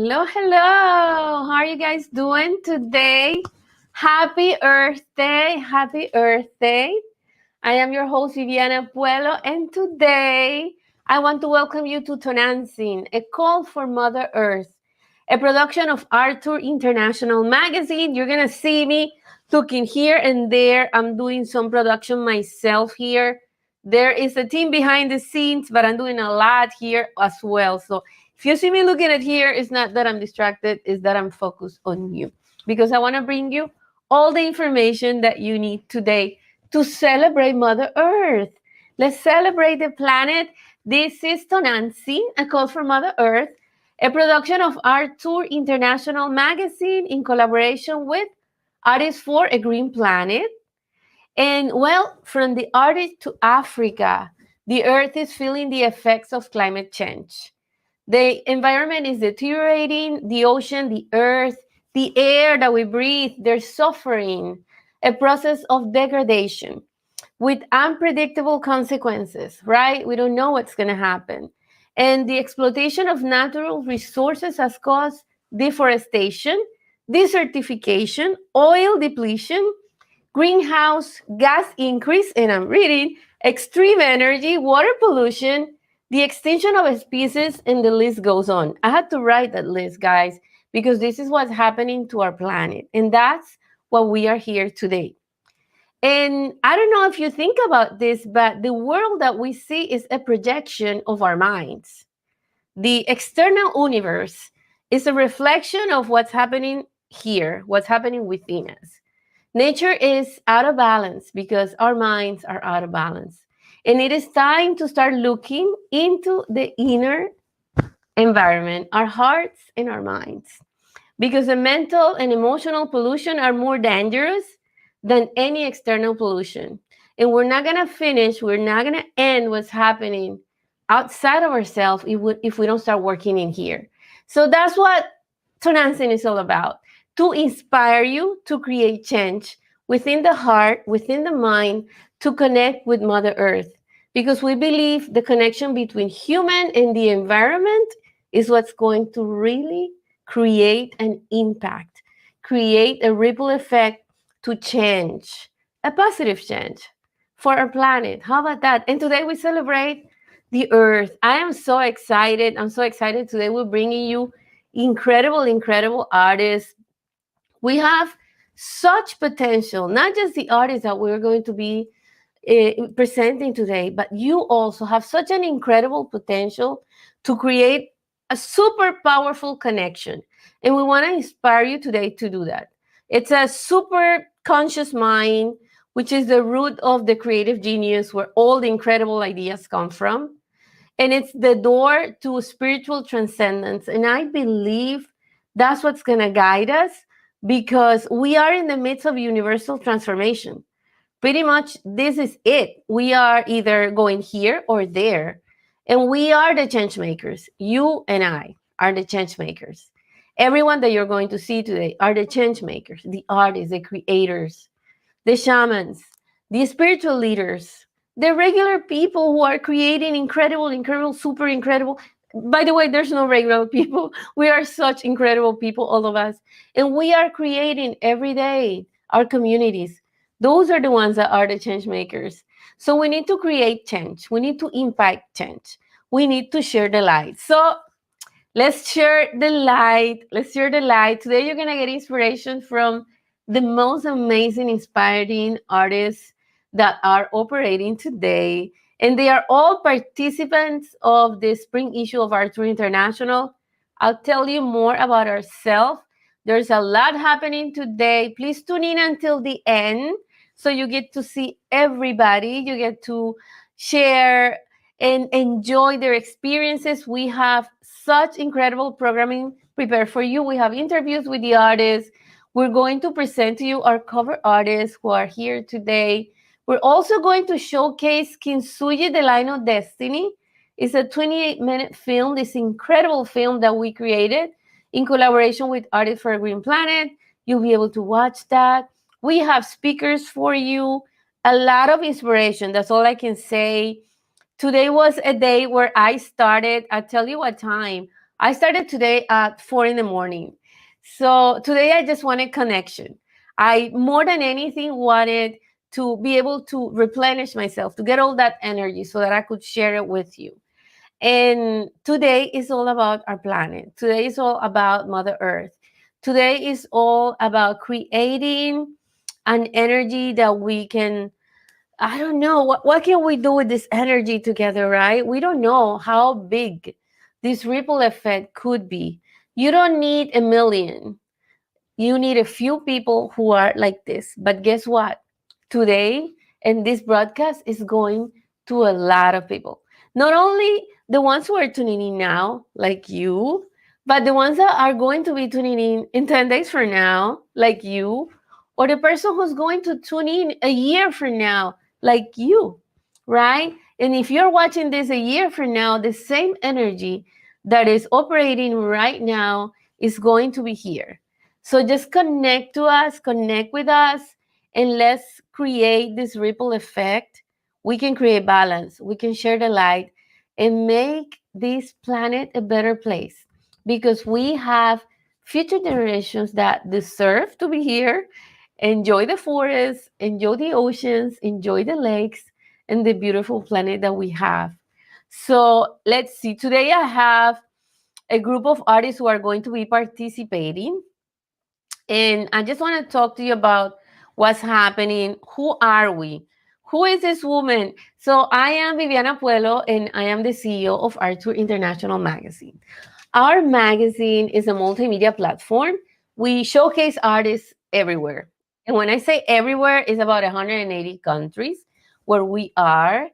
Hello, hello. How are you guys doing today? Happy Earth Day. Happy Earth Day. I am your host, Viviana Puelo, and today I want to welcome you to Tonantzin, a call for Mother Earth, a production of Arthur International Magazine. You're going to see me looking here and there. I'm doing some production myself here. There is a team behind the scenes, but I'm doing a lot here as well. So if you see me looking at here, it's not that I'm distracted, it's that I'm focused on you because I want to bring you all the information that you need today to celebrate Mother Earth. Let's celebrate the planet. This is Tonantzin, a call for Mother Earth, a production of Arthur International Magazine in collaboration with Artists for a Green Planet. And well, from the Arctic to Africa, the Earth is feeling the effects of climate change. The environment is deteriorating, the ocean, the earth, the air that we breathe, they're suffering a process of degradation with unpredictable consequences, right? We don't know what's going to happen. And the exploitation of natural resources has caused deforestation, desertification, oil depletion, greenhouse gas increase, and I'm reading extreme energy, water pollution, the extinction of species, and the list goes on. I had to write that list, guys, because this is what's happening to our planet. And that's what we are here today. And I don't know if you think about this, but the world that we see is a projection of our minds. The external universe is a reflection of what's happening here, what's happening within us. Nature is out of balance because our minds are out of balance. And it is time to start looking into the inner environment, our hearts and our minds. Because the mental and emotional pollution are more dangerous than any external pollution. And we're not going to finish, we're not going to end what's happening outside of ourselves if we don't start working in here. So that's what Tonantzin is all about, to inspire you to create change within the heart, within the mind, to connect with Mother Earth. Because we believe the connection between human and the environment is what's going to really create an impact, create a ripple effect to change, a positive change for our planet. How about that? And today we celebrate the Earth. I am so excited. I'm so excited. Today we're bringing you incredible artists. We have such potential, not just the artists that we're going to be presenting today, but you also have such an incredible potential to create a super powerful connection. And we want to inspire you today to do that. It's a super conscious mind, which is the root of the creative genius where all the incredible ideas come from. And it's the door to spiritual transcendence. And I believe that's what's going to guide us because we are in the midst of universal transformation. Pretty much this is it. We are either going here or there. And we are the change makers. You and I are the change makers. Everyone that you're going to see today are the change makers, the artists, the creators, the shamans, the spiritual leaders, the regular people who are creating incredible, super incredible. By the way, there's no regular people. We are such incredible people, all of us. And we are creating every day our communities. Those are the ones that are the change makers. So we need to create change. We need to impact change. We need to share the light. So let's share the light. Let's share the light. Today you're going to get inspiration from the most amazing, inspiring artists that are operating today. And they are all participants of the spring issue of Arthur International. I'll tell you more about ourselves. There's a lot happening today. Please tune in until the end so you get to see everybody. You get to share and enjoy their experiences. We have such incredible programming prepared for you. We have interviews with the artists. We're going to present to you our cover artists who are here today. We're also going to showcase Kintsugi, The Line of Destiny. It's a 28-minute film, this incredible film that we created in collaboration with Artists for a Green Planet. You'll be able to watch that. We have speakers for you, a lot of inspiration. That's all I can say. Today was a day where I started, I'll tell you what time. I started today at 4 in the morning. So today I just wanted connection. I, more than anything, wanted to be able to replenish myself, to get all that energy so that I could share it with you. And today is all about our planet. Today is all about Mother Earth. Today is all about creating an energy that we can, I don't know, what can we do with this energy together, right? We don't know how big this ripple effect could be. You don't need a million. You need a few people who are like this. But guess what? Today, and this broadcast is going to a lot of people. Not only the ones who are tuning in now, like you, but the ones that are going to be tuning in 10 days from now, like you, or the person who's going to tune in a year from now, like you, right? And if you're watching this a year from now, the same energy that is operating right now is going to be here. So just connect to us, connect with us, and let's create this ripple effect. We can create balance, we can share the light, and make this planet a better place because we have future generations that deserve to be here, enjoy the forests, enjoy the oceans, enjoy the lakes, and the beautiful planet that we have. So let's see. Today I have a group of artists who are going to be participating. And I just want to talk to you about what's happening. Who are we? Who is this woman? So I am Viviana Puelo, and I am the CEO of Art Tour International Magazine. Our magazine is a multimedia platform. We showcase artists everywhere. And when I say everywhere, it's about 180 countries where we are.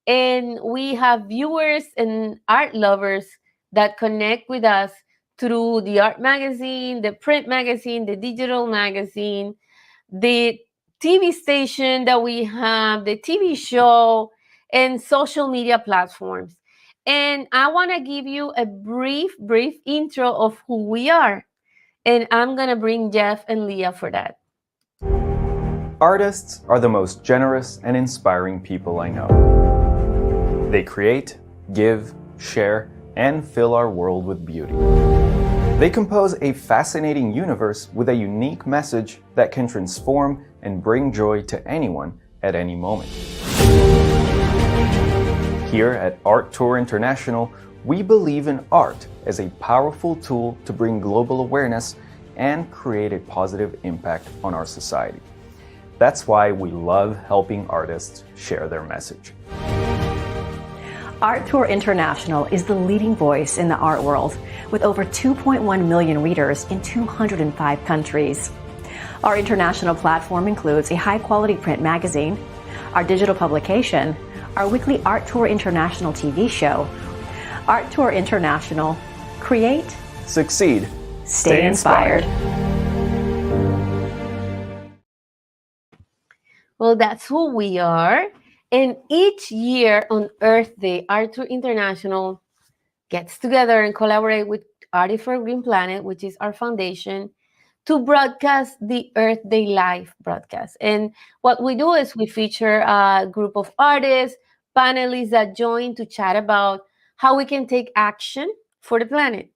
And we have viewers and art lovers that connect with us through the art magazine, the print magazine, the digital magazine, the TV station that we have, the TV show, and social media platforms. And I want to give you a brief intro of who we are. And I'm going to bring Jeff and Leah for that. Artists are the most generous and inspiring people I know. They create, give, share, and fill our world with beauty. They compose a fascinating universe with a unique message that can transform and bring joy to anyone at any moment. Here at Art Tour International, we believe in art as a powerful tool to bring global awareness and create a positive impact on our society. That's why we love helping artists share their message. Art Tour International is the leading voice in the art world, with over 2.1 million readers in 205 countries. Our international platform includes a high-quality print magazine, our digital publication, our weekly Art Tour International TV show. Art Tour International. Create, Succeed, stay inspired. Well, that's who we are. And each year on Earth Day, Art Tour International gets together and collaborate with Artists for a Green Planet, which is our foundation, to broadcast the Earth Day Live broadcast. And what we do is we feature a group of artists, panelists that join to chat about how we can take action for the planet.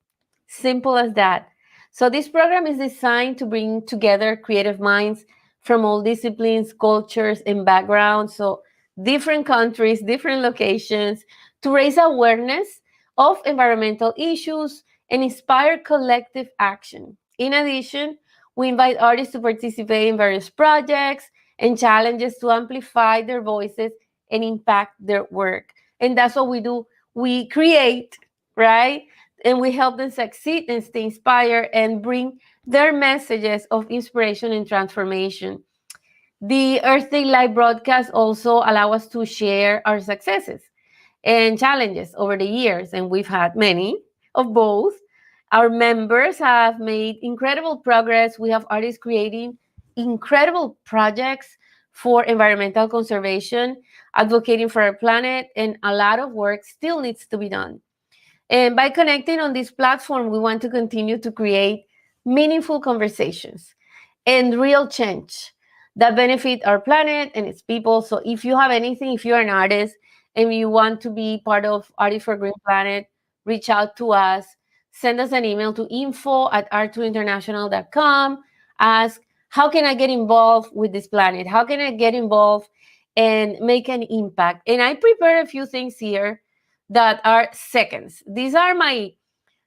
Simple as that. So this program is designed to bring together creative minds from all disciplines, cultures, and backgrounds. So different countries, different locations, to raise awareness of environmental issues and inspire collective action. In addition, we invite artists to participate in various projects and challenges to amplify their voices and impact their work. And that's what we do. We create, right? And we help them succeed and stay inspired and bring their messages of inspiration and transformation. The Earth Day Live broadcast also allow us to share our successes and challenges over the years, and we've had many of both. Our members have made incredible progress. We have artists creating incredible projects for environmental conservation, advocating for our planet, and a lot of work still needs to be done. And by connecting on this platform, we want to continue to create meaningful conversations and real change that benefit our planet and its people. So if you have anything, if you're an artist and you want to be part of Artists for Green Planet, reach out to us send us an email to info@r2international.com. Ask, how can I get involved with this planet? How can I get involved and make an impact? And I prepared a few things here that are seconds. These are my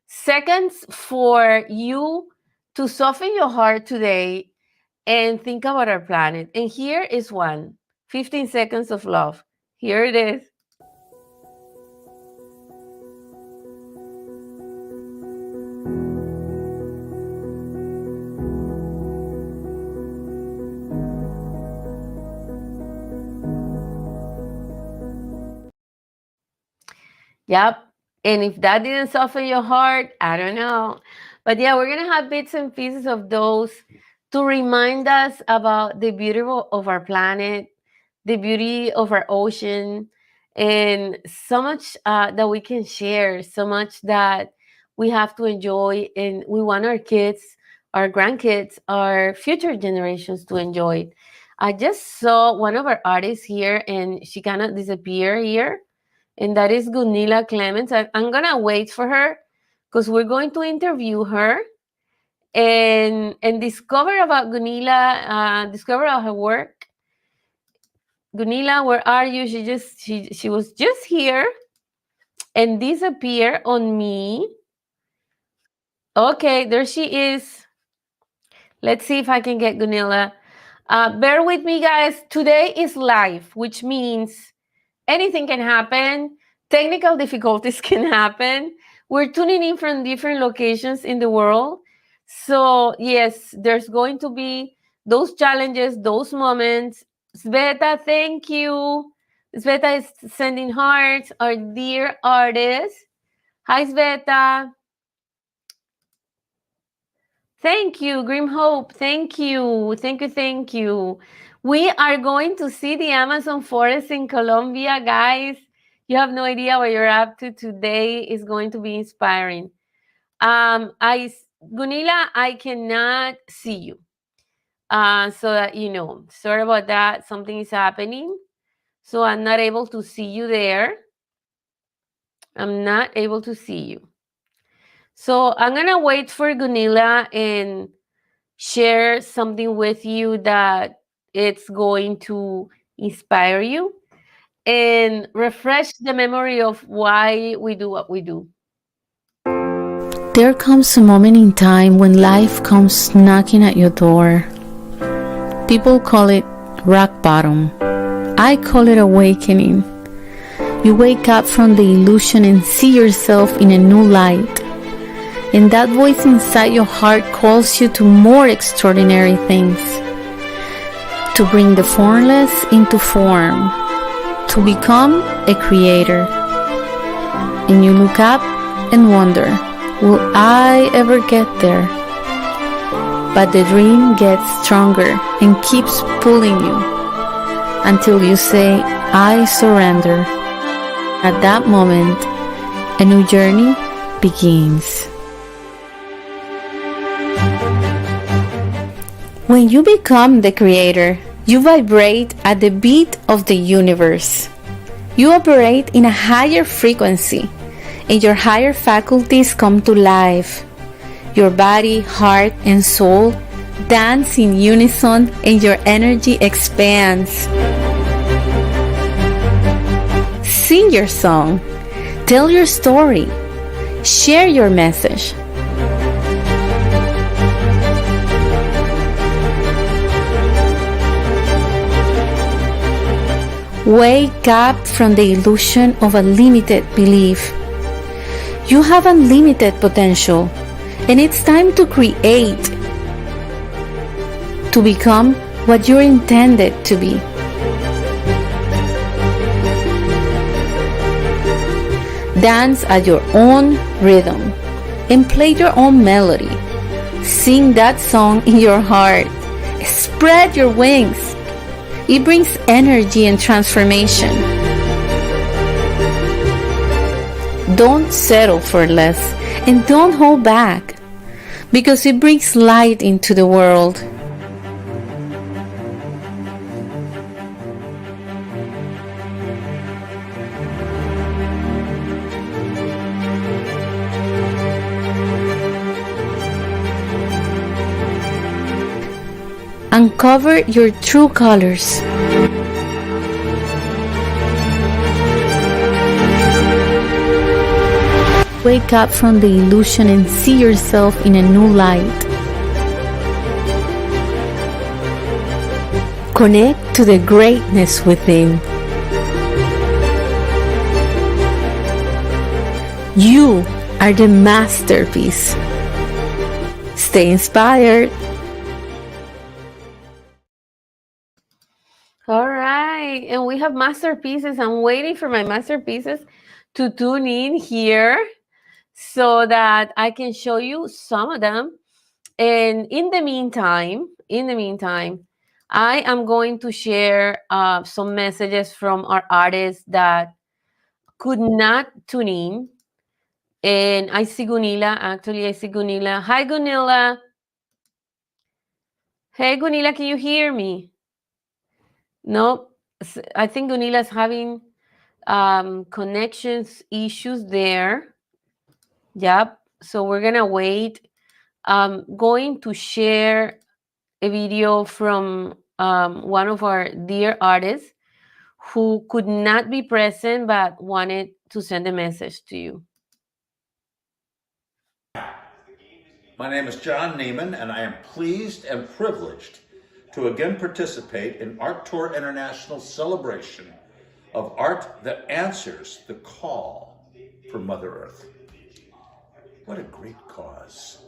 seconds for you to soften your heart today and think about our planet. And here is one: 15 seconds of love. Here it is. Yep. And if that didn't soften your heart, I don't know. But yeah, we're going to have bits and pieces of those to remind us about the beauty of our planet, the beauty of our ocean, and so much that we can share, so much that we have to enjoy. And we want our kids, our grandkids, our future generations to enjoy it. I just saw one of our artists here, and she kind of disappeared here, and that is Gunilla Clements. I'm gonna wait for her because we're going to interview her and discover about Gunilla, discover about her work. Gunilla, where are you? She was just here and disappeared on me. Okay, there she is. Let's see if I can get Gunilla. Bear with me, guys. Today is live, which means anything can happen. Technical difficulties can happen. We're tuning in from different locations in the world. So yes, there's going to be those challenges, those moments. Sveta, thank you. Sveta is sending hearts, our dear artist. Hi, Sveta. Thank you, Grim Hope. Thank you. Thank you. Thank you. We are going to see the Amazon forest in Colombia, guys. You have no idea what you're up to today. Is going to be inspiring. Gunilla, I cannot see you. So that you know. Sorry about that. Something is happening. So I'm not able to see you there. I'm not able to see you. So I'm gonna wait for Gunilla and share something with you that it's going to inspire you and refresh the memory of why we do what we do. There comes a moment in time when life comes knocking at your door. People call it rock bottom. I call it awakening. You wake up from the illusion and see yourself in a new light. And that voice inside your heart calls you to more extraordinary things. To bring the formless into form. To become a creator. And you look up and wonder, will I ever get there? But the dream gets stronger and keeps pulling you until you say, I surrender. At that moment, a new journey begins. When you become the creator, you vibrate at the beat of the universe. You operate in a higher frequency, and your higher faculties come to life. Your body, heart, and soul dance in unison, and your energy expands. Sing your song, tell your story, share your message. Wake up from the illusion of a limited belief. You have unlimited potential, and it's time to create, to become what you're intended to be. Dance at your own rhythm and play your own melody. Sing that song in your heart. Spread your wings. It brings energy and transformation. Don't settle for less and don't hold back, because it brings light into the world. Discover your true colors. Wake up from the illusion and see yourself in a new light. Connect to the greatness within. You are the masterpiece. Stay inspired. All right. And we have masterpieces. I'm waiting for my masterpieces to tune in here so that I can show you some of them. And in the meantime, I am going to share some messages from our artists that could not tune in. And I see Gunilla. Actually, I see Gunilla. Hi, Gunilla. Hey, Gunilla, can you hear me? No, I think Gunilla's having connections issues there. Yep. So we're going to wait. I'm going to share a video from one of our dear artists who could not be present but wanted to send a message to you. My name is John Neiman, and I am pleased and privileged to again participate in Art Tour International's celebration of art that answers the call for Mother Earth. What a great cause.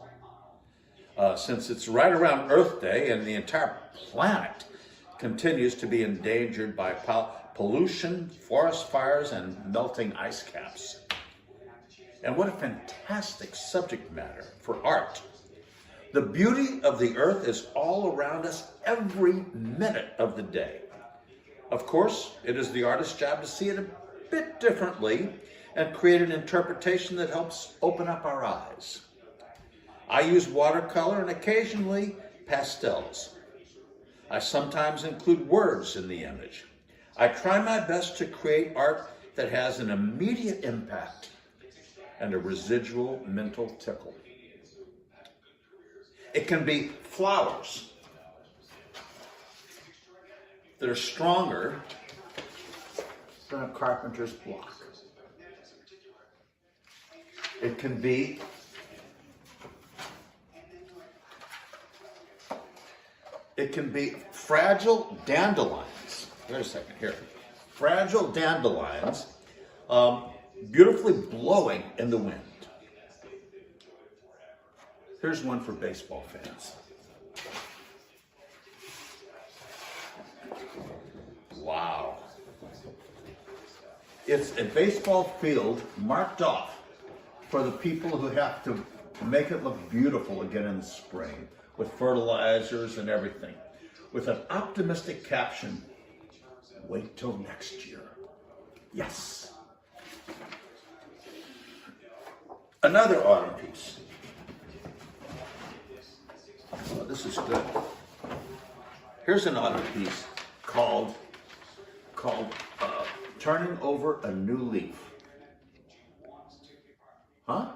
Since it's right around Earth Day and the entire planet continues to be endangered by pollution, forest fires, and melting ice caps. And what a fantastic subject matter for art. The beauty of the earth is all around us every minute of the day. Of course, it is the artist's job to see it a bit differently and create an interpretation that helps open up our eyes. I use watercolor and occasionally pastels. I sometimes include words in the image. I try my best to create art that has an immediate impact and a residual mental tickle. It can be flowers that are stronger than a carpenter's block. It can be fragile dandelions. Wait a second, here. Fragile dandelions, beautifully blowing in the wind. Here's one for baseball fans. Wow. It's a baseball field marked off for the people who have to make it look beautiful again in the spring with fertilizers and everything, with an optimistic caption, wait till next year. Yes. Another autumn piece. Oh, this is good. Here's an autumn piece called Turning Over a New Leaf. Huh?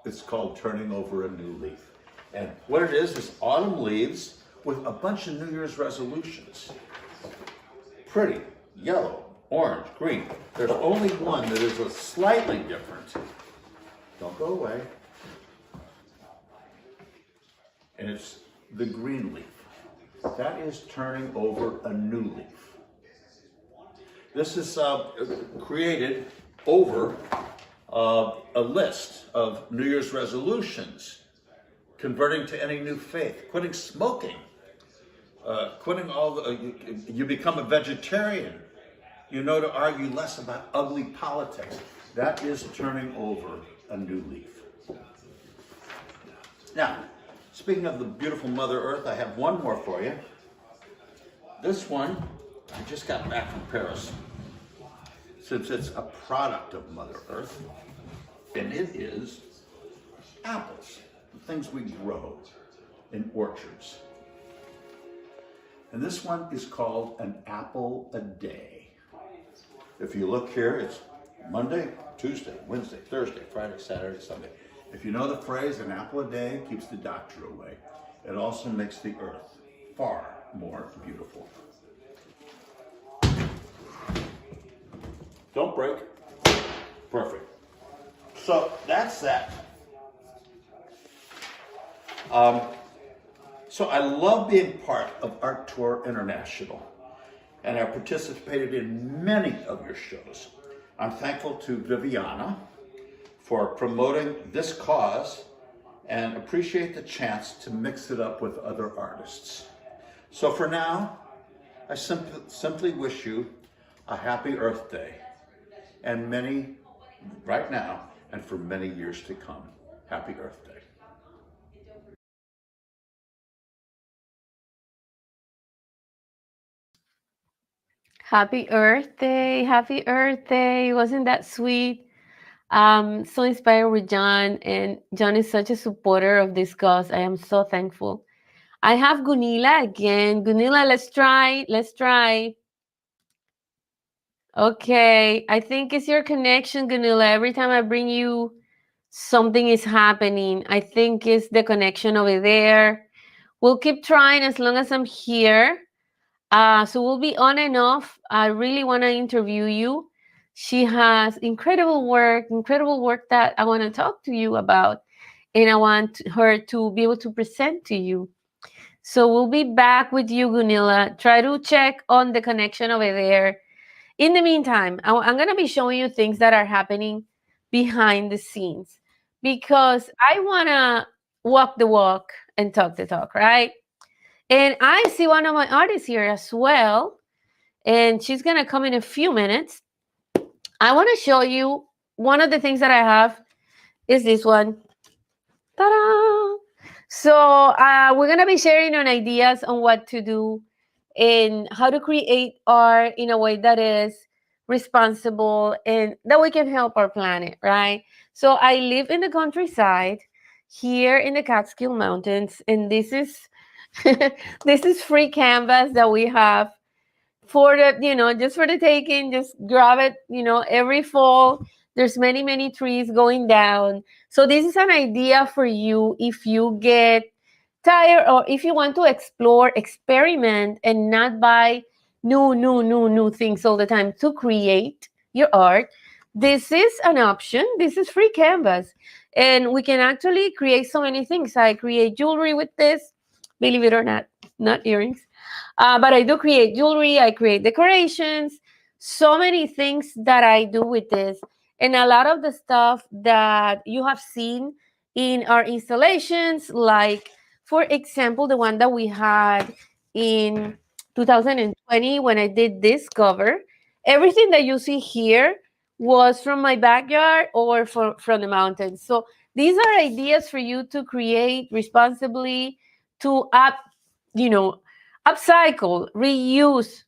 It's called Turning Over a New Leaf. And what it is autumn leaves with a bunch of New Year's resolutions. Pretty, yellow, orange, green. There's only one that is a slightly different. Don't go away. And it's the green leaf. That is turning over a new leaf. This is created over a list of New Year's resolutions, converting to any new faith, quitting smoking, quitting all the, you become a vegetarian, you know, to argue less about ugly politics. That is turning over a new leaf. Now, speaking of the beautiful Mother Earth, I have one more for you. This one, I just got back from Paris. Since it's a product of Mother Earth, and it is apples, the things we grow in orchards. And this one is called an apple a day. If you look here, it's Monday, Tuesday, Wednesday, Thursday, Friday, Saturday, Sunday. If you know the phrase, an apple a day keeps the doctor away. it also makes the earth far more beautiful. Don't break. Perfect. So that's that. So I love being part of Art Tour International, and I've participated in many of your shows. I'm thankful to Viviana for promoting this cause and appreciate the chance to mix it up with other artists. So for now, I simply wish you a happy Earth Day, and many, right now, and for many years to come. Happy Earth Day. Happy Earth Day. Happy Earth Day. Wasn't that sweet? So inspired with John, and John is such a supporter of this cause. I am so thankful. I have Gunila again. Gunila, let's try. Let's try. Okay, I think it's your connection, Gunila. Every time I bring you, something is happening. I think it's the connection over there. We'll keep trying as long as I'm here. So we'll be on and off. I really want to interview you. She has incredible work that I want to talk to you about. And I want her to be able to present to you. So we'll be back with you, Gunilla. Try to check on the connection over there. In the meantime, I'm going to be showing you things that are happening behind the scenes because I want to walk the walk and talk the talk, right? And I see one of my artists here as well, and she's going to come in a few minutes. I want to show you one of the things that I have is this one. Ta-da! So we're going to be sharing on ideas on what to do and how to create art in a way that is responsible and that we can help our planet, right? So I live in the countryside here in the Catskill Mountains, and this is this is free canvas that we have for the, just for the taking. Just grab it, every fall there's many trees going down. So this is an idea for you if you get tired or if you want to explore, experiment, and not buy new things all the time to create your art. This is an option. This is free canvas, and we can actually create so many things. I create jewelry with this, believe it or not earrings. But I do create jewelry, I create decorations, so many things that I do with this. And a lot of the stuff that you have seen in our installations, like, for example, the one that we had in 2020 when I did this cover, everything that you see here was from my backyard or from the mountains. So these are ideas for you to create responsibly, to you know, upcycle, reuse,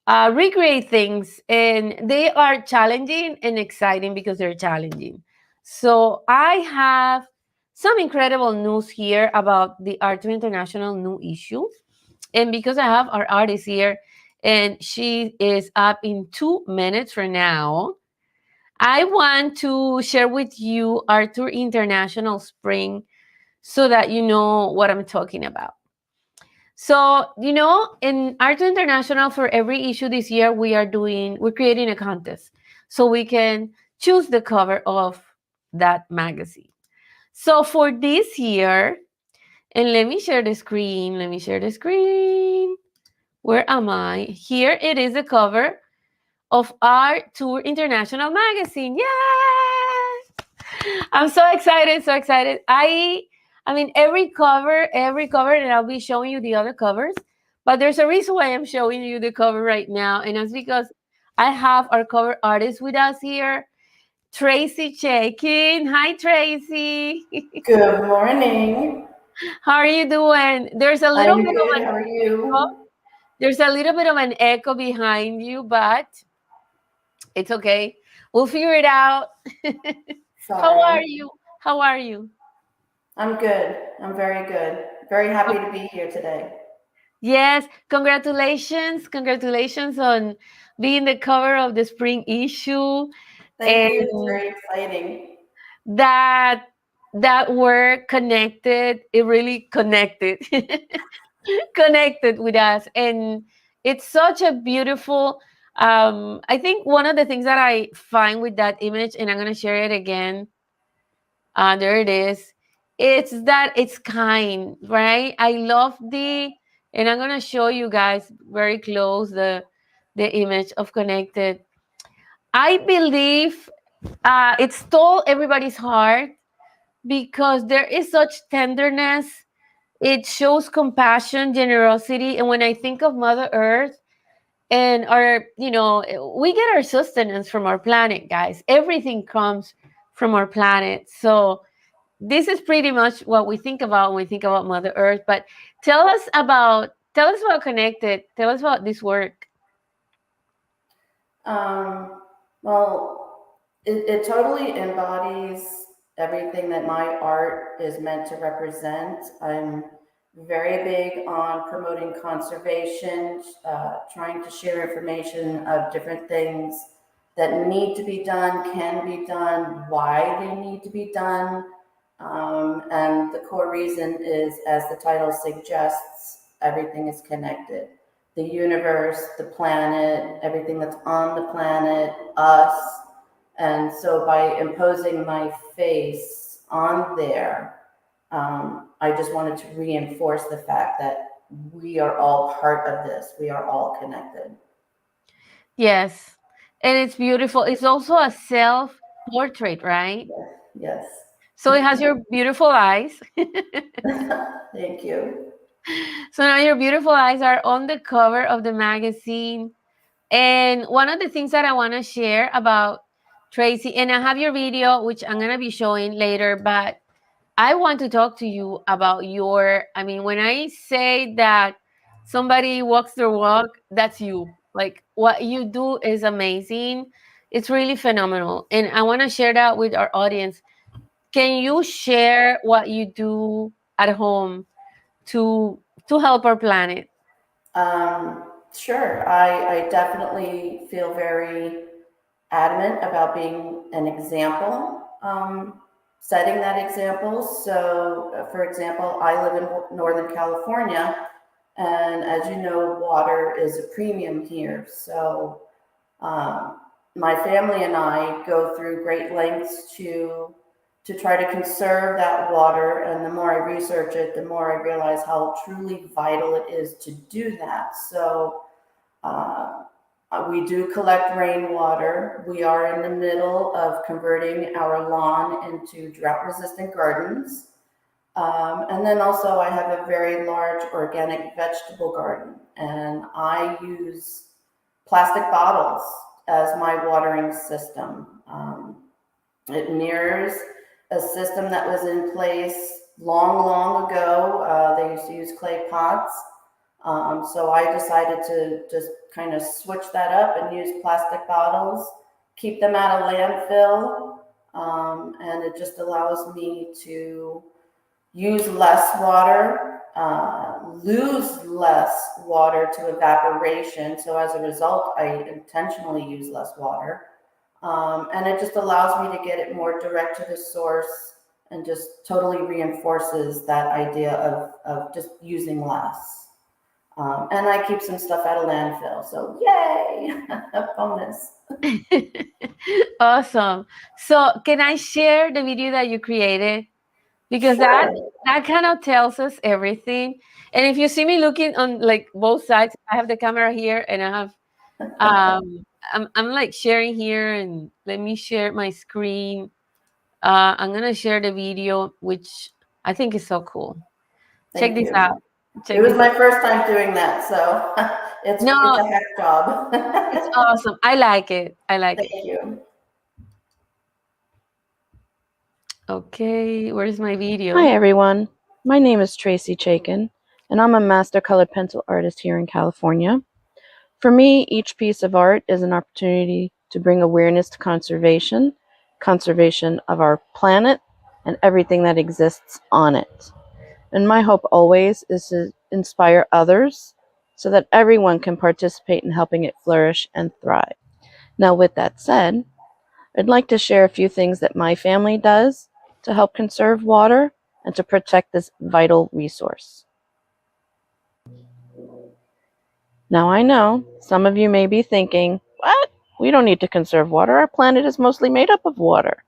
recreate things. And they are challenging and exciting because they're challenging. So I have some incredible news here about the Art to International new issue. And because I have our artist here, and she is up in 2 minutes from now, I want to share with you Arthur International Spring so that you know what I'm talking about. So, in Art International, for every issue this year, we're creating a contest so we can choose the cover of that magazine. So for this year, and let me share the screen. Where am I? Here it is, the cover of Art Tour International magazine. Yay! I'm so excited, so excited. I mean, every cover, and I'll be showing you the other covers. But there's a reason why I'm showing you the cover right now, and it's because I have our cover artist with us here, Tracy Chapin. Hi, Tracy. Good morning. How are you doing? There's a little I'm bit good. of How are an echo. you? There's a little bit of an echo behind you, but it's okay. We'll figure it out. How are Sorry. you? How are you? I'm good. I'm very good. Very happy to be here today. Yes, congratulations. Congratulations on being the cover of the spring issue. Thank you. It's And very exciting. that that word connected, it really connected connected with us. And it's such a beautiful, I think one of the things that I find with that image, and I'm going to share it again, there it is, it's that it's kind, right? I love and I'm going to show you guys very close the image of connected. I believe it stole everybody's heart because there is such tenderness. It shows compassion, generosity. And when I think of Mother Earth and we get our sustenance from our planet, guys. Everything comes from our planet. So this is pretty much what we think about when we think about Mother Earth. But tell us about Connected. Tell us about this work. Well, it totally embodies everything that my art is meant to represent. I'm very big on promoting conservation, trying to share information of different things that need to be done, can be done, why they need to be done. And the core reason is, as the title suggests, everything is connected. The universe, the planet, everything that's on the planet, us. And so by imposing my face on there, I just wanted to reinforce the fact that we are all part of this. We are all connected. Yes. And it's beautiful. It's also a self portrait, right? Yes. So it has your beautiful eyes. Thank you. So now your beautiful eyes are on the cover of the magazine. And one of the things that I want to share about Tracy, and I have your video, which I'm going to be showing later, but I want to talk to you about when I say that somebody walks their walk, that's you. Like what you do is amazing. It's really phenomenal. And I want to share that with our audience. Can you share what you do at home to help our planet? Sure. I definitely feel very adamant about being an example, setting that example. So, for example, I live in Northern California, and as you know, water is a premium here. So, my family and I go through great lengths to try to conserve that water. And the more I research it, the more I realize how truly vital it is to do that. So we do collect rainwater. We are in the middle of converting our lawn into drought-resistant gardens. And then also I have a very large organic vegetable garden, and I use plastic bottles as my watering system. It mirrors a system that was in place long ago. They used to use clay pots. So I decided to just kind of switch that up and use plastic bottles, keep them out of landfill. And it just allows me to use less water, lose less water to evaporation. So as a result, I intentionally use less water. And it just allows me to get it more direct to the source and just totally reinforces that idea of just using less. And I keep some stuff out of landfill. So yay, a bonus. Awesome. So can I share the video that you created? Because Sure. that kind of tells us everything. And if you see me looking on like both sides, I have the camera here and I have I'm like sharing here, and let me share my screen. I'm gonna share the video, which I think is so cool. Check Thank this you. out. It was my first time doing that, so it's a heck job. It's awesome. I like it. Thank you. Okay, where's my video? Hi everyone, my name is Tracy Chapin, and I'm a master colored pencil artist here in California. For me, each piece of art is an opportunity to bring awareness to conservation of our planet, and everything that exists on it. And my hope always is to inspire others so that everyone can participate in helping it flourish and thrive. Now, with that said, I'd like to share a few things that my family does to help conserve water and to protect this vital resource. Now I know some of you may be thinking, what? We don't need to conserve water. Our planet is mostly made up of water.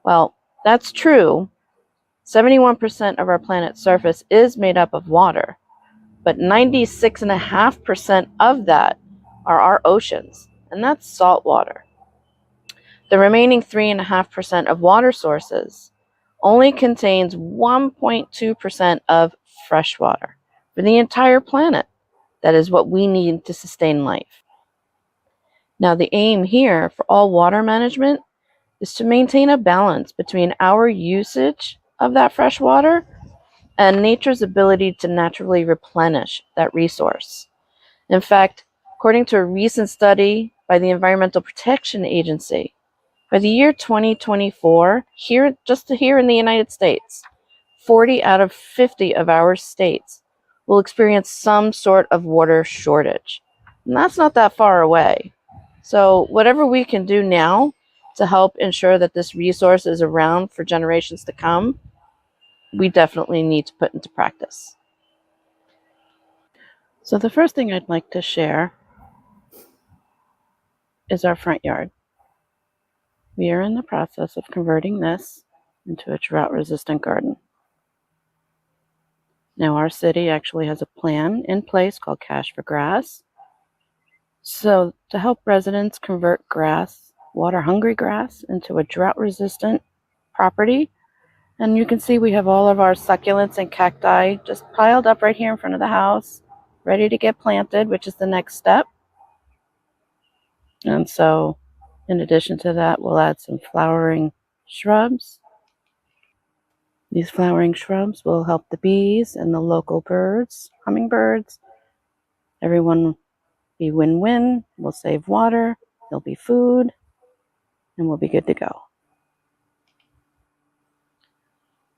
Well, that's true. 71% of our planet's surface is made up of water, but 96.5% of that are our oceans, and that's salt water. The remaining 3.5% of water sources only contains 1.2% of fresh water for the entire planet. That is what we need to sustain life. Now, the aim here for all water management is to maintain a balance between our usage of that fresh water and nature's ability to naturally replenish that resource. In fact, according to a recent study by the Environmental Protection Agency, by the year 2024, just here in the United States, 40 out of 50 of our states will experience some sort of water shortage. And that's not that far away. So whatever we can do now to help ensure that this resource is around for generations to come, we definitely need to put into practice. So the first thing I'd like to share is our front yard. We are in the process of converting this into a drought-resistant garden. Now, our city actually has a plan in place called Cash for Grass. So to help residents convert grass, water-hungry grass, into a drought-resistant property. And you can see we have all of our succulents and cacti just piled up right here in front of the house, ready to get planted, which is the next step. And so in addition to that, we'll add some flowering shrubs. These flowering shrubs will help the bees and the local birds, hummingbirds. Everyone be win-win. We'll save water, there'll be food, and we'll be good to go.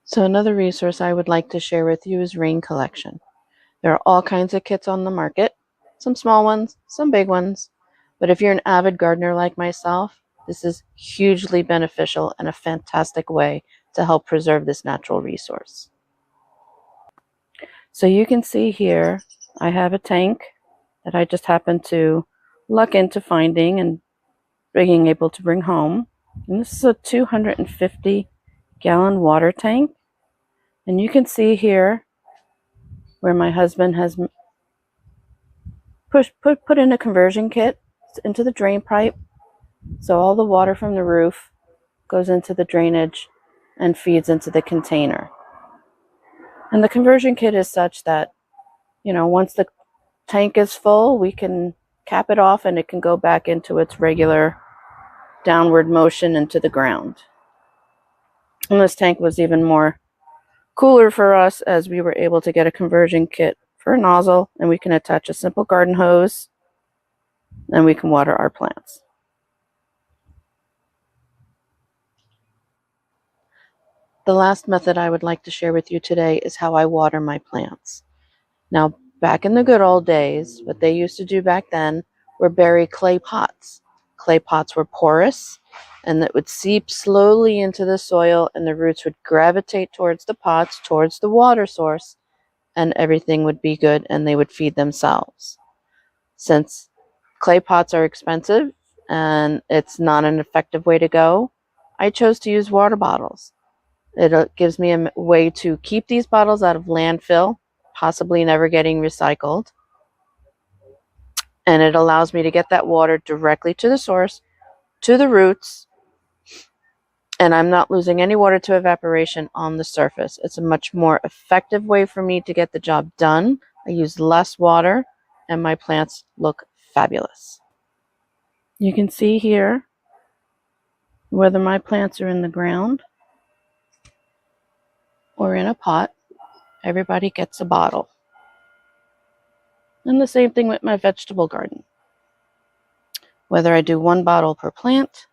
So another resource I would like to share with you is rain collection. There are all kinds of kits on the market, some small ones, some big ones. But if you're an avid gardener like myself, this is hugely beneficial and a fantastic way to help preserve this natural resource. So you can see here, I have a tank that I just happened to luck into finding and being able to bring home. And this is a 250-gallon water tank. And you can see here where my husband has put in a conversion kit into the drain pipe. So all the water from the roof goes into the drainage and feeds into the container. And the conversion kit is such that, once the tank is full, we can cap it off and it can go back into its regular downward motion into the ground. And this tank was even more cooler for us as we were able to get a conversion kit for a nozzle, and we can attach a simple garden hose and we can water our plants. The last method I would like to share with you today is how I water my plants. Now, back in the good old days, what they used to do back then were bury clay pots. Clay pots were porous, and it would seep slowly into the soil, and the roots would gravitate towards the pots, towards the water source, and everything would be good, and they would feed themselves. Since clay pots are expensive, and it's not an effective way to go, I chose to use water bottles. It gives me a way to keep these bottles out of landfill, possibly never getting recycled. And it allows me to get that water directly to the source, to the roots, and I'm not losing any water to evaporation on the surface. It's a much more effective way for me to get the job done. I use less water, and my plants look fabulous. You can see here whether my plants are in the ground or in a pot, everybody gets a bottle. And the same thing with my vegetable garden. Whether I do one bottle per plant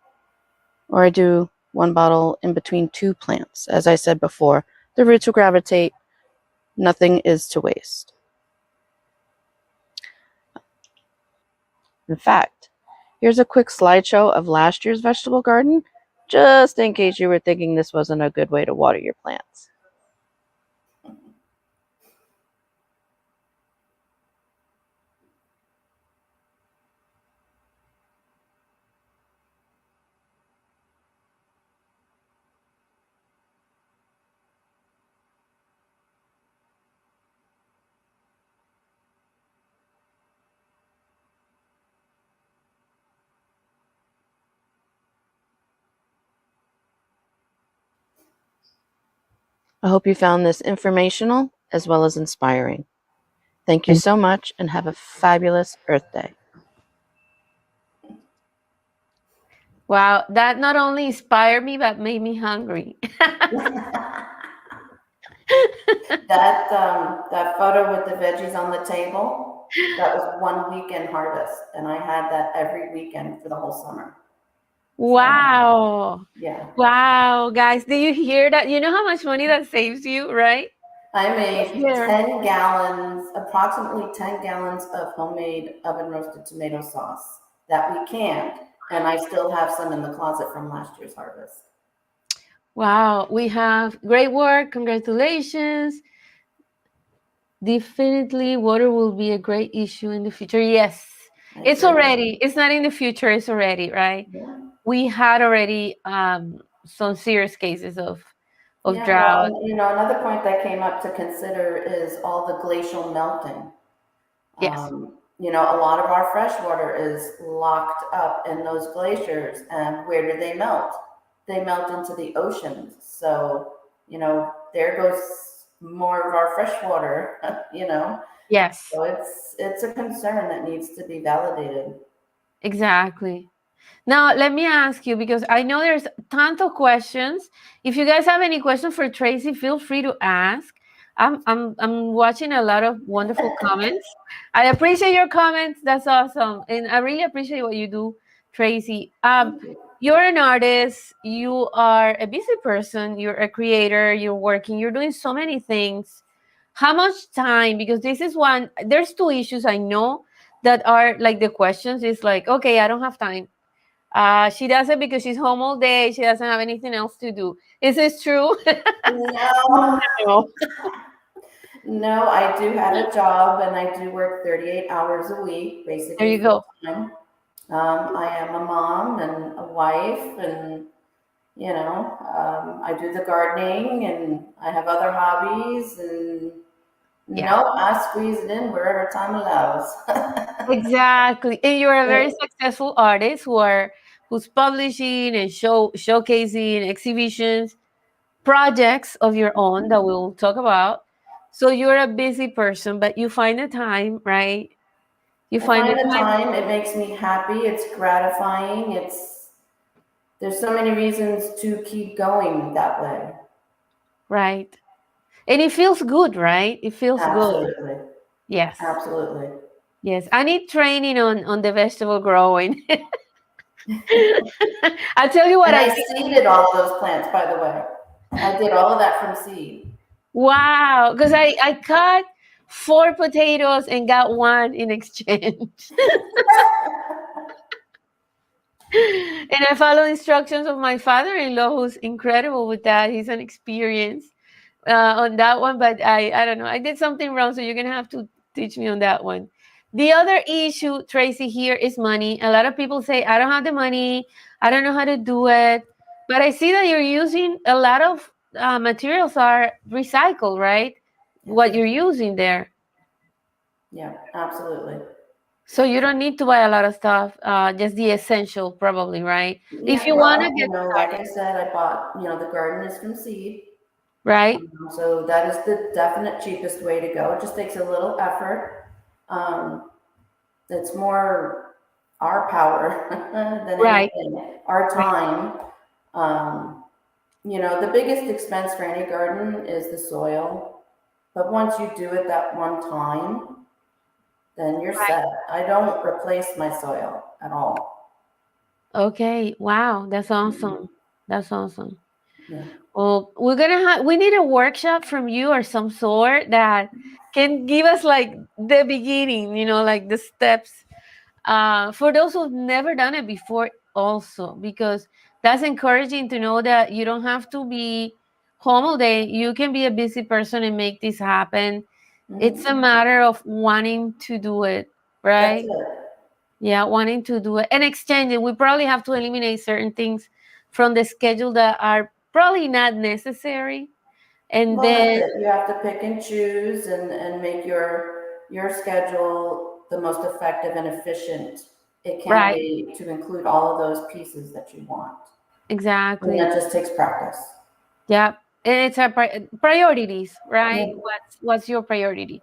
or I do one bottle in between two plants. As I said before, the roots will gravitate. Nothing is to waste. In fact, here's a quick slideshow of last year's vegetable garden. just in case you were thinking this wasn't a good way to water your plants. I hope you found this informational as well as inspiring. Thank you so much and have a fabulous Earth Day. Wow, that not only inspired me but made me hungry. That photo with the veggies on the table, that was one weekend harvest, and I had that every weekend for the whole summer. Wow. Yeah. Wow, guys, do you hear that? You know how much money that saves you, right? I made There. 10 gallons, approximately 10 gallons of homemade oven roasted tomato sauce that we canned, and I still have some in the closet from last year's harvest. Wow, we have great work. Congratulations. Definitely, water will be a great issue in the future. Yes, it's already. It's not in the future. It's already, right? Yeah. We had already some serious cases of Yeah, drought. well, another point that came up to consider is all the glacial melting. Yes. A lot of our fresh water is locked up in those glaciers, and where do they melt? They melt into the oceans. So, there goes more of our fresh water, Yes. So it's a concern that needs to be validated. Exactly. Now, let me ask you, because I know there's tons of questions. If you guys have any questions for Tracy, feel free to ask. I'm watching a lot of wonderful comments. I appreciate your comments. That's awesome. And I really appreciate what you do, Tracy. You're an artist, you are a busy person, you're a creator, you're working, you're doing so many things. How much time? Because this is one, there's two issues I know that are like the questions is like, okay, I don't have time. She does it because she's home all day. She doesn't have anything else to do. Is this true? No. No. No, I do have a job and I do work 38 hours a week, There basically you full go. time. I am a mom and a wife, and I do the gardening and I have other hobbies, and Yeah. no, I squeeze it in wherever time allows. Exactly. And you're a very successful artist who's publishing and showcasing exhibitions, projects of your own that we'll talk about. So you're a busy person, but you find the time, right? You I find the find the time, time, it makes me happy, it's gratifying, there's so many reasons to keep going that way. right? And it feels good, right? It feels good. Absolutely. Yes. Absolutely. Yes. I need training on the vegetable growing. I'll tell you what And I I did. seeded all of those plants, by the way. I did all of that from seed. Wow. Because I cut 4 potatoes and got 1 in exchange. And I follow instructions of my father-in-law, who's incredible with that. He's an experience on that one, but I don't know. I did something wrong, so you're gonna have to teach me on that one. The other issue, Tracy, here is money. A lot of people say, I don't have the money, I don't know how to do it. But I see that you're using a lot of materials are recycled, right? What you're using there. Yeah, absolutely. So you don't need to buy a lot of stuff, just the essential, probably, right? If Yeah, you want to well, get like I said, I bought, the garden is from seed. right, So that is the definite cheapest way to go. It just takes a little effort. It's more our power than right, anything, our time. The biggest expense for any garden is the soil. But once you do it that one time, then you're right. set. I don't replace my soil at all. Okay, wow, that's awesome. That's awesome. Yeah. Well, we need a workshop from you or some sort that can give us like the beginning, like the steps for those who've never done it before also, because that's encouraging to know that you don't have to be home all day. You can be a busy person and make this happen. It's a matter of wanting to do it, That's right? it. Yeah, wanting to do it and exchange it. We probably have to eliminate certain things from the schedule that are probably not necessary. And Well, that's then, it. You have to pick and choose and make your schedule the most effective and efficient it can right, be to include all of those pieces that you want. And exactly. that just takes practice. Yeah. And it's a priorities, Yeah. right? What's your priority?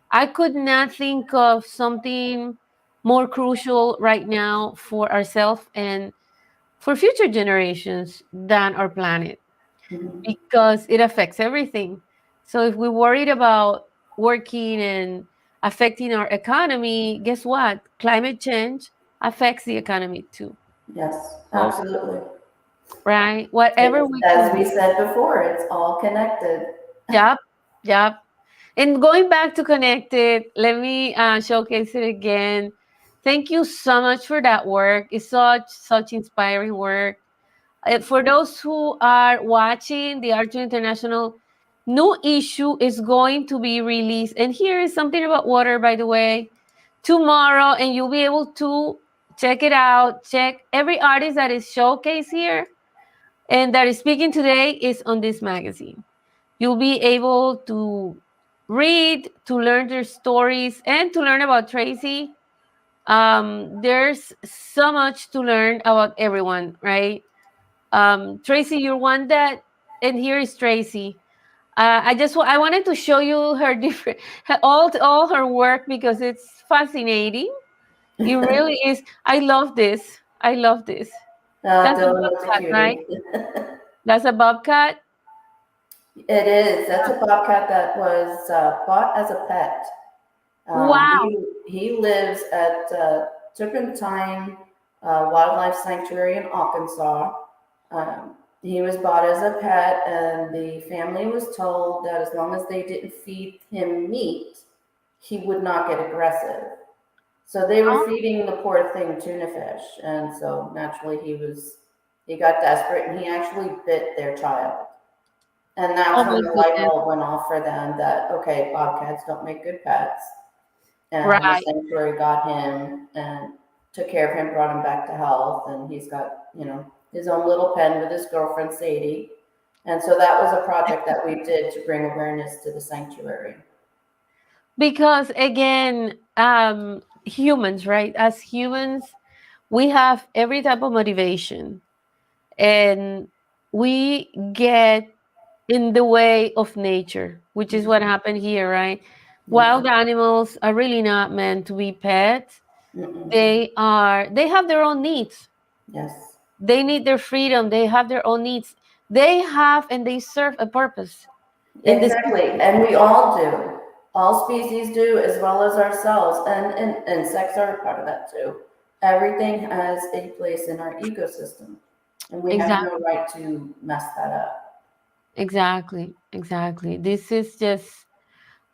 I could not think of something more crucial right now for ourselves and for future generations than our planet, Mhm. because it affects everything. So if we're worried about working and affecting our economy, guess what? Climate change affects the economy too, Yes, absolutely. right? Whatever It's, we can as we do. said before, it's all connected. Yep, yep. And going back to Connected, let me showcase it again. Thank you so much for that work. It's such inspiring work. For those who are watching, the Archer International new issue is going to be released. And here is something about water, by the way, tomorrow, and you'll be able to check it out. Check every artist that is showcased here and that is speaking today is on this magazine. You'll be able to read, to learn their stories, and to learn about Tracy. There's so much to learn about everyone, right? Tracy, you're one that, and here is Tracy. I wanted to show you her different, all her work because it's fascinating. It really is. I love this. I love this. That's a Dylan was a bobcat, right? cutie. That's a bobcat. It is. That's a bobcat that was bought as a pet. Wow. He lives at Turpentine Wildlife Sanctuary in Arkansas. He was bought as a pet, and the family was told that as long as they didn't feed him meat, he would not get aggressive. So they were Oh, feeding the poor thing tuna fish, and so naturally he got desperate, and he actually bit their child. And oh that's my when the light goodness. bulb went off for them that, okay, bobcats don't make good pets. And the Right. sanctuary got him and took care of him, brought him back to health. And he's got, his own little pen with his girlfriend, Sadie. And so that was a project that we did to bring awareness to the sanctuary. Because again, humans, right? As humans, we have every type of motivation and we get in the way of nature, which is what happened here, right? Yes. Wild animals are really not meant to be pets. Mm-mm. They have their own needs. Yes. They need their freedom. They have their own needs. They have and they serve a purpose in this. Exactly. And we all do. All species do, as well as ourselves. And insects are a part of that too. Everything has a place in our ecosystem. And we have no Exactly. right to mess that up. Exactly. Exactly. This is just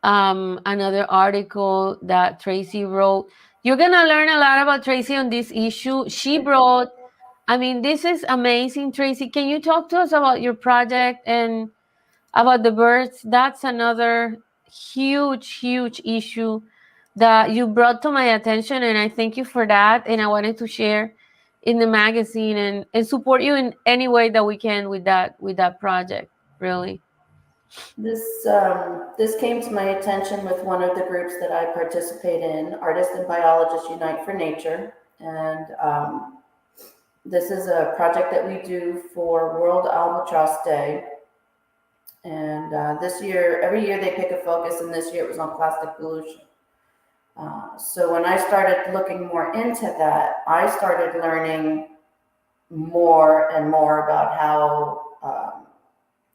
another article that Tracy wrote. You're gonna learn a lot about Tracy on this issue. She brought, I mean, this is amazing, Tracy. Can you talk to us about your project and about the birds? That's another huge, huge issue that you brought to my attention, and I thank you for that. And I wanted to share in the magazine and support you in any way that we can with that project. Really. This came to my attention with one of the groups that I participate in, Artists and Biologists Unite for Nature. And this is a project that we do for World Albatross Day. And this year, every year they pick a focus, and this year it was on plastic pollution. So when I started looking more into that, I started learning more and more about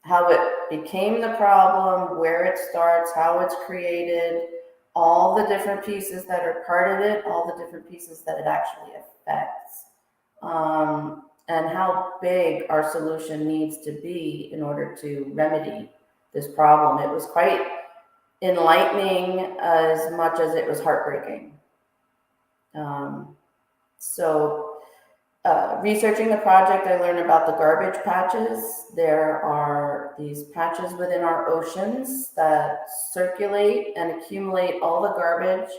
how it became the problem, where it starts, how it's created, all the different pieces that are part of it, all the different pieces that it actually affects, and how big our solution needs to be in order to remedy this problem. It was quite enlightening as much as it was heartbreaking. So Researching the project, I learned about the garbage patches. There are these patches within our oceans that circulate and accumulate all the garbage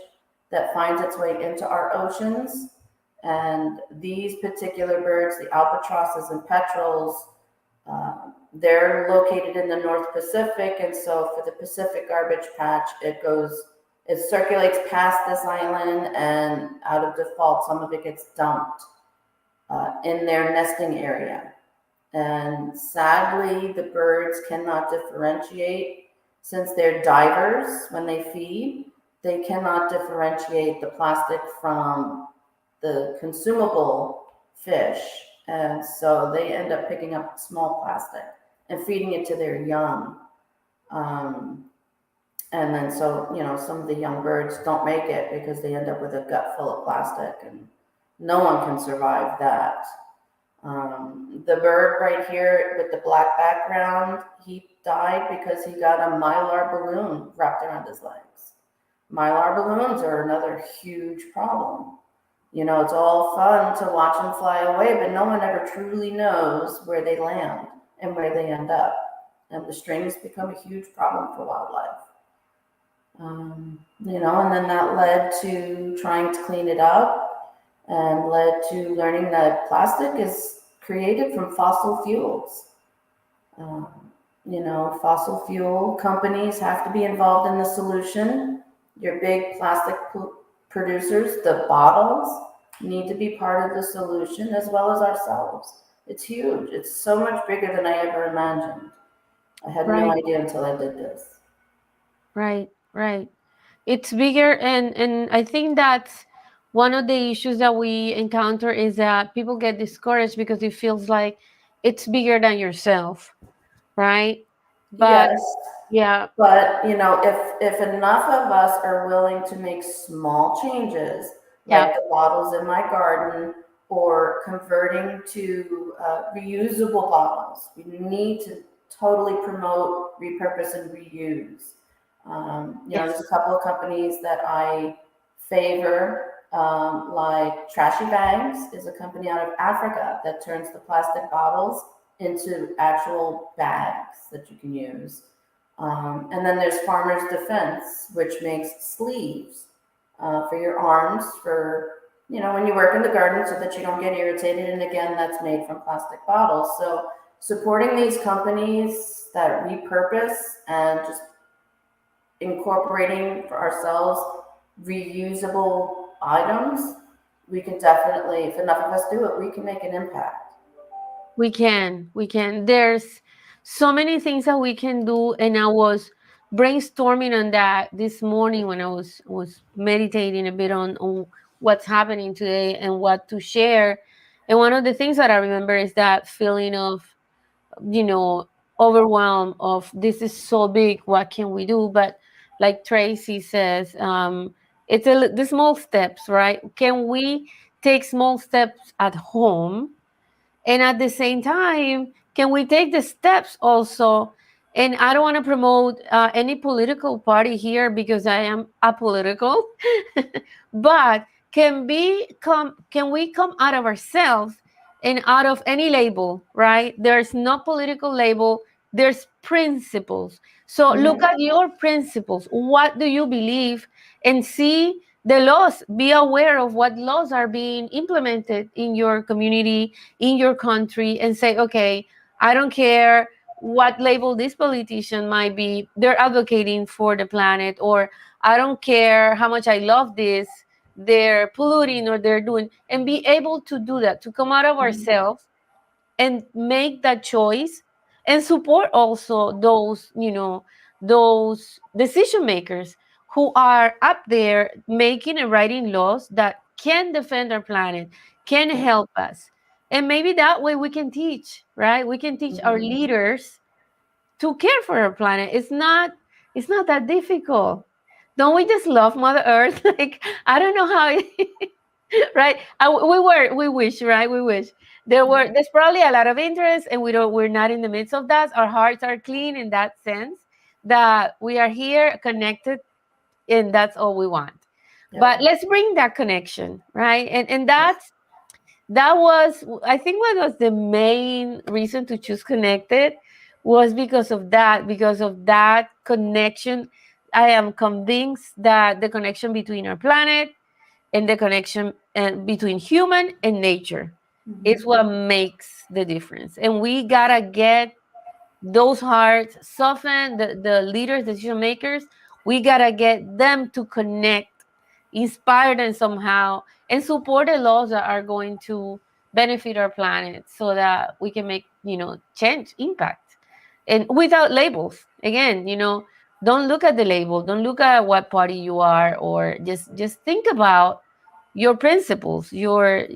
that finds its way into our oceans. And these particular birds, the albatrosses and petrels, they're located in the North Pacific. And so for the Pacific garbage patch, it circulates past this island, and out of default, some of it gets dumped in their nesting area. And sadly, the birds cannot differentiate, since they're divers when they feed, they cannot differentiate the plastic from the consumable fish. And so they end up picking up small plastic and feeding it to their young. And then so, some of the young birds don't make it because they end up with a gut full of plastic, and no one can survive that. The bird right here with the black background, he died because he got a mylar balloon wrapped around his legs. Mylar balloons are another huge problem. It's all fun to watch them fly away, but no one ever truly knows where they land and where they end up. And the strings become a huge problem for wildlife. And then that led to trying to clean it up, and led to learning that plastic is created from fossil fuels. Fossil fuel companies have to be involved in the solution. Your big plastic producers, the bottles, need to be part of the solution, as well as ourselves. It's huge. It's so much bigger than I ever imagined. I had no idea until I did this. Right. It's bigger, and I think that's one of the issues that we encounter, is that people get discouraged because it feels like it's bigger than yourself, right? But Yes, yeah, but if enough of us are willing to make small changes, yeah, like the bottles in my garden, or converting to reusable bottles, we need to totally promote repurpose and reuse. There's a couple of companies that I favor, like Trashy Bags is a company out of Africa that turns the plastic bottles into actual bags that you can use. And then there's Farmers Defense, which makes sleeves for your arms, for when you work in the garden, so that you don't get irritated. And again, that's made from plastic bottles. So supporting these companies that repurpose and just incorporating for ourselves reusable items, we can definitely, if enough of us do it, we can make an impact. we can. There's so many things that we can do, and I was brainstorming on that this morning when I was meditating a bit on what's happening today and what to share. And one of the things that I remember is that feeling of, you know, overwhelm of, this is so big, what can we do? But like Tracy says, it's the small steps, right? Can we take small steps at home, and at the same time, can we take the steps also? And I don't want to promote any political party here because I am apolitical, but can we come out of ourselves and out of any label, right? There's no political label, there's principles. So look at your principles. What do you believe? And see the laws, be aware of what laws are being implemented in your community, in your country, and say, okay, I don't care what label this politician might be, they're advocating for the planet, or I don't care how much I love this, they're polluting or they're doing, and be able to do that, to come out of ourselves and make that choice, and support also those, those decision makers who are up there making and writing laws that can defend our planet, can help us. And maybe that way we can teach, right? We can teach our leaders to care for our planet. It's not that difficult. Don't we just love Mother Earth? Like, I don't know how right? We wish, right? We wish there's probably a lot of interest, and we're not in the midst of that. Our hearts are clean in that sense, that we are here connected, and that's all we want. But let's bring that connection, right? And that was, I think, what was the main reason to choose Connected was because of that connection. I am convinced that the connection between our planet and the connection between human and nature is what makes the difference. And we gotta get those hearts softened, the leaders, decision makers, we gotta get them to connect, inspire them somehow, and support the laws that are going to benefit our planet so that we can make, change, impact. And without labels. Again, don't look at the label, don't look at what party you are, or just think about your principles, your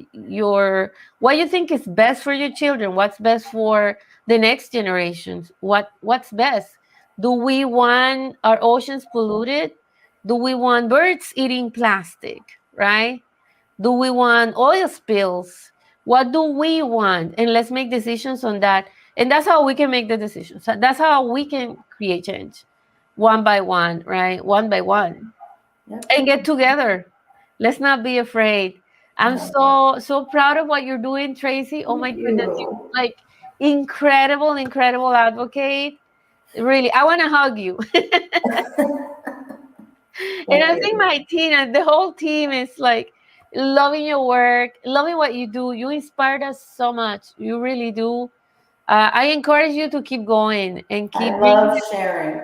what you think is best for your children, what's best for the next generations, what's best. Do we want our oceans polluted? Do we want birds eating plastic, right? Do we want oil spills? What do we want? And let's make decisions on that. And that's how we can make the decisions. That's how we can create change, one by one, right? One by one. Yep. And get together. Let's not be afraid. I'm so proud of what you're doing, Tracy. Oh my goodness, you're like incredible advocate. Really, I want to hug you. And I think my team and the whole team is like loving your work, loving what you do. You inspired us so much. You really do. I encourage you to keep going and keep I love sharing.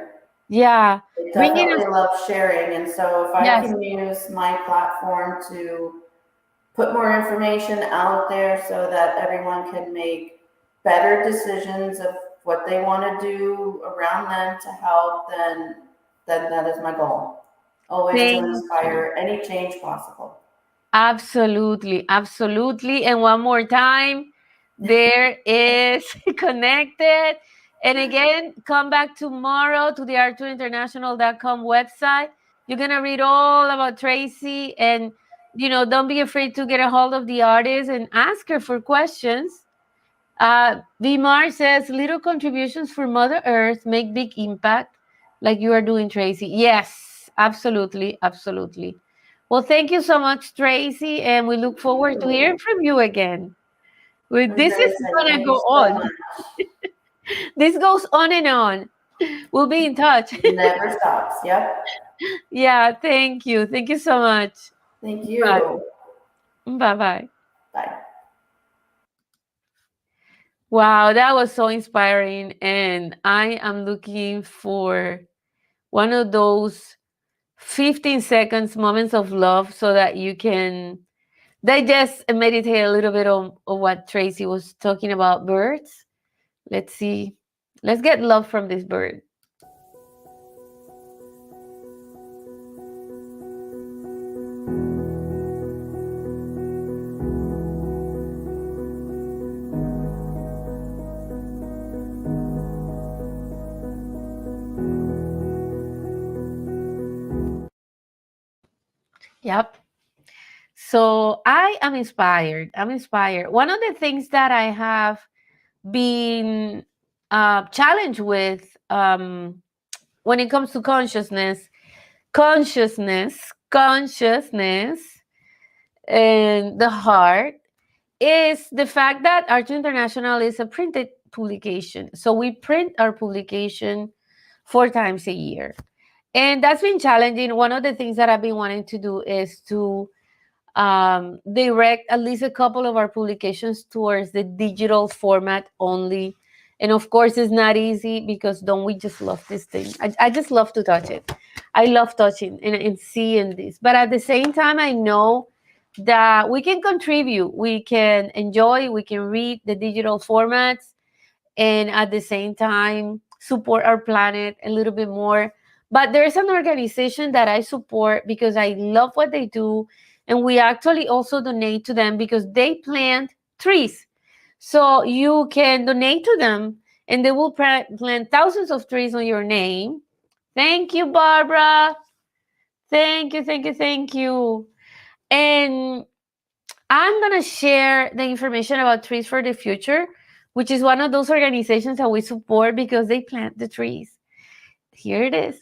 Yeah. I definitely love sharing. And so if I Yes. can use my platform to put more information out there so that everyone can make better decisions of what they want to do around them to help, then that is my goal. Always to inspire any change possible. Absolutely. And one more time, there is Connected. And again, come back tomorrow to the artourinternational.com website. You're going to read all about Tracy, and, don't be afraid to get a hold of the artist and ask her for questions. Vimar says, little contributions for Mother Earth make big impact, like you are doing, Tracy. Yes, absolutely. Well, thank you so much, Tracy, and we look forward to hearing from you again. This is going to go on. This goes on and on. We'll be in touch. Never stops. Yep. Yeah, thank you. Thank you so much. Thank you. Bye-bye. Bye. Wow, that was so inspiring. And I am looking for one of those 15 seconds moments of love so that you can digest and meditate a little bit on what Tracy was talking about, birds. Let's see. Let's get love from this bird. Yep. So I am inspired. One of the things that I have been challenged with when it comes to consciousness, and the heart is the fact that Art International is a printed publication. So we print our publication 4 times a year. And that's been challenging. One of the things that I've been wanting to do is to direct at least a couple of our publications towards the digital format only. And of course, it's not easy because don't we just love this thing? I just love to touch it. I love touching and seeing this. But at the same time, I know that we can contribute. We can enjoy, we can read the digital formats, and at the same time, support our planet a little bit more. But there's an organization that I support because I love what they do. And we actually also donate to them because they plant trees. So you can donate to them and they will plant thousands of trees on your name. Thank you, Barbara. Thank you. And I'm going to share the information about Trees for the Future, which is one of those organizations that we support because they plant the trees. Here it is.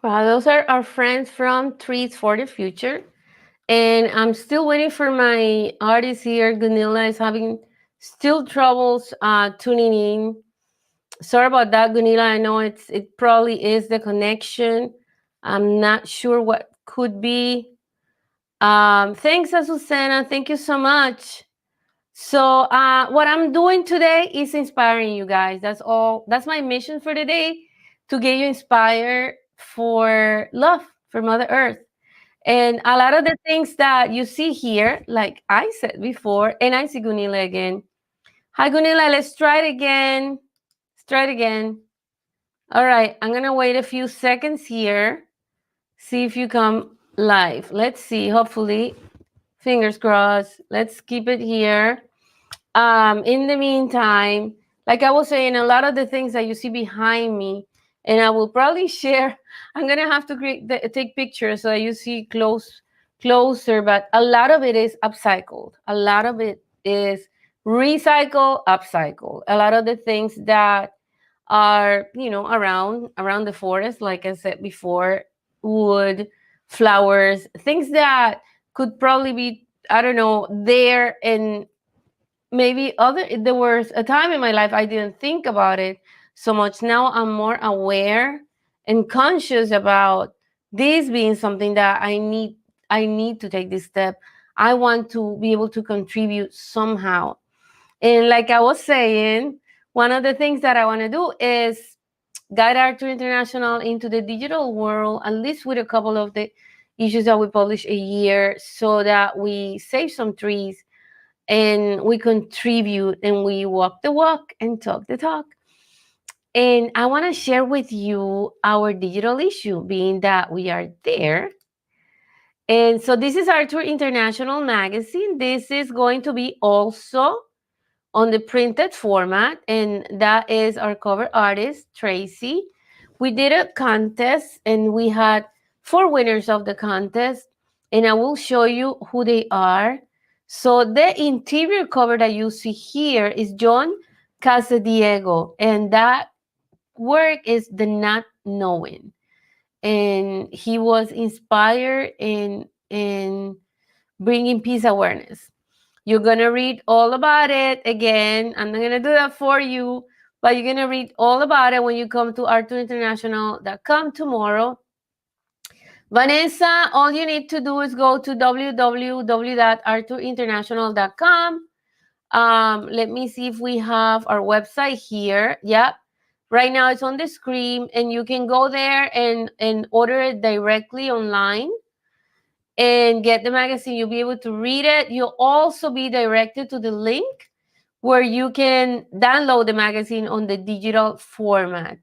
Wow, those are our friends from Trees for the Future. And I'm still waiting for my artist here. Gunilla is having still troubles tuning in. Sorry about that, Gunilla. I know it probably is the connection. I'm not sure what could be. Thanks, Azucena. Thank you so much. So what I'm doing today is inspiring you guys. That's all. That's my mission for the day, to get you inspired for love for Mother Earth. And a lot of the things that you see here, like I said before, and I see Gunilla again. Hi, Gunilla. Let's try it again. Let's try it again. All right. I'm going to wait a few seconds here. See if you come live. Let's see. Hopefully. Fingers crossed. Let's keep it here. In the meantime, like I was saying, a lot of the things that you see behind me, and I will probably share, I'm gonna have to take pictures so that you see closer, but a lot of it is upcycled. A lot of it is recycle, upcycle. A lot of the things that are, around the forest, like I said before, wood, flowers, things that could probably be, I don't know, there, and maybe there was a time in my life I didn't think about it so much. Now I'm more aware and conscious about this being something that I need to take this step. I want to be able to contribute somehow. And like I was saying, one of the things that I want to do is guide Arthur International into the digital world, at least with a couple of the issues that we publish a year, so that we save some trees and we contribute and we walk the walk and talk the talk. And I want to share with you our digital issue, being that we are there. And so this is our Tour International magazine. This is going to be also on the printed format, and that is our cover artist, Tracy. We did a contest and we had 4 winners of the contest, and I will show you who they are. So the interior cover that you see here is John Casadiego, and that work is The Not Knowing. And he was inspired in bringing peace awareness. You're going to read all about it. Again, I'm not going to do that for you, but you're going to read all about it when you come to arturinternational.com tomorrow. Vanessa, all you need to do is go to www.arturinternational.com. Let me see if we have our website here. Yep. Right now it's on the screen, and you can go there and order it directly online and get the magazine. You'll be able to read it. You'll also be directed to the link where you can download the magazine on the digital format.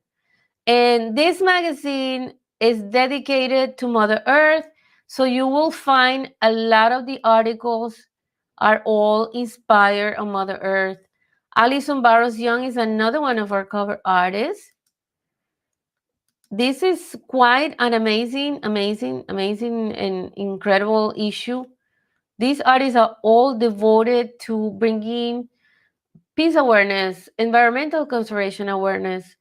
And this magazine is dedicated to Mother Earth. So you will find a lot of the articles are all inspired on Mother Earth. Alison Barros Young is another one of our cover artists. This is quite an amazing and incredible issue. These artists are all devoted to bringing peace awareness, environmental conservation awareness,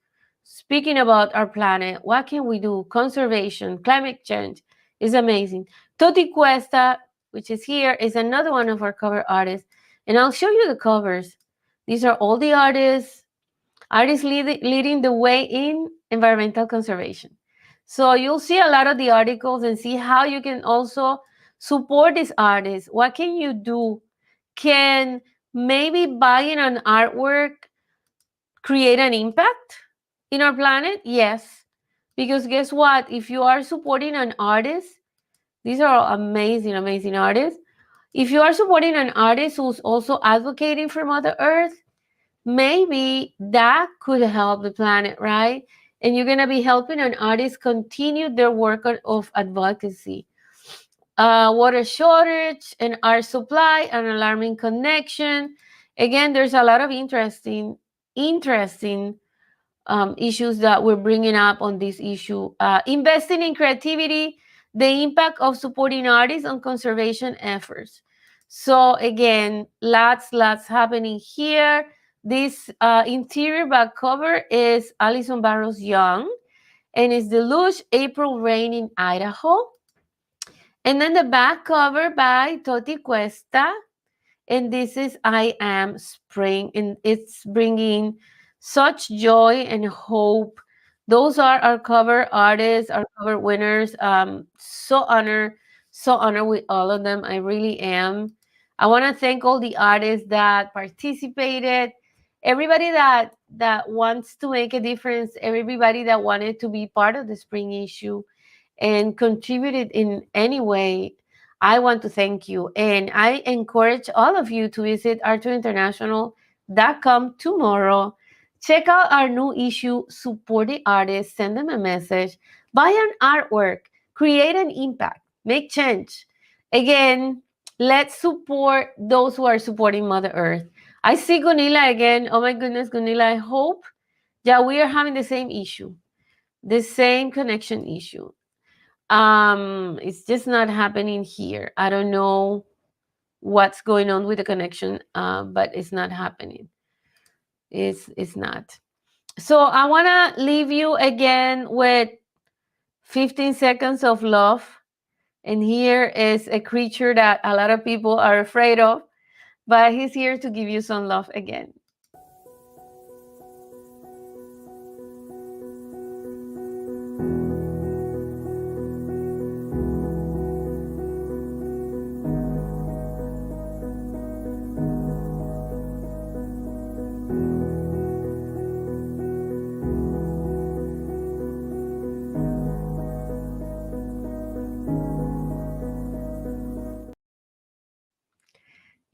speaking about our planet. What can we do? Conservation, climate change is amazing. Toti Cuesta, which is here, is another one of our cover artists. And I'll show you the covers. These are all the artists leading the way in environmental conservation. So you'll see a lot of the articles and see how you can also support these artists. What can you do? Can maybe buying an artwork create an impact in our planet? Yes. Because guess what? If you are supporting an artist, these are amazing artists. If you are supporting an artist who's also advocating for Mother Earth, maybe that could help the planet, right? And you're going to be helping an artist continue their work of advocacy. Water shortage and air supply, an alarming connection. Again, there's a lot of interesting issues that we're bringing up on this issue. Investing in creativity, the impact of supporting artists on conservation efforts. So again, lots happening here. This interior back cover is Alison Barros Young, And it's the Lush April Rain in Idaho. And then the back cover by Toti Cuesta. And this is I Am Spring. And it's bringing such joy and hope. Those are our cover artists, our cover winners. So honored with all of them. I really am. I want to thank all the artists that participated, everybody that wants to make a difference, everybody that wanted to be part of the spring issue and contributed in any way. I want to thank you. And I encourage all of you to visit artourinternational.com tomorrow. Check out our new issue, support the artists, send them a message, buy an artwork, create an impact, make change. Again, let's support those who are supporting Mother Earth. I see Gunilla again. Oh my goodness, Gunilla, I hope that we are having the same issue, the same connection issue. It's just not happening here. I don't know what's going on with the connection, but it's not happening. It's not. So I want to leave you again with 15 seconds of love. And here is a creature that a lot of people are afraid of, but he's here to give you some love again.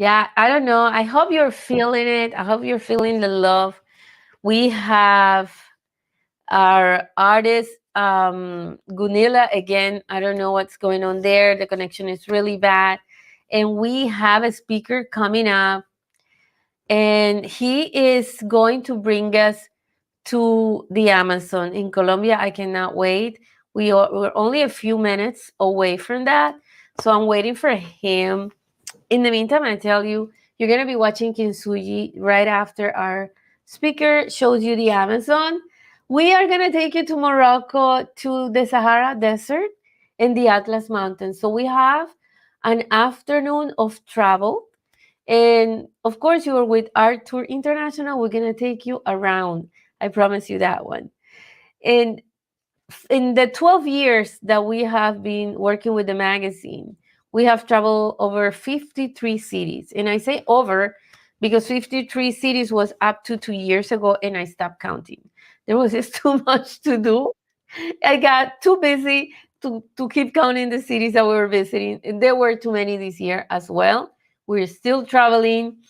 Yeah, I don't know. I hope you're feeling it. I hope you're feeling the love. We have our artist, Gunilla, again. I don't know what's going on there. The connection is really bad. And we have a speaker coming up, and he is going to bring us to the Amazon in Colombia. I cannot wait. We're only a few minutes away from that. So I'm waiting for him. In the meantime, I tell you, you're going to be watching Kintsugi right after our speaker shows you the Amazon. We are going to take you to Morocco, to the Sahara Desert and the Atlas Mountains. So we have an afternoon of travel. And of course, you are with Art Tour International. We're going to take you around. I promise you that one. And in the 12 years that we have been working with the magazine, we have traveled over 53 cities. And I say over because 53 cities was up to 2 years ago, and I stopped counting. There was just too much to do. I got too busy to keep counting the cities that we were visiting. And there were too many this year as well. We're still traveling.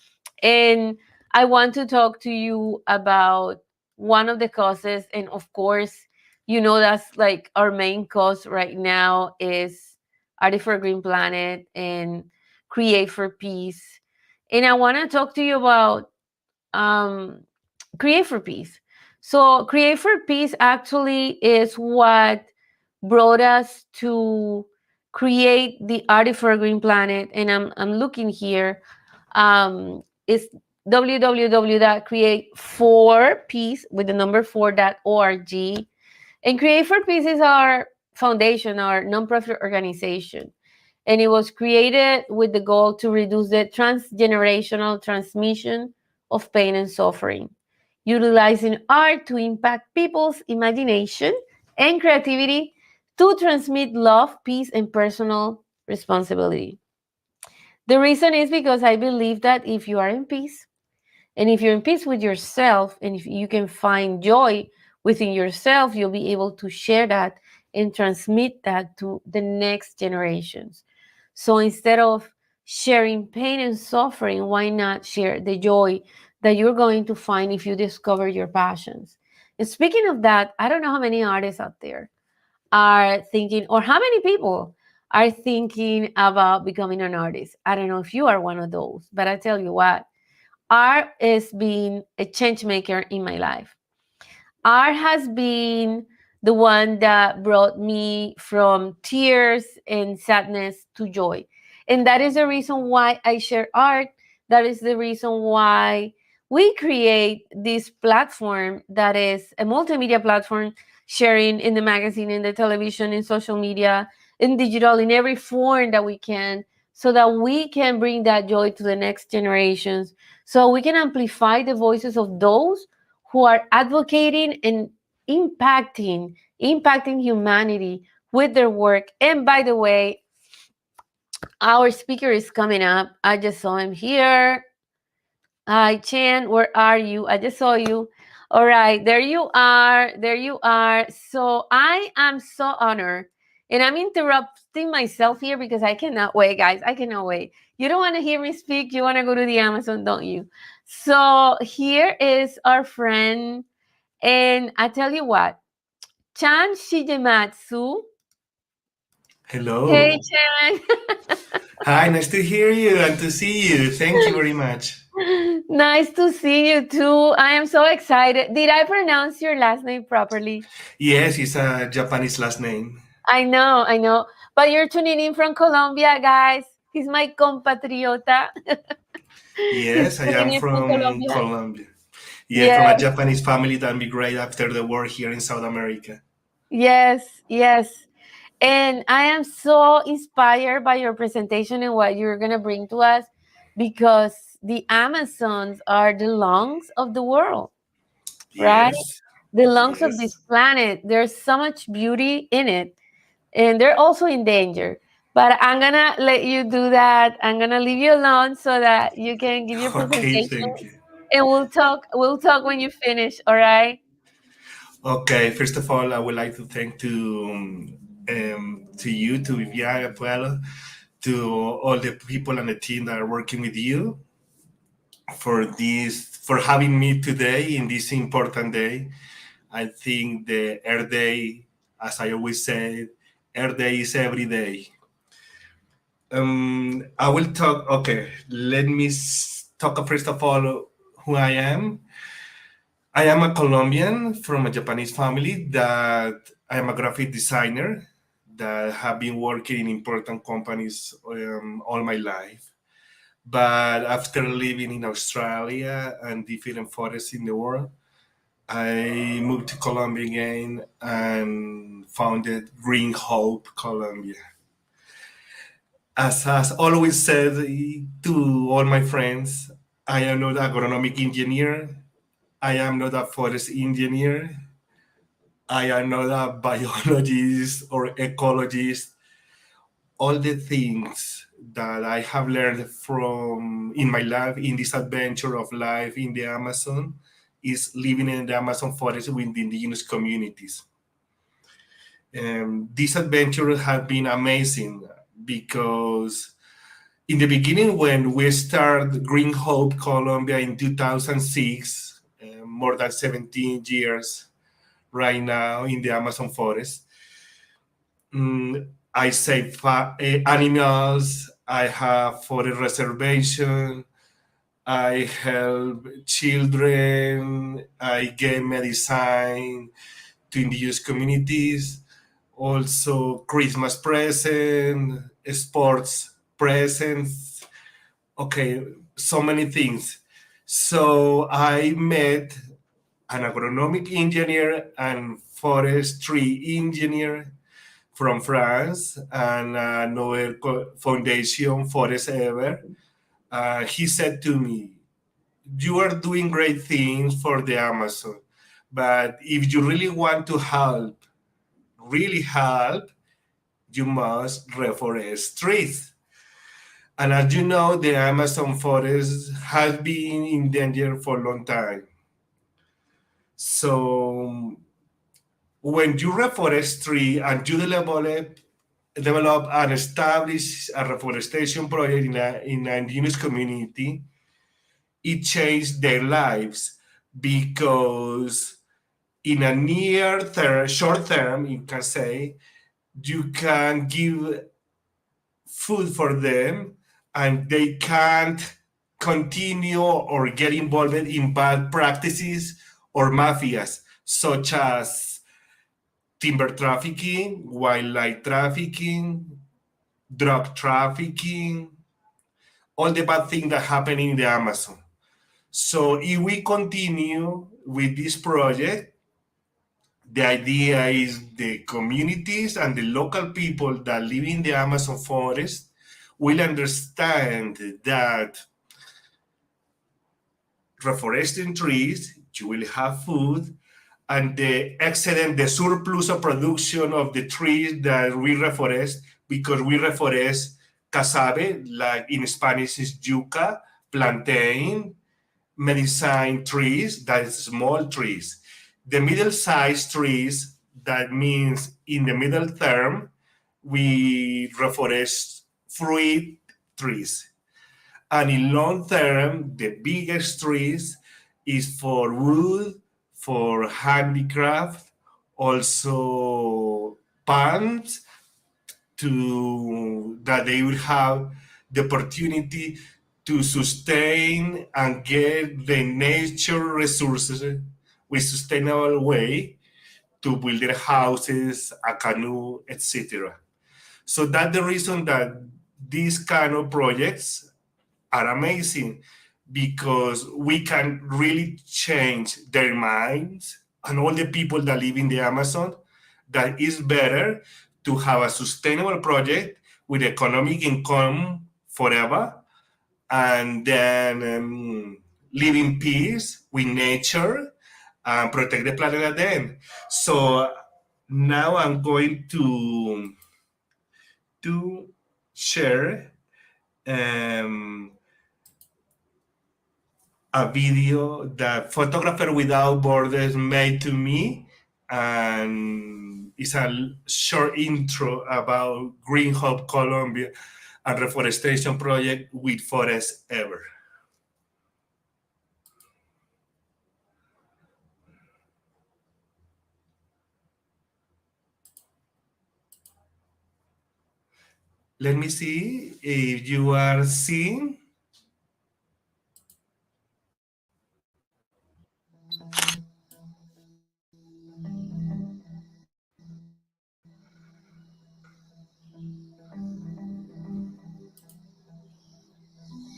And I want to talk to you about one of the causes. And of course, you know, that's like our main cause right now is Artist for a Green Planet and Create for Peace. And I want to talk to you about Create for Peace. So Create for Peace actually is what brought us to create the Artist for a Green Planet. And I'm looking here. It's www.create4peace with the number 4.org. And Create for Peace is our foundation, our nonprofit organization. And it was created with the goal to reduce the transgenerational transmission of pain and suffering, utilizing art to impact people's imagination and creativity to transmit love, peace, and personal responsibility. The reason is because I believe that if you are in peace, and if you're in peace with yourself, and if you can find joy within yourself, you'll be able to share that and transmit that to the next generations. So instead of sharing pain and suffering, why not share the joy that you're going to find if you discover your passions? And speaking of that, I don't know how many artists out there are thinking, or how many people are thinking about becoming an artist. I don't know if you are one of those, but I tell you what, art has been a change maker in my life. Art has been the one that brought me from tears and sadness to joy. And that is the reason why I share art. That is the reason why we create this platform that is a multimedia platform sharing in the magazine, in the television, in social media, in digital, in every form that we can, so that we can bring that joy to the next generations, so we can amplify the voices of those who are advocating and impacting humanity with their work. And by the way, our speaker is coming up. I just saw him here. Hi, Chan, where are you? I just saw you. All right, there you are. There you are. So I am so honored. And I'm interrupting myself here because I cannot wait, guys. I cannot wait. You don't want to hear me speak. You want to go to the Amazon, don't you? So here is our friend. And I tell you what, Chan Shigematsu. Hello. Hey, Chan. Hi, nice to hear you and to see you. Thank you very much. Nice to see you too. I am so excited. Did I pronounce your last name properly? Yes, it's a Japanese last name. I know, I know. But you're tuning in from Colombia, guys. He's my compatriota. He's Yes, I tuning am in from from Colombia. Colombia. Yeah, from Yes, a Japanese family that migrated after the war here in South America. yes, yes. And I am so inspired by your presentation and what you're going to bring to us, because the Amazons are the lungs of the world, right? Yes, The lungs of this yes. planet. There's so much beauty in it, and they're also in danger. But I'm gonna let you do that. I'm gonna leave you alone so that you can give your Okay, presentation, thank you. and we'll talk. We'll talk when you finish. All right? Okay, first of all, I would like to thank to you, to Viviana Puelo, to all the people and the team that are working with you for having me today in this important day. I think the Earth Day, as I always say, Earth Day is every day. I will talk. Okay, let me talk first of all who I am. I am a Colombian from a Japanese family that I am a graphic designer that have been working in important companies all my life. But after living in Australia and different forests in the world, I moved to Colombia again and founded Green Hope Colombia. As always said to all my friends, I am not an agronomic engineer. I am not a forest engineer. I am not a biologist or ecologist. All the things that I have learned from in my life, in this adventure of life in the Amazon, is living in the Amazon forest with the indigenous communities. This adventure has been amazing because in the beginning, when we started Green Hope Colombia in 2006, more than 17 years right now in the Amazon forest, I save animals, I have forest reservation, I help children, I give medicine to indigenous communities, also Christmas present, sports presents, okay, so many things. So I met an agronomic engineer and forestry engineer from France and another foundation, Forest Ever. He said to me, "You are doing great things for the Amazon, but if you really want to help, really help, you must reforest trees." And as you know, the Amazon forest has been in danger for a long time. So when you reforest tree and you develop and establish a reforestation project in an indigenous community, it changed their lives because in a near term, short term, you can say, you can give food for them and they can't continue or get involved in bad practices or mafias such as timber trafficking, wildlife trafficking, drug trafficking, all the bad things that happen in the Amazon. So if we continue with this project, The idea is the communities and the local people that live in the Amazon forest will understand that reforesting trees, you will have food, and the excellent, the surplus of production of the trees that we reforest, because we reforest cassave, like in Spanish is yuca, plantain, medicine trees, that is small trees. The middle-sized trees, that means in the middle term, we reforest fruit trees. And in long term, the biggest trees is for wood, for handicraft, also palms, to that they will have the opportunity to sustain and get the nature resources with sustainable way to build their houses, a canoe, etc. So that's the reason that these kind of projects are amazing, because we can really change their minds and all the people that live in the Amazon, that is better to have a sustainable project with economic income forever, and then live in peace with nature and protect the planet at the end. So now I'm going to share a video that Photographer Without Borders made to me, and it's a short intro about Green Hope Colombia and reforestation project with Forest Ever. Let me see if you are seeing.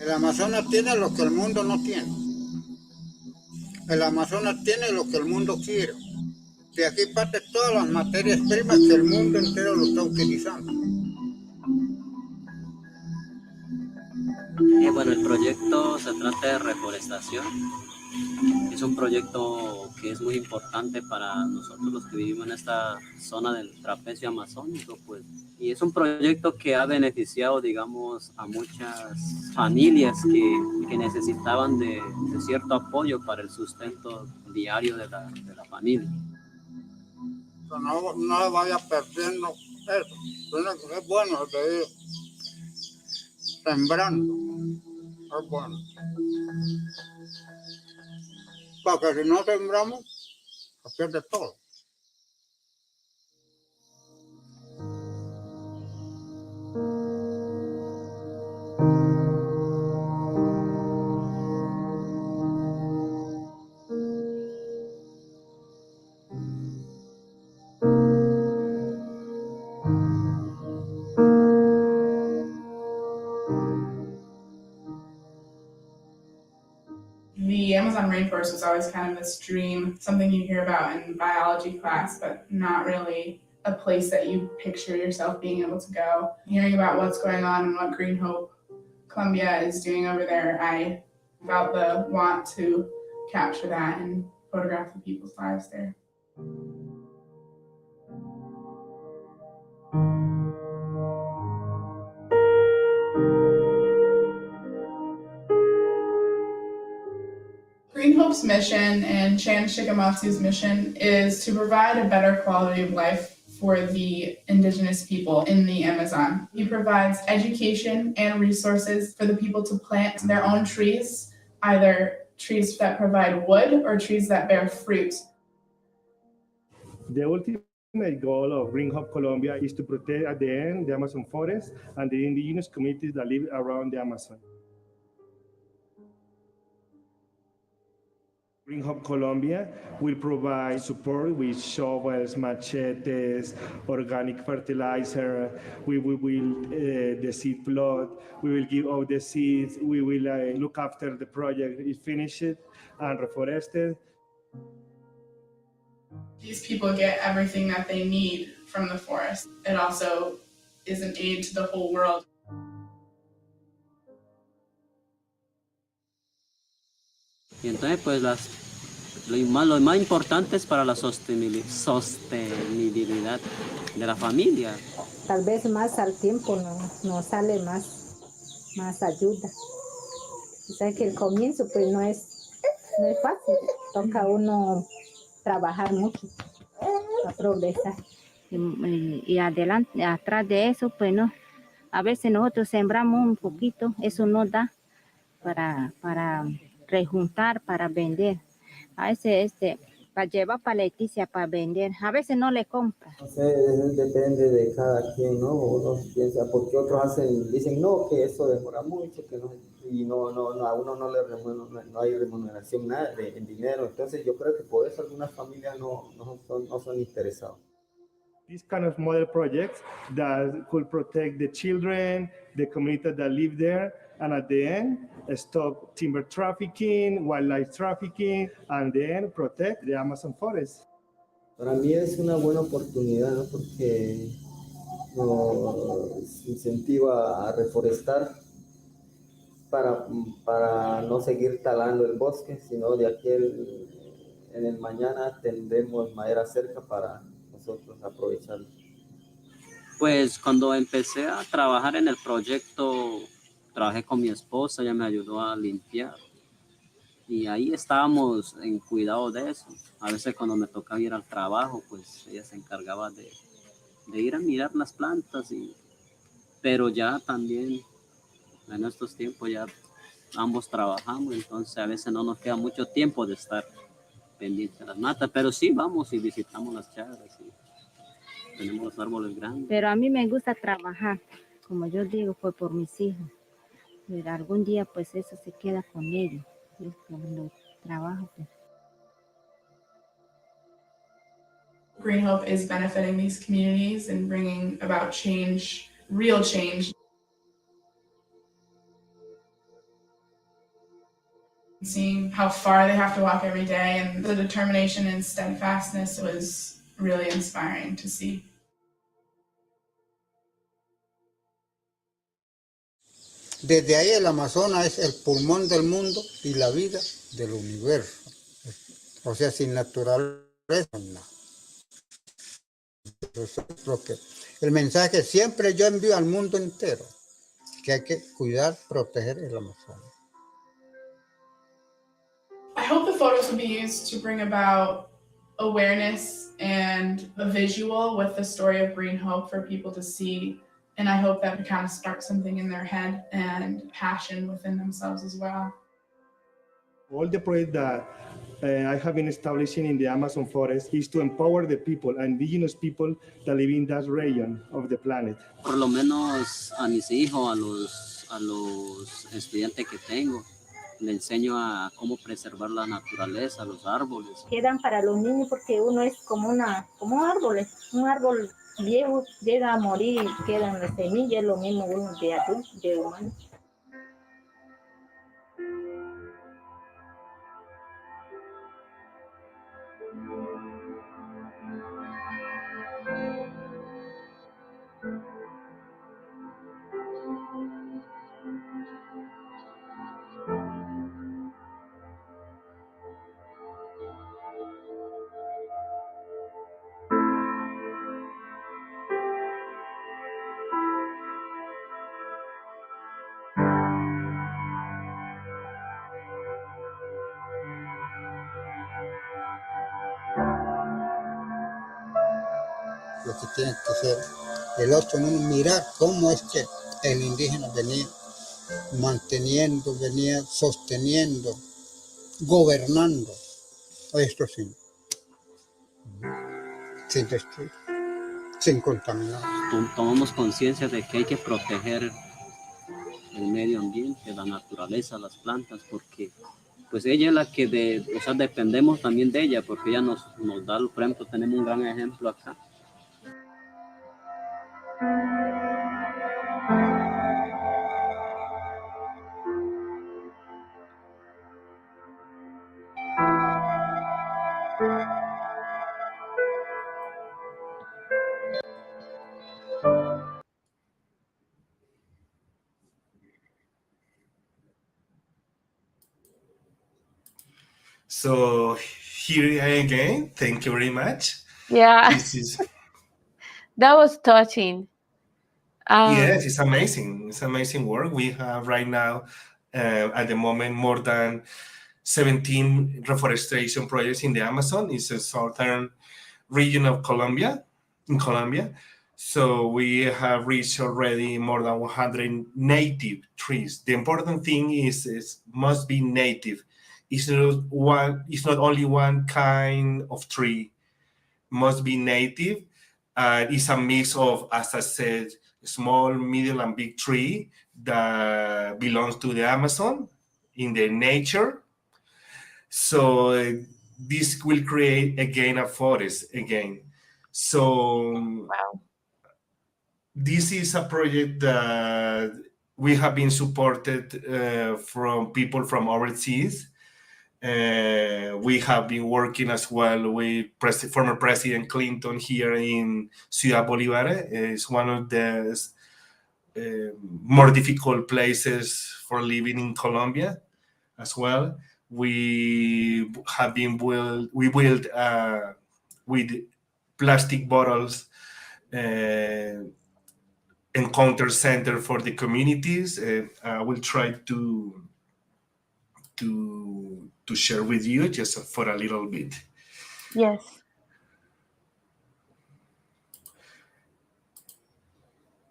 El Amazonas tiene lo que el mundo no tiene. El Amazonas tiene lo que el mundo quiere. De aquí parte todas las materias primas que el mundo entero lo está utilizando. Bueno, el proyecto se trata de reforestación. Es un proyecto que es muy importante para nosotros los que vivimos en esta zona del trapecio amazónico, pues. Y es un proyecto que ha beneficiado, digamos, a muchas familias que necesitaban de cierto apoyo para el sustento diario de la familia. No vaya perdiendo eso. Es bueno de ir sembrando. Es bueno. Porque si no sembramos, se pierde todo. The Amazon rainforest was always kind of this dream, something you hear about in biology class, but not really a place that you picture yourself being able to go. Hearing about what's going on and what Green Hope Colombia is doing over there, I felt the want to capture that and photograph the people's lives there. Green Hope's mission and Chan Shikamatsu's mission is to provide a better quality of life for the indigenous people in the Amazon. He provides education and resources for the people to plant their own trees, either trees that provide wood or trees that bear fruit. The ultimate goal of Green Hope Colombia is to protect at the end the Amazon forest and the indigenous communities that live around the Amazon. Green Hope Colombia will provide support with shovels, machetes, organic fertilizer. We will build the seed plot. We will give out the seeds. We will look after the project is finished and reforested. These people get everything that they need from the forest. It also is an aid to the whole world. Y entonces, pues lo más importante es para la sostenibilidad de la familia. Tal vez más al tiempo nos sale más ayuda. O sea que el comienzo pues no es fácil, toca uno trabajar mucho para progresar. Y adelante, atrás de eso, pues no, a veces nosotros sembramos un poquito, eso nos da para rejuntar, para vender. A veces para llevar para Leticia para vender, a veces no le compra. No sé, depende de cada quien, ¿no? Uno piensa, porque otros dicen, no, que eso demora mucho, que no, y a uno no hay remuneración nada en dinero. Entonces yo creo que por eso algunas familias no son interesados. This kind of model projects that could protect the children, the community that live there, and at the end, stop timber trafficking, wildlife trafficking, and then protect the Amazon forest. Para mí es una buena oportunidad, ¿no? Porque nos incentiva a reforestar para no seguir talando el bosque, sino de aquí en el mañana tendremos madera cerca para nosotros aprovecharlo. Pues cuando empecé a trabajar en el proyecto, trabajé con mi esposa, ella me ayudó a limpiar. Y ahí estábamos en cuidado de eso. A veces cuando me tocaba ir al trabajo, pues ella se encargaba de ir a mirar las plantas. Pero ya también en estos tiempos ya ambos trabajamos, entonces a veces no nos queda mucho tiempo de estar pendientes de las matas, pero sí vamos y visitamos las charas y tenemos los árboles grandes. Pero a mí me gusta trabajar, como yo digo, pues por mis hijos. Pero algún día pues eso se queda con ellos. Yo cuando trabajo pues. Green Hope is benefiting these communities and bringing about change, real change. Seeing how far they have to walk every day and the determination and steadfastness was really inspiring to see. Desde ahí el Amazonas es el pulmón del mundo y la vida del universo. O sea, sin naturaleza, nada. Eso es lo que, el mensaje siempre yo envío al mundo entero, que hay que cuidar, proteger el Amazonas. I hope the photos will be used to bring about awareness and a visual with the story of Green Hope for people to see. And I hope that kind of sparks something in their head and passion within themselves as well. All the projects that I have been establishing in the Amazon forest is to empower the people, indigenous people that live in that region of the planet. Por lo menos a mis hijos, a los estudiantes que tengo, le enseño a cómo preservar la naturaleza, los árboles. Quedan para los niños porque uno es como árboles, un árbol viejo llega a morir y quedan las semillas, lo mismo uno de adulto, de humano. Lo que tiene que ser el otro mundo, mirar cómo es que el indígena venía manteniendo, venía sosteniendo, gobernando esto sin destruir, sin contaminar. Tomamos conciencia de que hay que proteger el medio ambiente, la naturaleza, las plantas, porque pues ella es la que dependemos también de ella, porque ella nos da, por ejemplo, tenemos un gran ejemplo acá. So here again, thank you very much. Yeah, This is that was touching. yes, it's amazing. It's amazing work we have right now. At the moment, more than 17 reforestation projects in the Amazon. It's a southern region of Colombia, in Colombia. So we have reached already more than 100 native trees. The important thing is must be native. It's not one. It's not only one kind of tree. Must be native. It's a mix of, as I said, small, medium, and big tree that belongs to the Amazon in the nature. So this will create again a forest again. So Wow. this is a project that we have been supported from people from overseas. We have been working as well with former President Clinton here in Ciudad Bolivar. It's one of the more difficult places for living in Colombia as well. We have been we built with plastic bottles encounter center for the communities. I will try to share with you just for a little bit. Yes.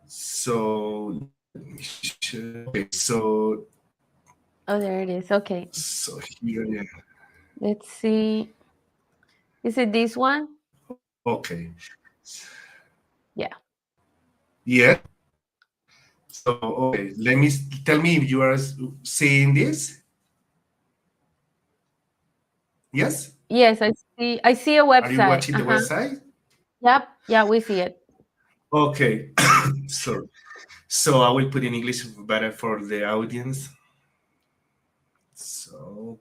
So okay, so Oh, there it is. Okay. so here, yeah. Let's see. Is it this one? Okay. Yeah. Yeah. So okay, let me tell me if you are seeing this. Yes. Yes, I see a Are you website. watching the website? Yep. Yeah, we see it. Okay. So I will put in English better for the audience. So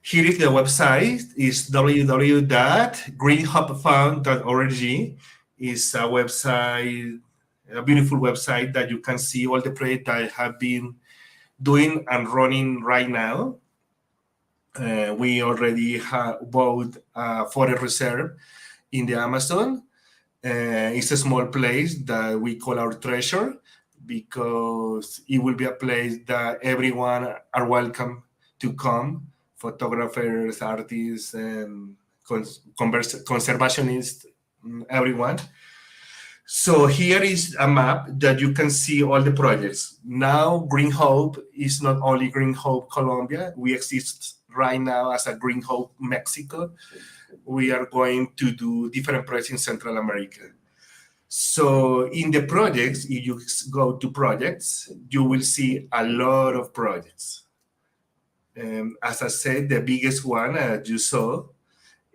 here is the website. Is www.greenhubfund.org. Is a website, a beautiful website that you can see all the projects that I have been doing and running right now. We already have bought a forest reserve in the Amazon. It's a small place that we call our treasure because it will be a place that everyone are welcome to come, photographers, artists, and conservationists, everyone. So here is a map that you can see all the projects. Now Green Hope is not only Green Hope Colombia, we exist right now as a Green Hope Mexico. We are going to do different projects in Central America. So in the projects, if you go to projects, you will see a lot of projects. As I said, the biggest one you saw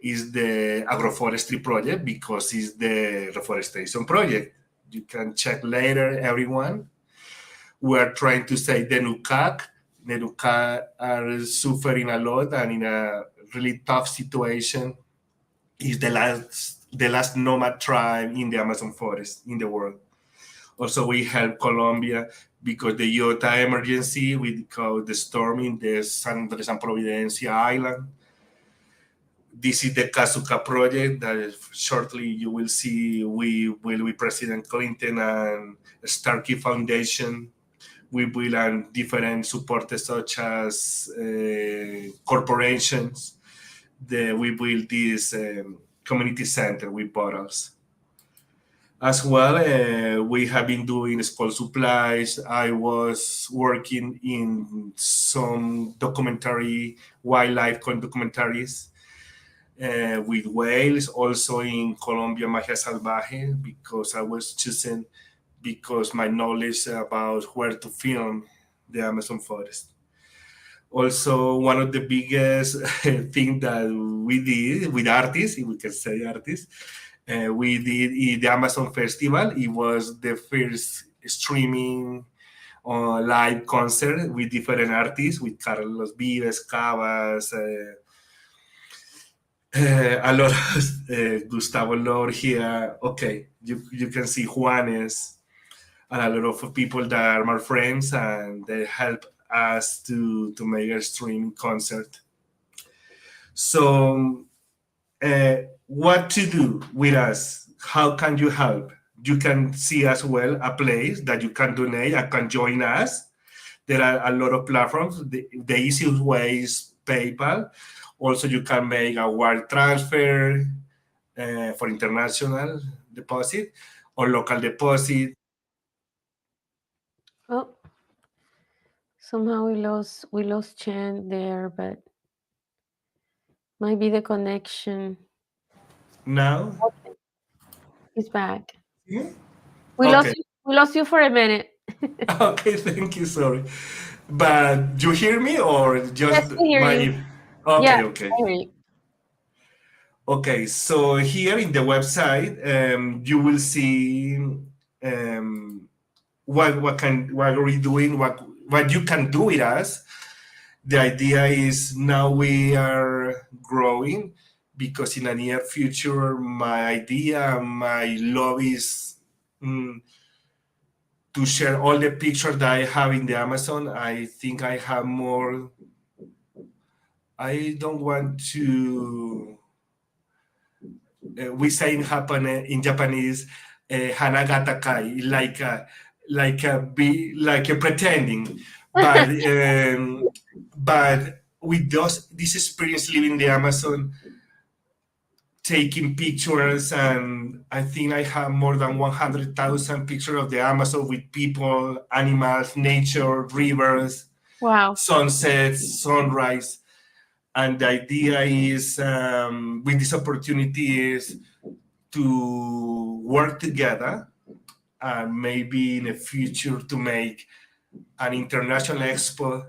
is the agroforestry project because it's the reforestation project. You can check later, everyone. We are trying to say the Nucac. The Nucac are suffering a lot and in a really tough situation. Is the last nomad tribe in the Amazon forest in the world. Also, we help Colombia because the Iota emergency with the storm in the San Andres and Providencia Island. This is the Kazuka project that shortly you will see we will with President Clinton and Starkey Foundation. We will and different supporters such as corporations. We build this community center with bottles. As well, we have been doing school supplies. I was working in some wildlife documentaries with whales, also in Colombia Magia Salvaje, because I was chosen because my knowledge about where to film the Amazon forest. Also, one of the biggest thing that we did with artists, if we can say artists, we did in the Amazon Festival. It was the first streaming live concert with different artists, with Carlos Vives, Cavas, a lot of Gustavo Lorgia. Okay, you can see Juanes and a lot of people that are my friends and they help us to make a streaming concert. So, what to do with us? How can you help? You can see as well a place that you can donate and can join us. There are a lot of platforms. The easiest way is PayPal. Also, you can make a wire transfer for international deposit or local deposit. Oh, somehow we lost Chan there, but might be the connection. Now, Okay, he's back. yeah? We lost Okay. you. We lost you for a minute. Okay, thank you. Sorry, but you hear me or Yes, just we hear you. my? Yeah, Okay, I okay, hear you. okay. So here in the website, you will see what are we doing, what you can do with us. The idea is now we are growing because in the near future, my idea, my love is. To share all the pictures that I have in the Amazon. I think I have more. I don't want to. We say in Japanese, hanagatakai, like a pretending, but but with this experience living in the Amazon, taking pictures, and I think I have more than 100,000 pictures of the Amazon with people, animals, nature, rivers, Wow. sunsets, sunrise. And the idea is, with this opportunity, is to work together and maybe in the future to make an international expo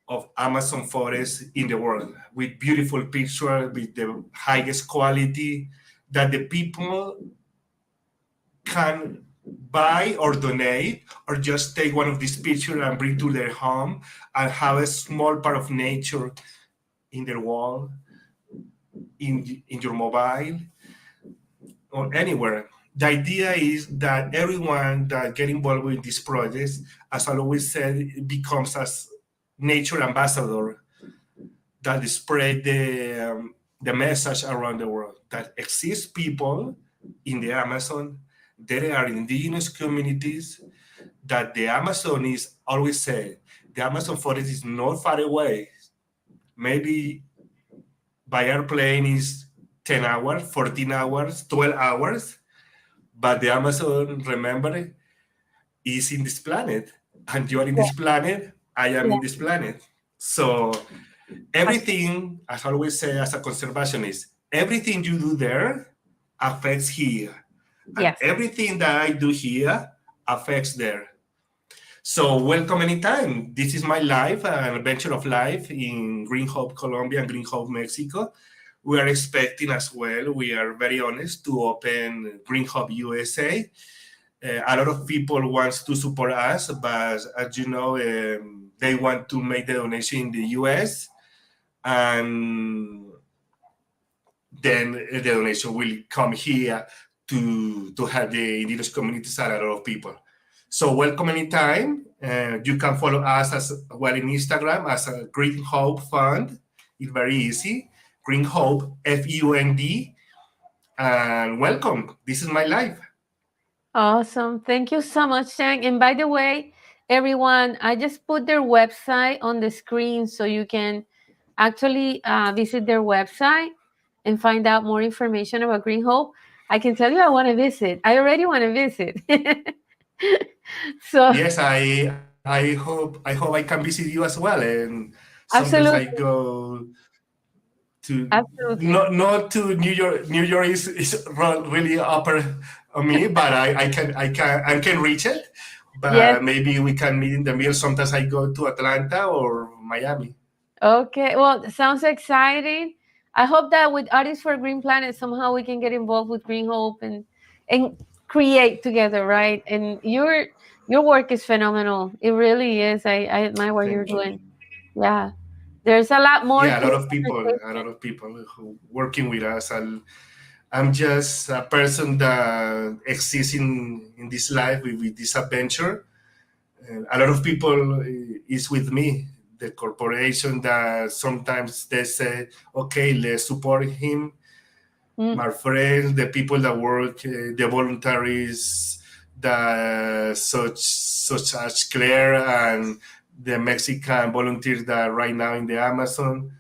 of Amazon forest in the world with beautiful pictures, with the highest quality that the people can buy or donate or just take one of these pictures and bring to their home and have a small part of nature in their wall, in your mobile, or anywhere. The idea is that everyone that get involved with these projects, as I always said, becomes as nature ambassador that spread the message around the world that exist people in the Amazon. There are indigenous communities that the Amazon is always say the Amazon forest is not far away. Maybe by airplane is 10 hours, 14 hours, 12 hours, but the Amazon, remember, is in this planet, and you are in Yeah, this planet, I am yeah. in this planet. So everything, as I always say as a conservationist, everything you do there affects here. And Yes. everything that I do here affects there. So welcome anytime. This is my life, an adventure of life in Green Hope, Colombia and Green Hope, Mexico. We are expecting as well, we are very honest, to open Green Hope USA. A lot of people want to support us, but as you know, they want to make the donation in the US, and then the donation will come here to help the indigenous communities and a lot of people. So welcome anytime. You can follow us as well in Instagram as a Green Hope Fund. It's very easy. Green Hope, FUND. And welcome. This is my life. Awesome. Thank you so much, Chang. And by the way, everyone, I just put their website on the screen so you can actually visit their website and find out more information about Green Hope. I can tell you I want to visit. I already want to visit. So Yes, I hope I can visit you as well. And sometimes I absolutely, go to absolutely. not to New York. New York is really upper on me, but I can reach it. Yes. But maybe we can meet in the middle. Sometimes I go to Atlanta or Miami. Okay. Well, sounds exciting. I hope that with Artists for Green Planet somehow we can get involved with Green Hope and create together, right? And your work is phenomenal. It really is. I admire what you're Thank you. doing. Yeah. There's a lot more Yeah, to a lot of people who working with us. I'm just a person that exists in this life with this adventure. A lot of people is with me. the corporation that sometimes they say, okay, let's support him. My friends, the people that work, the voluntaries, such as Claire and the Mexican volunteers that are right now in the Amazon,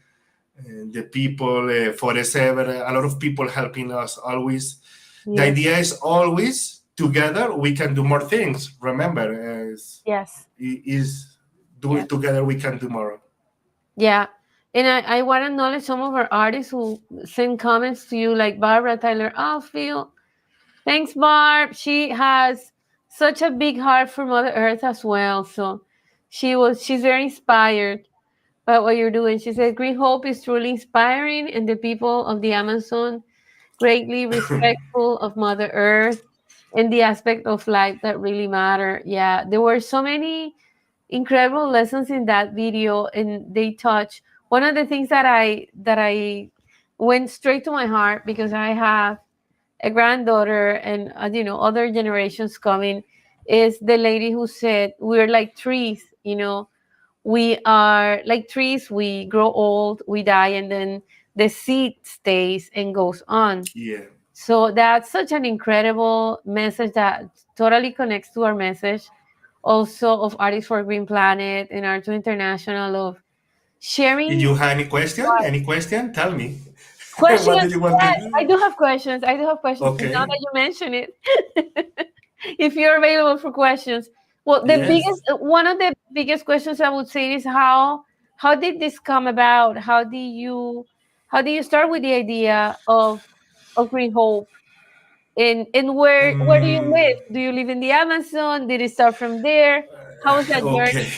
the people, Forest Ever, a lot of people helping us always. Yes. The idea is always together we can do more things. Remember, yes, do it together we can do more. yeah. And I want to acknowledge some of our artists who send comments to you, like Barbara Tyler Outfield. Thanks, Barb. She has such a big heart for Mother Earth as well. So she's very inspired by what you're doing. She said, Green Hope is truly inspiring, and the people of the Amazon greatly respectful of Mother Earth and the aspect of life that really matter. Yeah, there were so many incredible lessons in that video, and they touch one of the things that I went straight to my heart, because I have a granddaughter and other generations coming, is the lady who said we're like trees. We are like trees, we grow old, we die, and then the seed stays and goes on. Yeah. So that's such an incredible message that totally connects to our message also of Artists for a Green Planet and Art to International, of sharing. If you have any question, tell me. Questions? What do you want Yes, to do? I do have questions. Okay. Now that you mention it, if you're available for questions. Well, Yes. one of the biggest questions I would say is how did this come about? How do you start with the idea of Green Hope? And where do you live? Do you live in the Amazon? Did it start from there? How was that Okay. journey?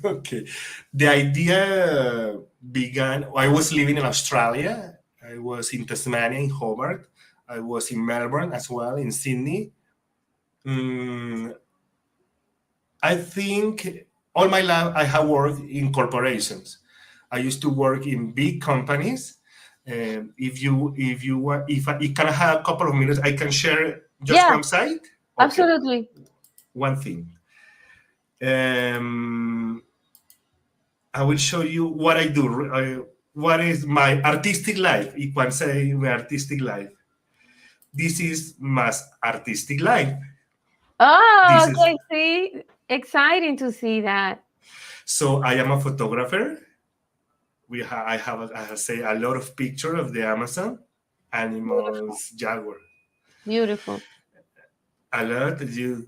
Okay. The idea began, I was living in Australia. I was in Tasmania, in Hobart. I was in Melbourne as well, in Sydney. I think all my life I have worked in corporations. I used to work in big companies. If I can have a couple of minutes, I can share just Yeah, one side. Okay, absolutely. one thing. I will show you what I do. What is my artistic life? You can say my artistic life. This is my artistic life. Oh, This is okay. See, exciting to see that. so. I am a photographer. I have say a lot of pictures of the Amazon, Beautiful. animals, jaguar. Beautiful. A lot. You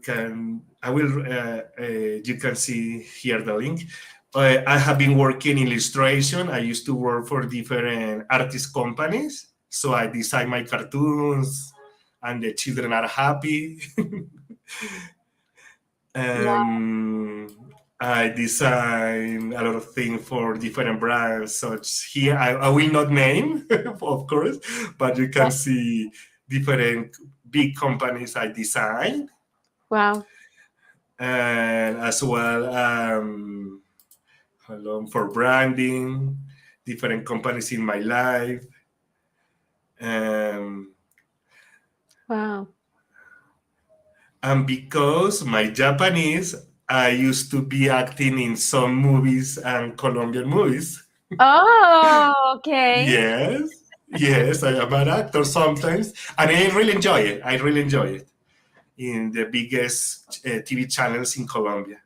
can see here the link. I have been working in illustration. I used to work for different artist companies. So I design my cartoons and the children are happy. I design a lot of things for different brands. Such here, I will not name, of course, but you can see different big companies I design. Wow. And as well, for branding, different companies in my life. Wow. And because my Japanese, I used to be acting in some movies and Colombian movies. Oh, okay. Yes, I am an actor sometimes, and I really enjoy it. In the biggest TV channels in Colombia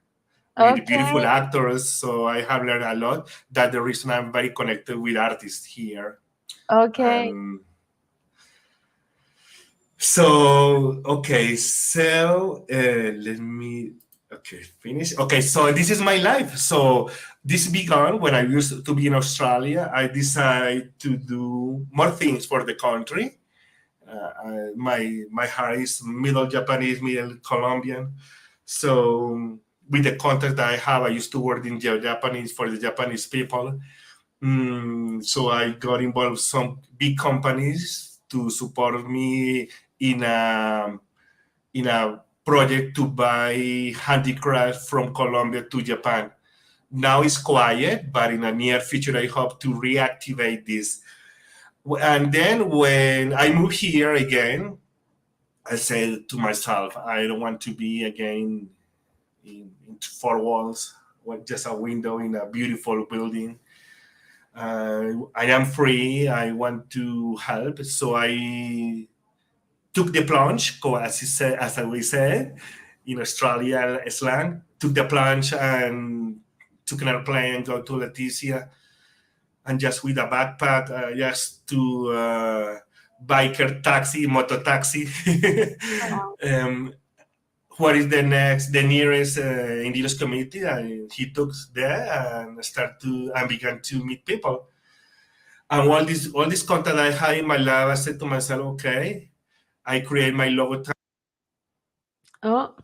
with beautiful Okay. actors. So I have learned a lot. That's the reason I'm very connected with artists here. Okay. Let me finish. Okay, so this is my life. So this began when I used to be in Australia. I decided to do more things for the country. My heart is middle Japanese, middle Colombian. So with the contact that I have, I used to work in Japanese for the Japanese people. So I got involved with some big companies to support me in a project to buy handicraft from Colombia to Japan. Now it's quiet, but in the near future, I hope to reactivate this. And then when I move here again, I said to myself, I don't want to be again in four walls just a window in a beautiful building. I am free. I want to help, so I took the plunge, as we say in Australia slang. Took the plunge and took an airplane and go to Leticia, and just with a backpack, just to biker taxi, moto taxi. What is the nearest indigenous community? And he took there and began to meet people. And all this content I had in my lab, I said to myself, okay, I create my logo. Oh,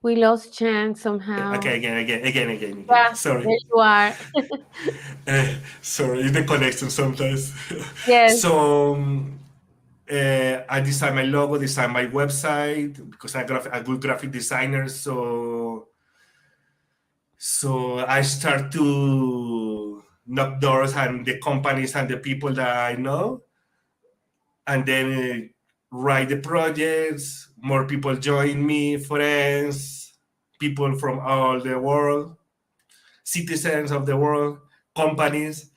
we lost Chan somehow. Okay, again. Yeah, Sorry. there you are. Sorry, the connection sometimes. Yes. So I designed my logo, designed my website because I'm a good graphic designer. So I start to knock doors and the companies and the people that I know, and then write the projects. More people join me, friends, people from all the world, citizens of the world, companies,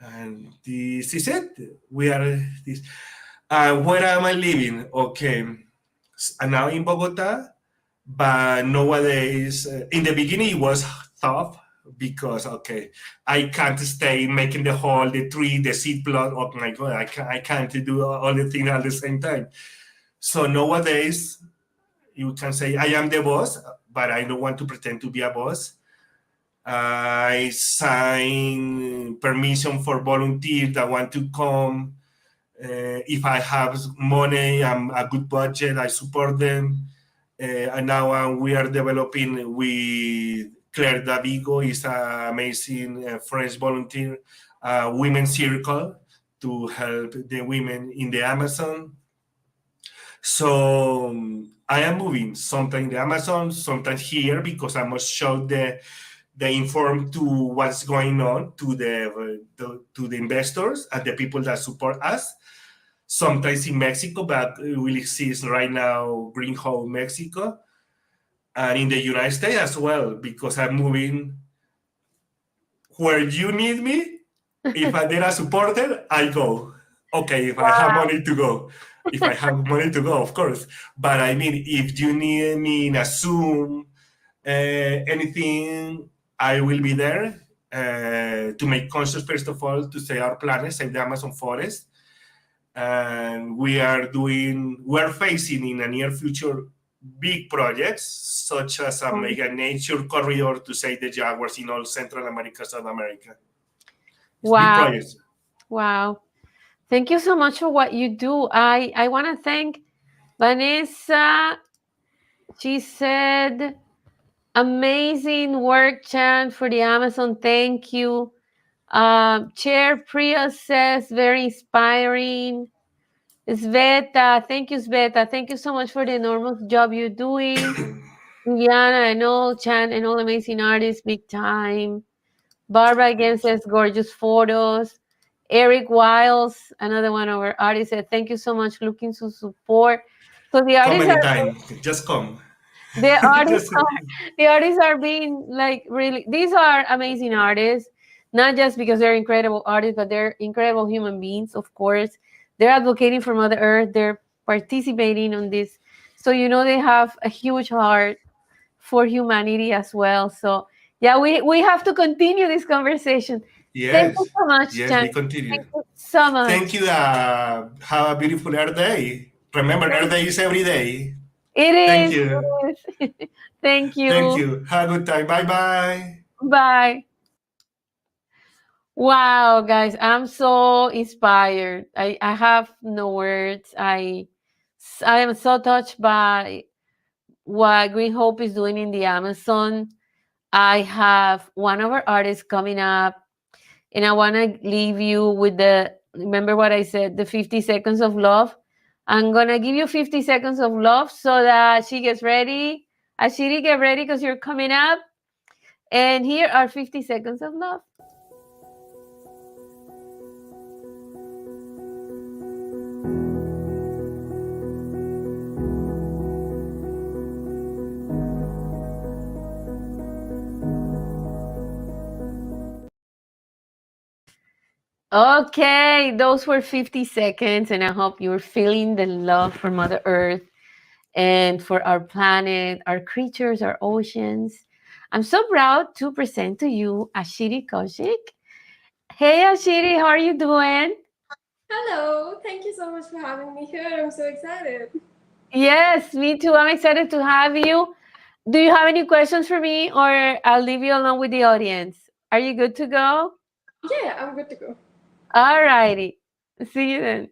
and this is it. We are this. Where am I living? Okay, now in Bogota, but nowadays, in the beginning, it was tough because okay, I can't stay making the tree, the seed plot. Oh my god, I can't do all the things at the same time. So nowadays, you can say I am the boss, but I don't want to pretend to be a boss. I sign permission for volunteers that want to come. If I have money and a good budget, I support them. And now we are developing with Claire Davigo, is an amazing French volunteer, women's circle to help the women in the Amazon. So I am moving sometimes in the Amazon, sometimes here because I must show the inform to what's going on to the investors and the people that support us. Sometimes in Mexico, but will exist right now Green Hope Mexico, and in the United States as well, because I'm moving where you need me. If I need a supporter, I go. Okay, if I have money to go. If I have money to go, of course. But I mean, if you need me in a Zoom, anything, I will be there to make conscious, first of all, to save our planet, save the Amazon forest. And we're facing in the near future big projects, such as a mega nature corridor to save the jaguars in all Central America, South America. It's big projects. Wow. Thank you so much for what you do. I want to thank Vanessa. She said, amazing work, Chan, for the Amazon. Thank you. Chair Priya says, very inspiring. Sveta, thank you, Sveta. Thank you so much for the enormous job you're doing. Indiana and all, Chan and all amazing artists, big time. Barbara again says, gorgeous photos. Eric Wiles, another one of our artists, said, thank you so much, looking to support. So the artists come anytime. Just come. The artists are being like really, these are amazing artists, not just because they're incredible artists, but they're incredible human beings, of course. They're advocating for Mother Earth, they're participating on this. So, they have a huge heart for humanity as well. So, yeah, we have to continue this conversation. Yes. Thank you so much, Yes, Chan. we continue. Thank you so much. Thank you. Have a beautiful Earth Day. Remember, Earth Day is every day. It is. Thank you. It is. Thank you. Thank you. Have a good time. Bye-bye. Bye. Wow, guys, I'm so inspired. I have no words. I am so touched by what Green Hope is doing in the Amazon. I have one of our artists coming up, and I want to leave you with remember what I said, the 50 seconds of love. I'm going to give you 50 seconds of love so that she gets ready. Ashiri, get ready because you're coming up. And here are 50 seconds of love. Okay, those were 50 seconds, and I hope you're feeling the love for Mother Earth and for our planet, our creatures, our oceans. I'm so proud to present to you Ashiri Kaushik. Hey Ashiri, how are you doing? Hello, thank you so much for having me here. I'm so excited. Yes, me too. I'm excited to have you. Do you have any questions for me, or I'll leave you alone with the audience? Are you good to go? Yeah, I'm good to go. All righty. See you then.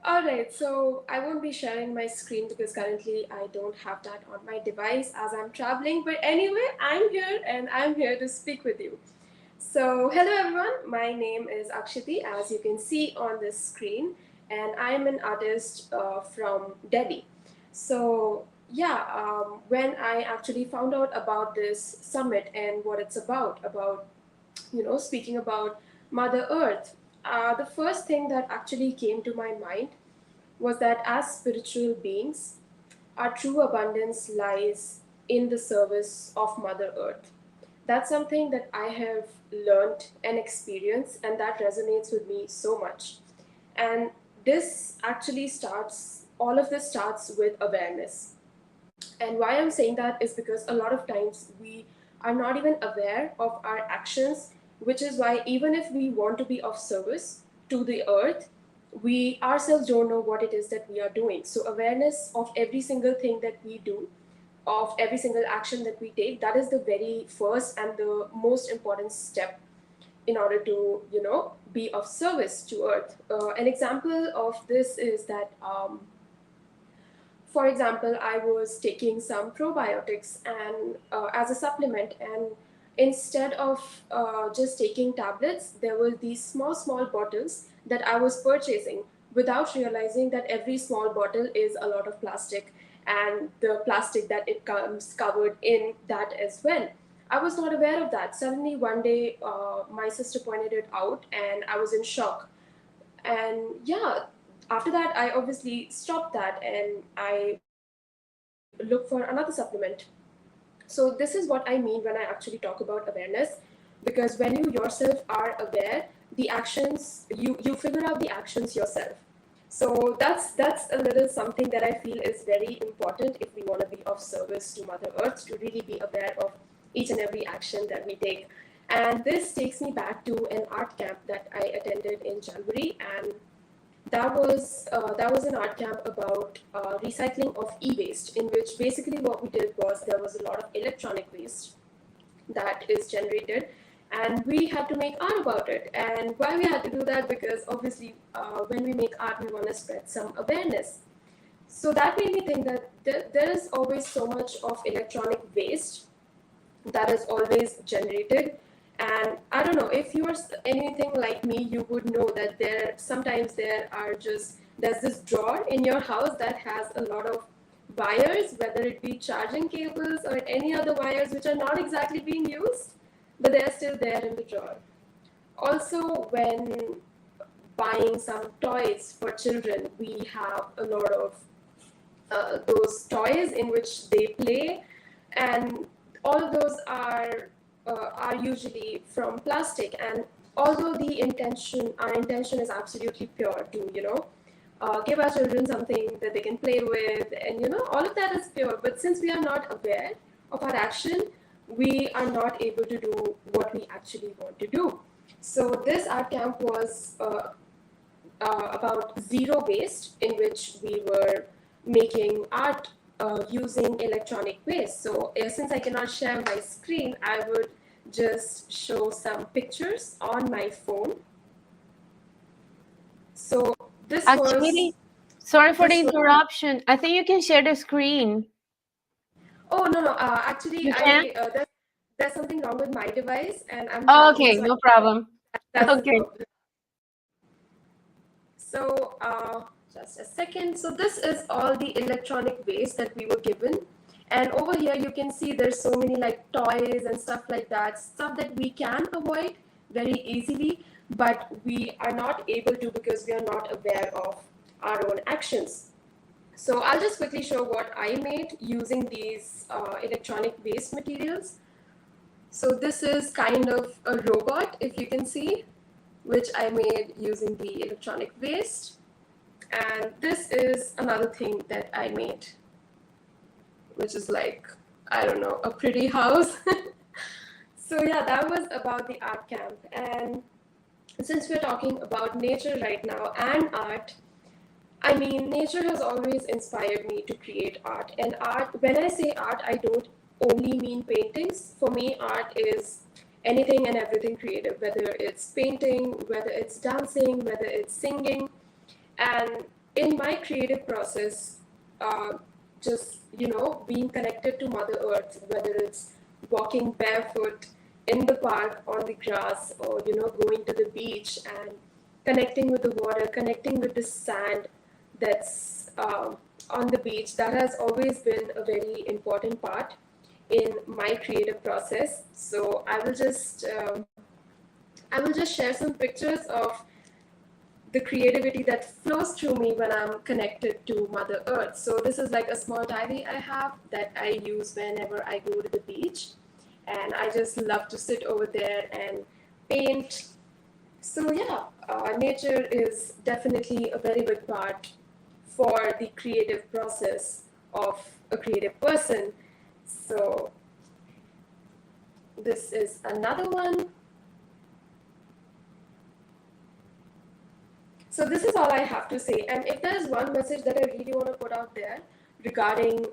Alright, so I won't be sharing my screen because currently I don't have that on my device as I'm traveling. But anyway, I'm here and I'm here to speak with you. So, hello everyone, my name is Akshiti, as you can see on this screen, and I am an artist from Delhi. So, yeah, when I actually found out about this summit and what it's about, speaking about Mother Earth, the first thing that actually came to my mind was that as spiritual beings, our true abundance lies in the service of Mother Earth. That's something that I have learned and experienced, and that resonates with me so much. And all of this starts with awareness. And why I'm saying that is because a lot of times we are not even aware of our actions, which is why even if we want to be of service to the earth, we ourselves don't know what it is that we are doing. So, awareness of every single thing that we do, of every single action that we take, that is the very first and the most important step in order to, be of service to earth. An example of this is that for example, I was taking some probiotics and as a supplement, and instead of just taking tablets, there were these small bottles that I was purchasing without realizing that every small bottle is a lot of plastic, and the plastic that it comes covered in that as well. I was not aware of that. Suddenly one day, my sister pointed it out, and I was in shock. And yeah, after that, I obviously stopped that and I looked for another supplement. So this is what I mean when I actually talk about awareness, because when you yourself are aware, the actions you figure out the actions yourself. So that's a little something that I feel is very important if we want to be of service to Mother Earth, to really be aware of each and every action that we take. And this takes me back to an art camp that I attended in January, and that was an art camp about recycling of e-waste, in which basically what we did was there was a lot of electronic waste that is generated, and we had to make art about it. And why we had to do that? Because obviously, when we make art, we want to spread some awareness. So that made me think that there is always so much of electronic waste that is always generated. And I don't know, if you're anything like me, you would know that there's this drawer in your house that has a lot of wires, whether it be charging cables or any other wires which are not exactly being used, but they're still there in the drawer. Also, when buying some toys for children, we have a lot of those toys in which they play, and all of those are usually from plastic. And although our intention is absolutely pure to give our children something that they can play with, and all of that is pure. But since we are not aware of our action, we are not able to do what we actually want to do. So this art camp was about zero waste, in which we were making art using electronic waste. So since I cannot share my screen, I would just show some pictures on my phone. So this Actually, was sorry for the this was interruption. I think you can share the screen. oh no, actually You can? there's something wrong with my device and I'm Oh, traveling, okay, so no problem. that's the Okay. problem. So just a second. So this is all the electronic waste that we were given. And over here you can see there's so many like toys and stuff like that, stuff that we can avoid very easily, but we are not able to because we are not aware of our own actions. So I'll just quickly show what I made using these electronic waste materials. So this is kind of a robot, if you can see. which I made using the electronic waste. And this is another thing that I made, which is like, I don't know, a pretty house. So yeah, that was about the art camp. And since we're talking about nature right now and art, I mean, nature has always inspired me to create art. And art, when I say art, I don't only mean paintings. For me, art is anything and everything creative, whether it's painting, whether it's dancing, whether it's singing. And in my creative process, uh, just, being connected to Mother Earth, whether it's walking barefoot in the park on the grass, or, going to the beach and connecting with the water, connecting with the sand that's on the beach, that has always been a very important part in my creative process. So I will just share some pictures of the creativity that flows through me when I'm connected to Mother Earth. So this is like a small diary I have that I use whenever I go to the beach. And I just love to sit over there and paint. So yeah, nature is definitely a very big part for the creative process of a creative person. So this is another one. So this is all I have to say. And if there's one message that I really want to put out there regarding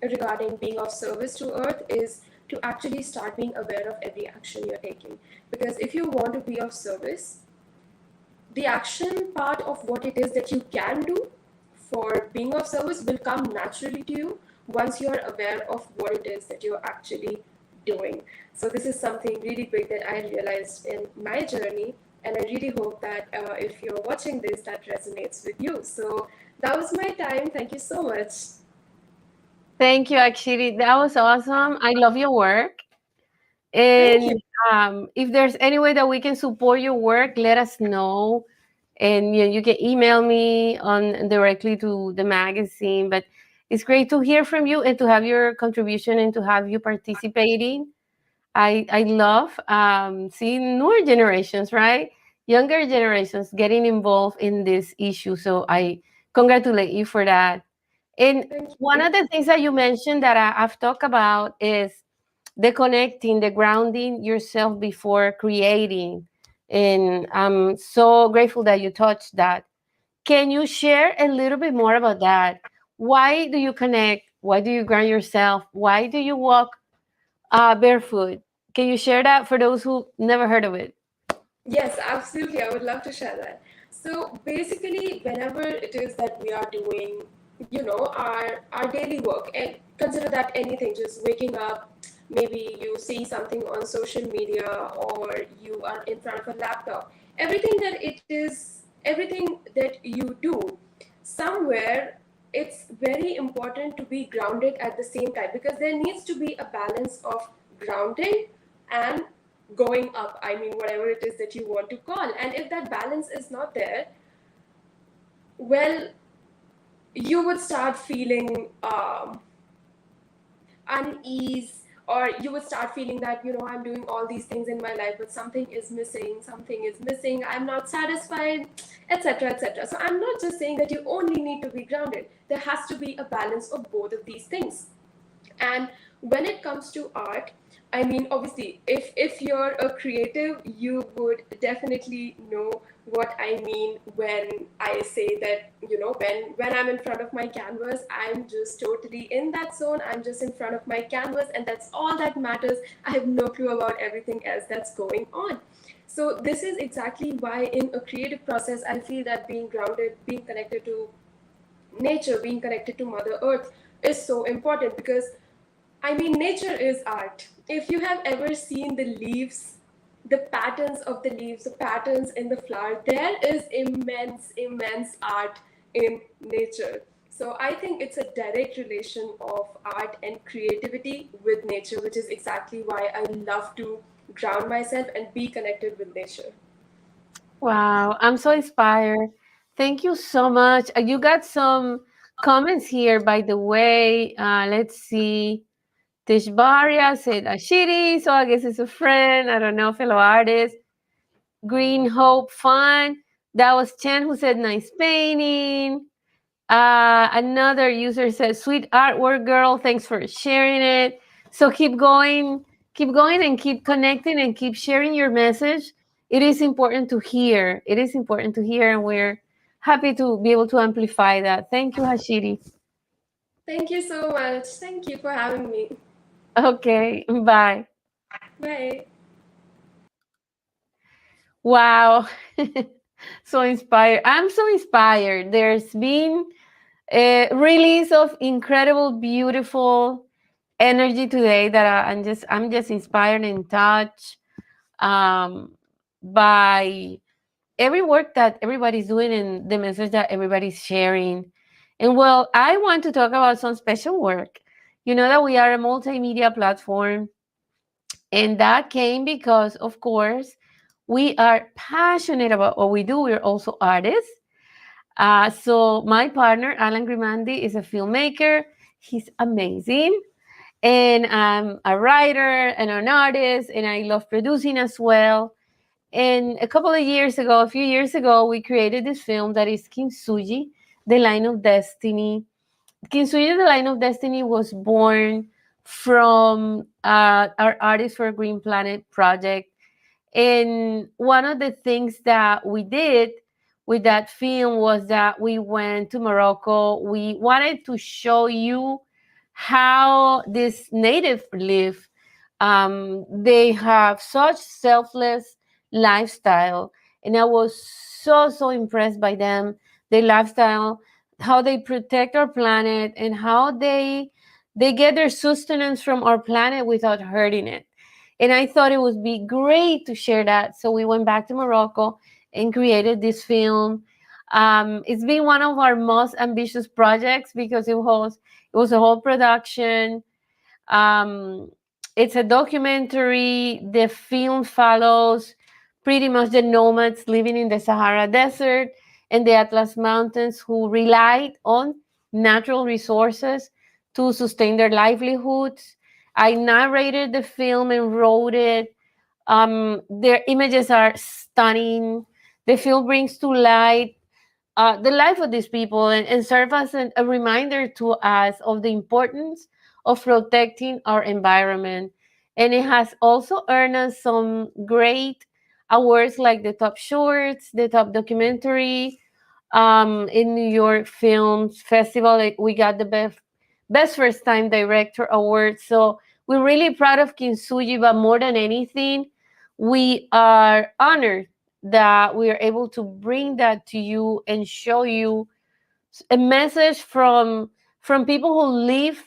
regarding being of service to Earth, is to actually start being aware of every action you're taking. Because if you want to be of service, the action part of what it is that you can do for being of service will come naturally to you once you're aware of what it is that you're actually doing. So this is something really big that I realized in my journey, and I really hope that if you're watching this, that resonates with you. So that was my time. Thank you so much. Thank you, Ashiri. That was awesome. I love your work. Thank you. And if there's any way that we can support your work, let us know. And you can email me on directly to the magazine. But it's great to hear from you and to have your contribution and to have you participating. I love seeing newer generations, right? Younger generations getting involved in this issue. So I congratulate you for that. And one of the things that you mentioned that I've talked about is the connecting, the grounding yourself before creating. And I'm so grateful that you touched that. Can you share a little bit more about that? Why do you connect? Why do you ground yourself? Why do you walk barefoot? Can you share that for those who never heard of it? Yes, absolutely. I would love to share that. So basically, whenever it is that we are doing, our daily work, and consider that anything, just waking up, maybe you see something on social media, or you are in front of a laptop, everything that you do, somewhere it's very important to be grounded at the same time, because there needs to be a balance of grounding and going up. I mean, whatever it is that you want to call. And if that balance is not there, well, you would start feeling unease, or you would start feeling that, I'm doing all these things in my life, but something is missing, I'm not satisfied, etc., etc. So I'm not just saying that you only need to be grounded. There has to be a balance of both of these things. And when it comes to art, I mean, obviously, if you're a creative, you would definitely know what I mean when I say that, when I'm in front of my canvas, I'm just totally in that zone. I'm just in front of my canvas, and that's all that matters. I have no clue about everything else that's going on. So this is exactly why in a creative process, I feel that being grounded, being connected to nature, being connected to Mother Earth is so important, because I mean, nature is art. If you have ever seen the leaves, the patterns of the leaves, the patterns in the flower, there is immense art in nature. So I think it's a direct relation of art and creativity with nature, which is exactly why I love to ground myself and be connected with nature. Wow, I'm so inspired. Thank you so much. You got some comments here, by the way. Let's see. Tishbaria said Ashiri, so I guess it's a friend. I don't know, fellow artist. Green Hope Fun. That was Chen who said nice painting. Another user says sweet artwork, girl. Thanks for sharing it. So keep going and keep connecting and keep sharing your message. It is important to hear. It is important to hear, and we're happy to be able to amplify that. Thank you, Ashiri. Thank you so much. Thank you for having me. Okay, bye. Bye. Wow. So inspired. I'm so inspired. There's been a release of incredible, beautiful energy today that I'm just inspired and touched by every work that everybody's doing and the message that everybody's sharing. And well, I want to talk about some special work. You know that we are a multimedia platform, and that came because, of course, we are passionate about what we do. We're also artists. So my partner, Alan Grimandi, is a filmmaker. He's amazing. And I'm a writer and an artist, and I love producing as well. And a few years ago, we created this film that is Kintsugi, The Line of Destiny. Kintsugi, The Line of Destiny was born from our Artists for a Green Planet project. And one of the things that we did with that film was that we went to Morocco. We wanted to show you how this native live. They have such selfless lifestyle, and I was so impressed by them, their lifestyle, how they protect our planet, and how they get their sustenance from our planet without hurting it. And I thought it would be great to share that. So we went back to Morocco and created this film. It's been one of our most ambitious projects because it was a whole production. Um, it's a documentary. The film follows pretty much the nomads living in the Sahara Desert and the Atlas Mountains who relied on natural resources to sustain their livelihoods. I narrated the film and wrote it. Their images are stunning. The film brings to light the life of these people and serve as a reminder to us of the importance of protecting our environment. And it has also earned us some great awards like the top shorts, the top documentary in New York Films Festival. We got the best first time director award. So we're really proud of Kintsugi, but more than anything, we are honored that we are able to bring that to you and show you a message from people who live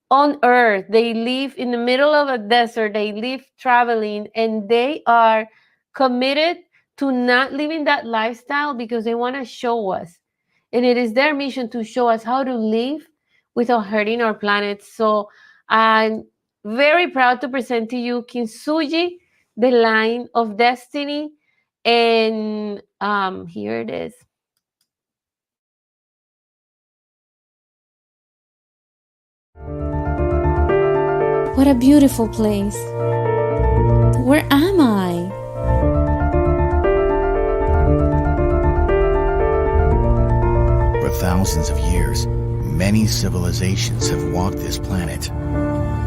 on earth. They live in the middle of a desert, they live traveling, and they are committed to not living that lifestyle because they want to show us, and it is their mission to show us how to live without hurting our planet. So I'm very proud to present to you Kintsugi, The Line of Destiny. And here it is. What a beautiful place. Where am I? For thousands of years, many civilizations have walked this planet.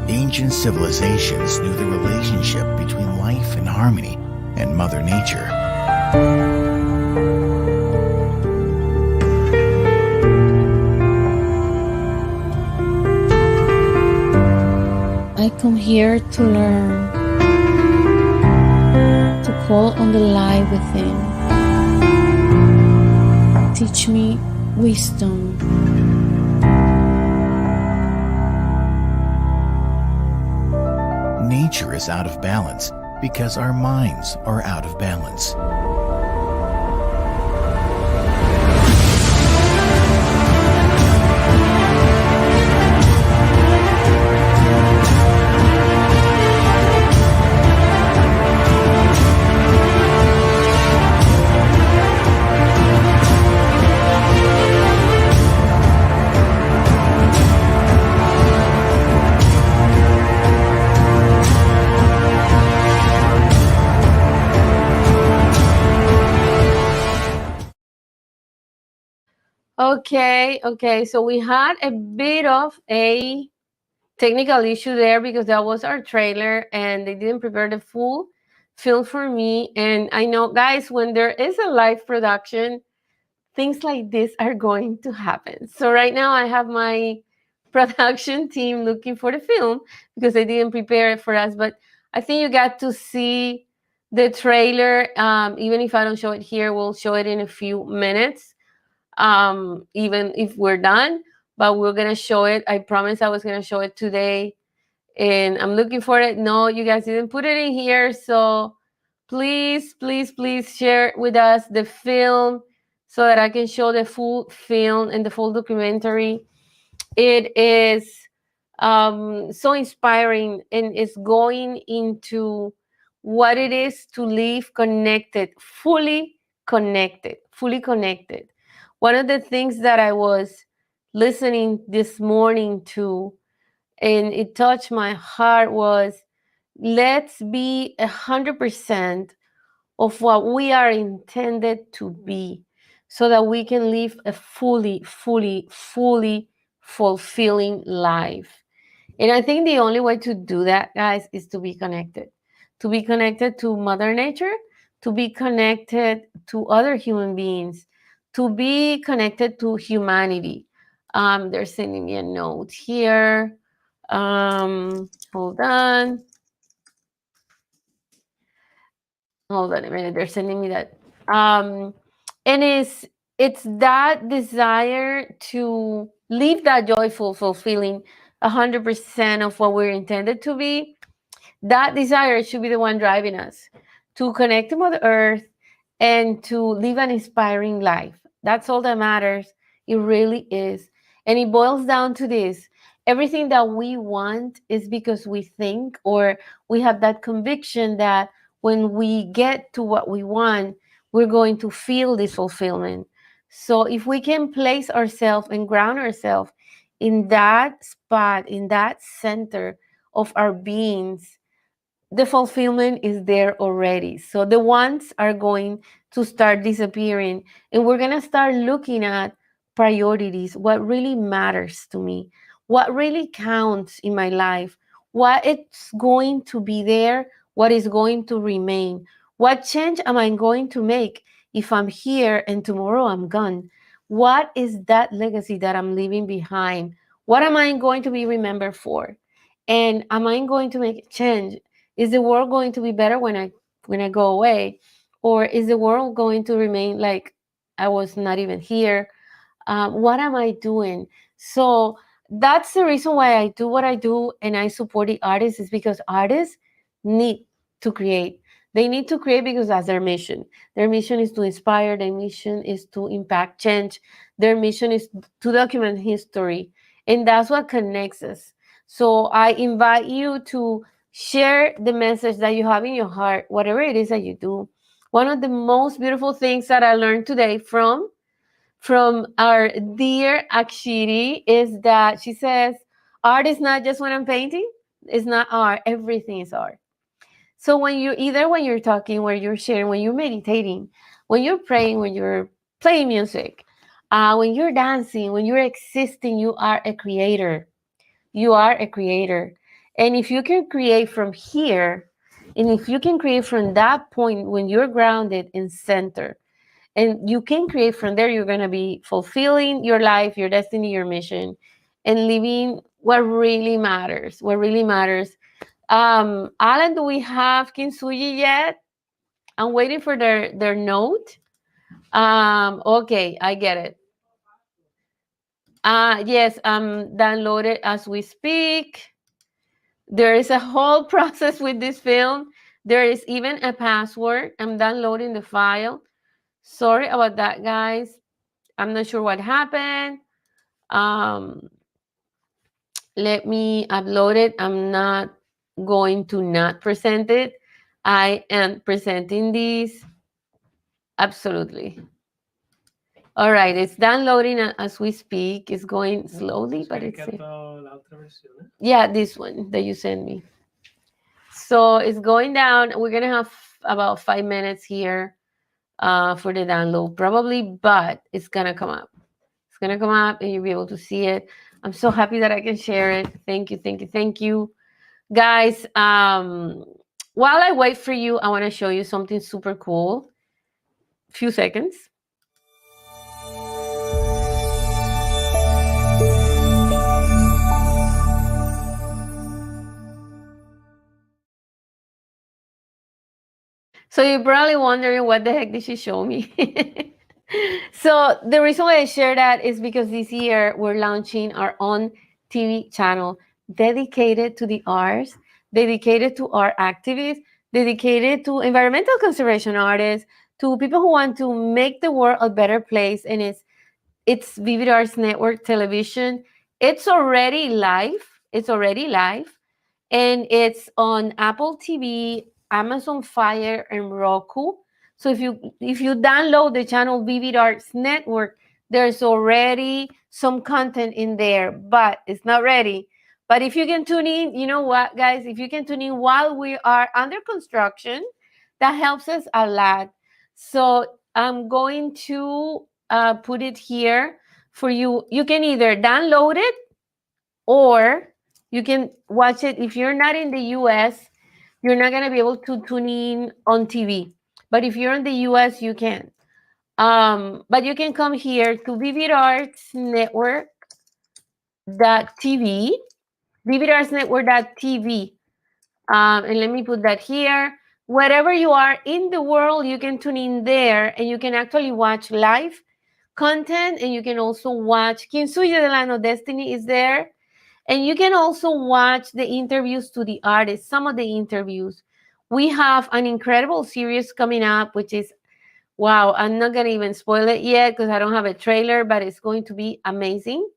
Ancient civilizations knew the relationship between life and harmony and Mother Nature. I come here to learn, to call on the light within. Teach me wisdom. Nature is out of balance because our minds are out of balance. Okay. So we had a bit of a technical issue there because that was our trailer and they didn't prepare the full film for me. And I know, guys, when there is a live production, things like this are going to happen. So right now I have my production team looking for the film because they didn't prepare it for us. But I think you got to see the trailer. Even if I don't show it here, we'll show it in a few minutes, even if we're done. But we're going to show it. I promised I was going to show it today. And I'm looking for it. No, you guys didn't put it in here. So please share with us the film so that I can show the full film and the full documentary. It is so inspiring and it's going into what it is to live connected, fully connected, fully connected. One of the things that I was listening this morning to, and it touched my heart, was let's be 100% of what we are intended to be so that we can live a fully fulfilling life. And I think the only way to do that, guys, is to be connected to Mother Nature, to be connected to other human beings, to be connected to humanity. They're sending me a note here. Hold on. Hold on a minute. They're sending me that. And it's that desire to live that joyful, fulfilling 100% of what we're intended to be. That desire should be the one driving us to connect to Mother Earth and to live an inspiring life. That's all that matters. It really is. And it boils down to this. Everything that we want is because we think or we have that conviction that when we get to what we want, we're going to feel this fulfillment. So if we can place ourselves and ground ourselves in that spot, in that center of our beings, the fulfillment is there already. So the wants are going to start disappearing, and we're going to start looking at priorities, what really matters to me, what really counts in my life, what it's going to be there, what is going to remain, what change am I going to make if I'm here and tomorrow I'm gone. What is that legacy that I'm leaving behind? What am I going to be remembered for? And am I going to make a change? Is the world going to be better when I go away, or is the world going to remain like I was not even here? What am I doing? So that's the reason why I do what I do, and I support the artists, is because artists need to create. They need to create because that's their mission. Their mission is to inspire. Their mission is to impact change. Their mission is to document history, and that's what connects us. So I invite you to share the message that you have in your heart, whatever it is that you do. One of the most beautiful things that I learned today from our dear Ashiri is that she says, art is not just when I'm painting, it's not art, everything is art. So when you're talking, when you're sharing, when you're meditating, when you're praying, when you're playing music, when you're dancing, when you're existing, you are a creator. You are a creator. And if you can create from here, and if you can create from that point when you're grounded in center, and you can create from there, you're going to be fulfilling your life, your destiny, your mission, and living what really matters. What really matters. Alan, do we have Kinsuyi yet? I'm waiting for their note. Okay, I get it. Yes, download it as we speak. There is a whole process with this film. There is even a password. I'm downloading the file. Sorry about that, guys. I'm not sure what happened. Let me upload it. I'm not going to not present it. I am presenting this. Absolutely. All right, it's downloading as we speak. It's going slowly, but it's yeah, this one that you sent me. So it's going down. We're gonna have about 5 minutes here for the download, probably, but it's gonna come up. It's going to come up and you'll be able to see it. I'm so happy that I can share it. Thank you, thank you, thank you. Guys, while I wait for you, I want to show you something super cool. Few seconds. So you're probably wondering what the heck did she show me? So the reason why I share that is because this year we're launching our own TV channel dedicated to the arts, dedicated to art activists, dedicated to environmental conservation artists, to people who want to make the world a better place. And it's Vivid Arts Network Television. It's already live. It's already live. And it's on Apple TV, Amazon Fire, and Roku. So if you download the channel Vivid Arts Network, there's already some content in there, but it's not ready. But if you can tune in, you know what, guys? If you can tune in while we are under construction, that helps us a lot. So I'm going to put it here for you. You can either download it or you can watch it. If you're not in the US, you're not going to be able to tune in on TV. But if you're in the US, you can. But you can come here to Vivid Arts Network.tv, Vivid Arts Network.tv. And let me put that here. Wherever you are in the world, you can tune in there and you can actually watch live content, and you can also watch Kinsuya Delano Destiny is there. And you can also watch the interviews to the artists, some of the interviews. We have an incredible series coming up, which is, wow, I'm not going to even spoil it yet because I don't have a trailer, but it's going to be amazing.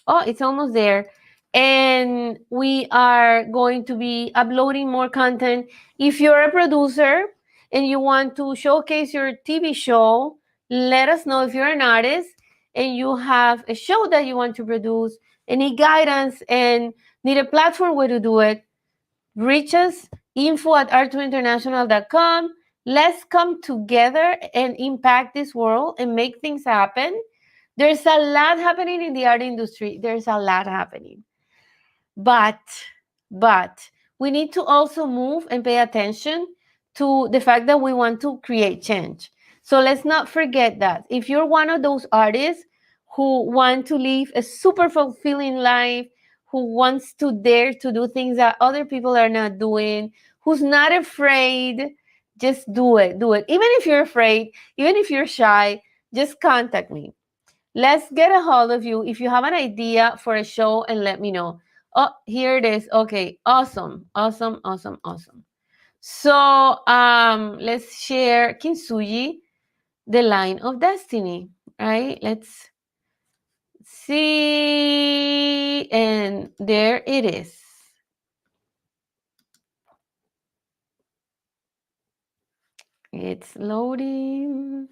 Oh, it's almost there. And we are going to be uploading more content. If you're a producer and you want to showcase your TV show, let us know. If you're an artist and you have a show that you want to produce, any guidance and need a platform where to do it, reach us, info@art2international.com. Let's come together and impact this world and make things happen. There's a lot happening in the art industry. There's a lot happening. But we need to also move and pay attention to the fact that we want to create change. So let's not forget that. If you're one of those artists who want to live a super fulfilling life, who wants to dare to do things that other people are not doing, who's not afraid, just do it. Do it. Even if you're afraid, even if you're shy, just contact me. Let's get a hold of you if you have an idea for a show and let me know. Oh, here it is. Okay, awesome, awesome, awesome, awesome. So let's share Kintsugi, the line of destiny, right? Let's see, and there it is. It's loading.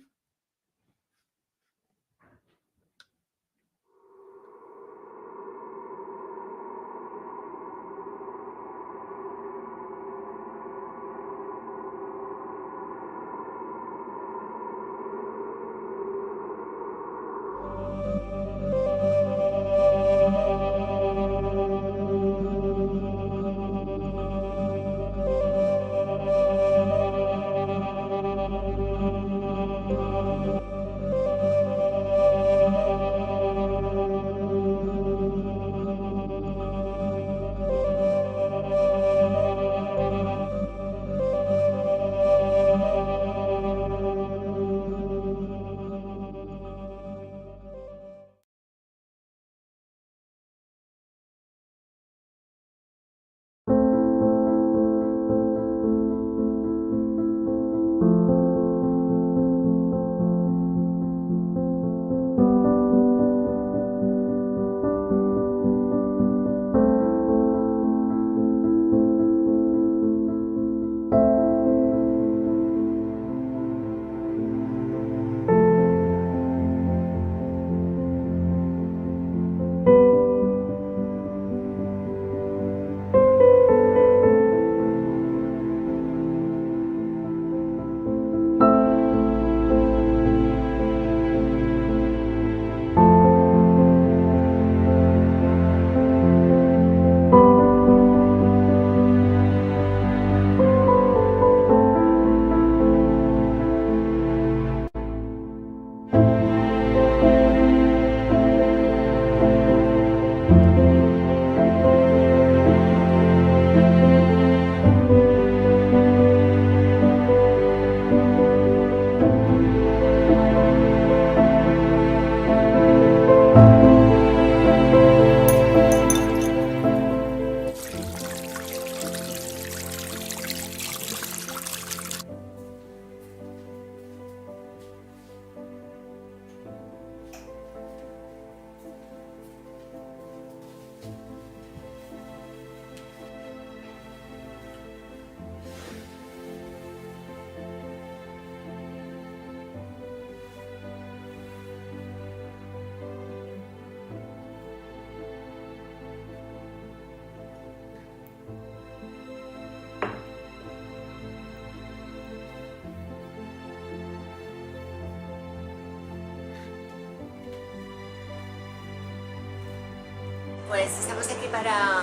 Pues estamos aquí para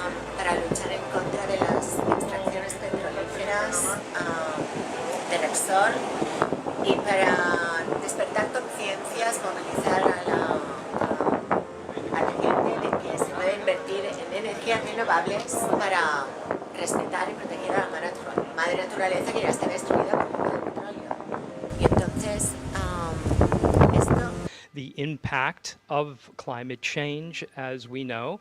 luchar en contra de las extracciones petrolíferas de Repsol y para despertar conciencias, movilizar a la gente de que se puede invertir en energías renovables para respetar y proteger a la madre naturaleza que ya está destruida por el petróleo. Y entonces, the impact of climate change, as we know,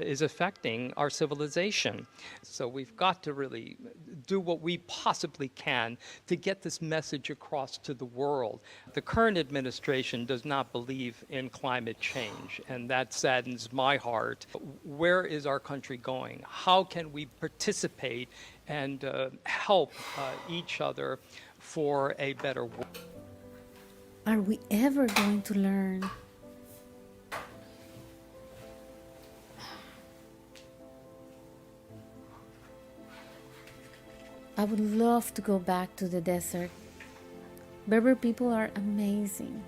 is affecting our civilization. So we've got to really do what we possibly can to get this message across to the world. The current administration does not believe in climate change, and that saddens my heart. Where is our country going? How can we participate and help each other for a better world? Are we ever going to learn? I would love to go back to the desert. Berber people are amazing.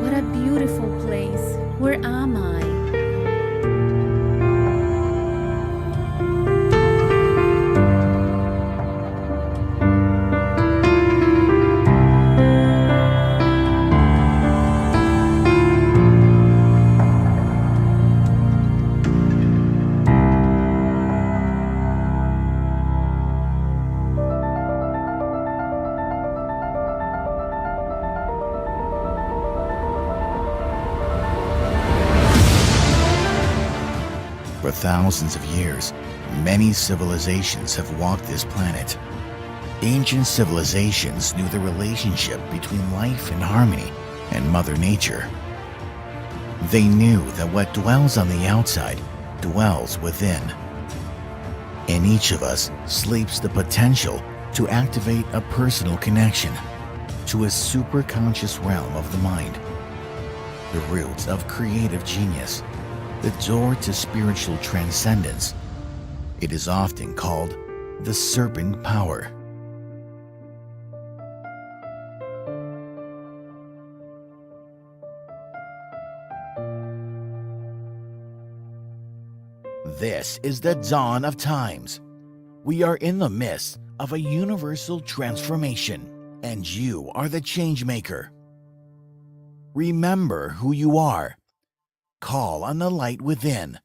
What a beautiful place. Where am I? For thousands of years, many civilizations have walked this planet. Ancient civilizations knew the relationship between life and harmony and Mother Nature. They knew that what dwells on the outside dwells within. In each of us sleeps the potential to activate a personal connection to a superconscious realm of the mind, the roots of creative genius, the door to spiritual transcendence. It is often called the serpent power. This is the dawn of times. We are in the midst of a universal transformation, and you are the change maker. Remember who you are. Call on the light within.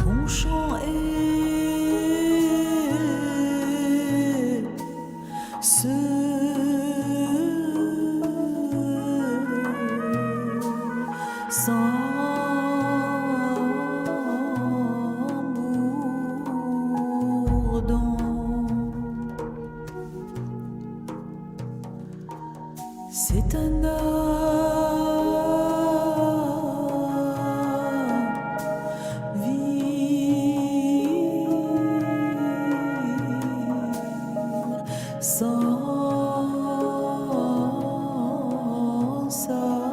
Ton chant est C'est un sans sa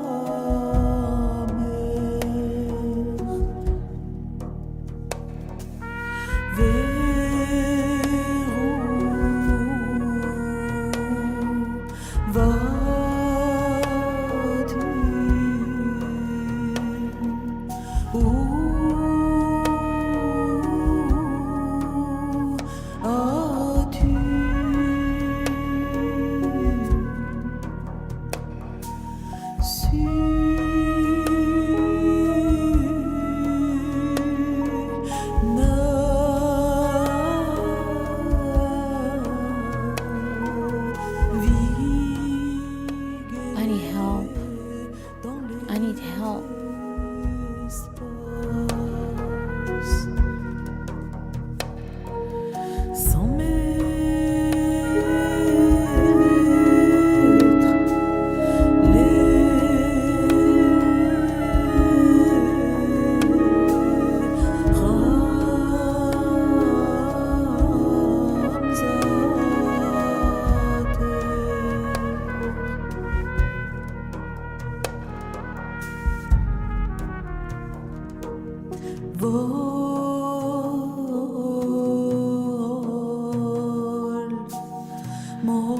I need help. I need help. Sans vol, mon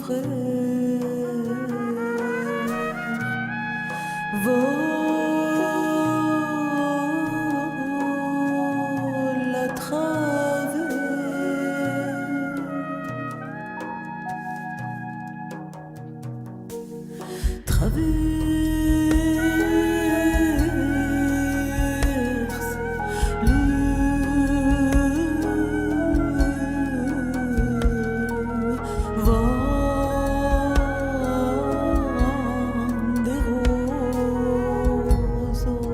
frère, vol à traverse le vent des roseaux.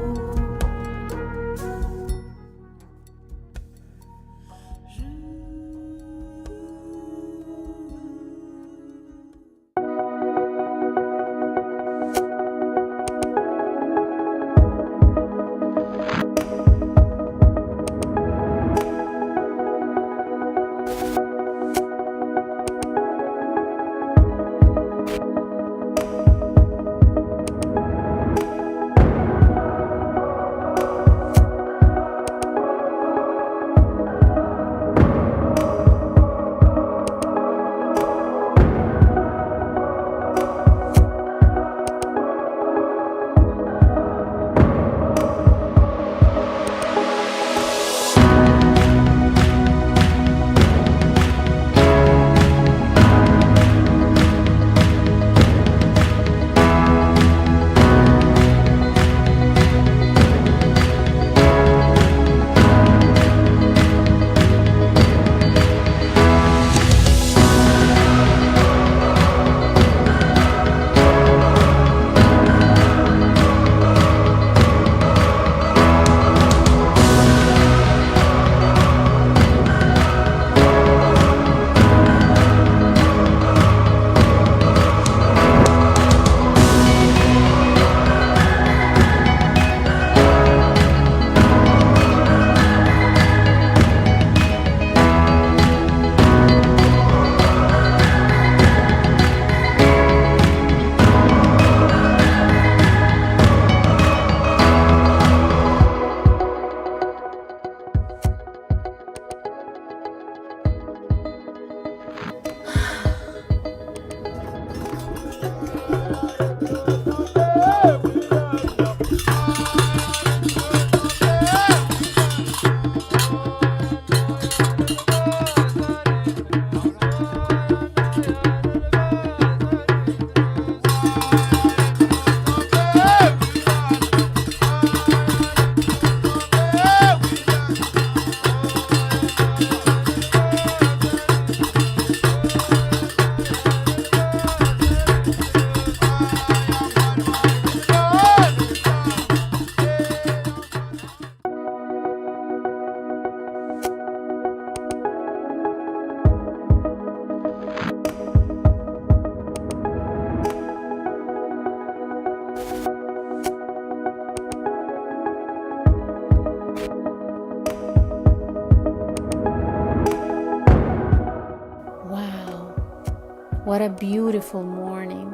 What a beautiful morning.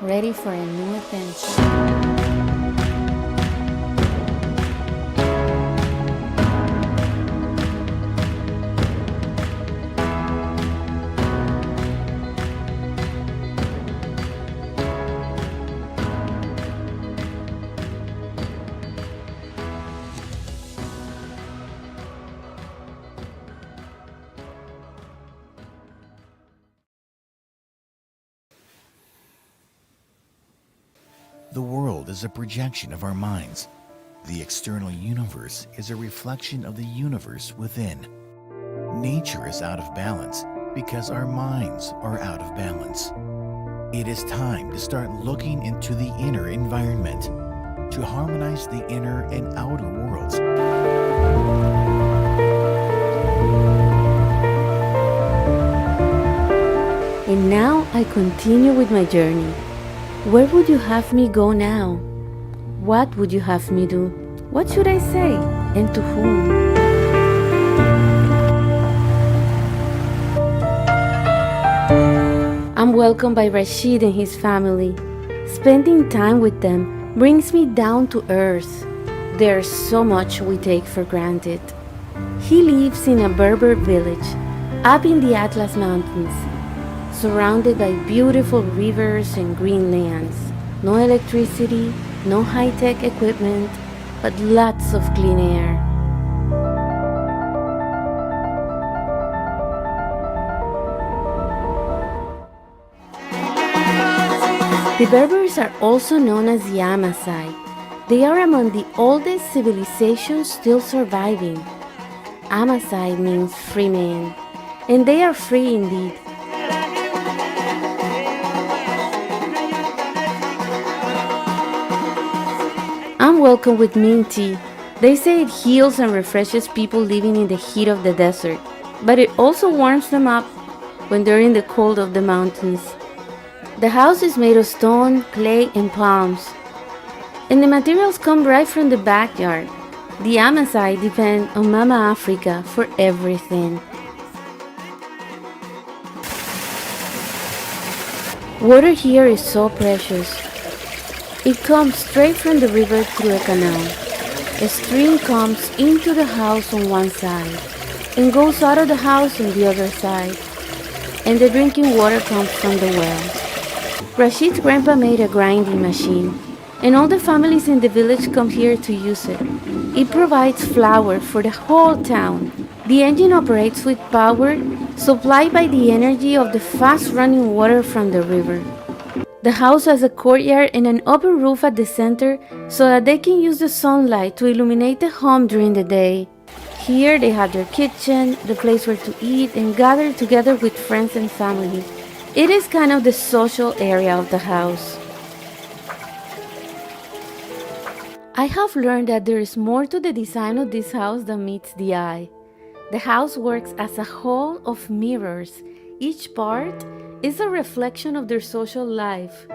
Ready for a new adventure. The world is a projection of our minds. The external universe is a reflection of the universe within. Nature is out of balance because our minds are out of balance. It is time to start looking into the inner environment, to harmonize the inner and outer worlds. And now I continue with my journey. Where would you have me go now? What would you have me do? What should I say? And to whom? I'm welcomed by Rashid and his family. Spending time with them brings me down to earth. There's so much we take for granted. He lives in a Berber village, up in the Atlas Mountains, surrounded by beautiful rivers and green lands. No electricity, no high-tech equipment, but lots of clean air. The Berbers are also known as the Yamasai. They are among the oldest civilizations still surviving. Amasai means free man, and they are free indeed. I'm welcome with mint tea. They say it heals and refreshes people living in the heat of the desert, but it also warms them up when they're in the cold of the mountains. The house is made of stone, clay, and palms, and the materials come right from the backyard. The Amasai depend on Mama Africa for everything. Water here is so precious. It comes straight from the river through a canal. A stream comes into the house on one side and goes out of the house on the other side, and the drinking water comes from the well. Rashid's grandpa made a grinding machine, and all the families in the village come here to use it. It provides flour for the whole town. The engine operates with power supplied by the energy of the fast-running water from the river. The house has a courtyard and an open roof at the center so that they can use the sunlight to illuminate the home during the day. Here they have their kitchen, the place where to eat and gather together with friends and family. It is kind of the social area of the house. I have learned that there is more to the design of this house than meets the eye. The house works as a whole of mirrors. Each part is a reflection of their social life.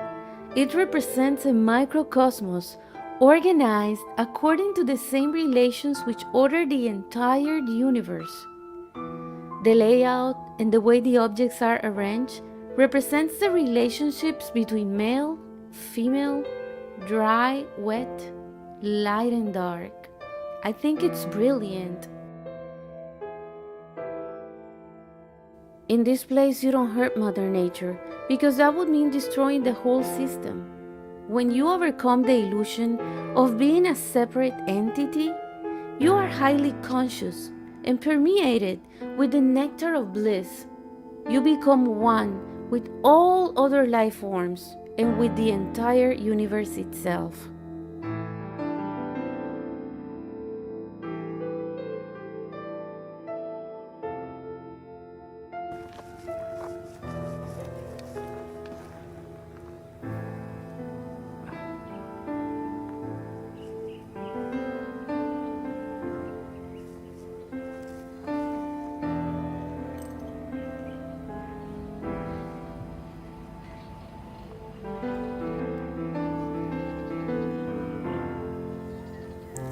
It represents a microcosmos organized according to the same relations which order the entire universe. The layout and the way the objects are arranged represents the relationships between male, female, dry, wet, light and dark. I think it's brilliant. In this place, you don't hurt Mother Nature, because that would mean destroying the whole system. When you overcome the illusion of being a separate entity, you are highly conscious and permeated with the nectar of bliss. You become one with all other life forms and with the entire universe itself.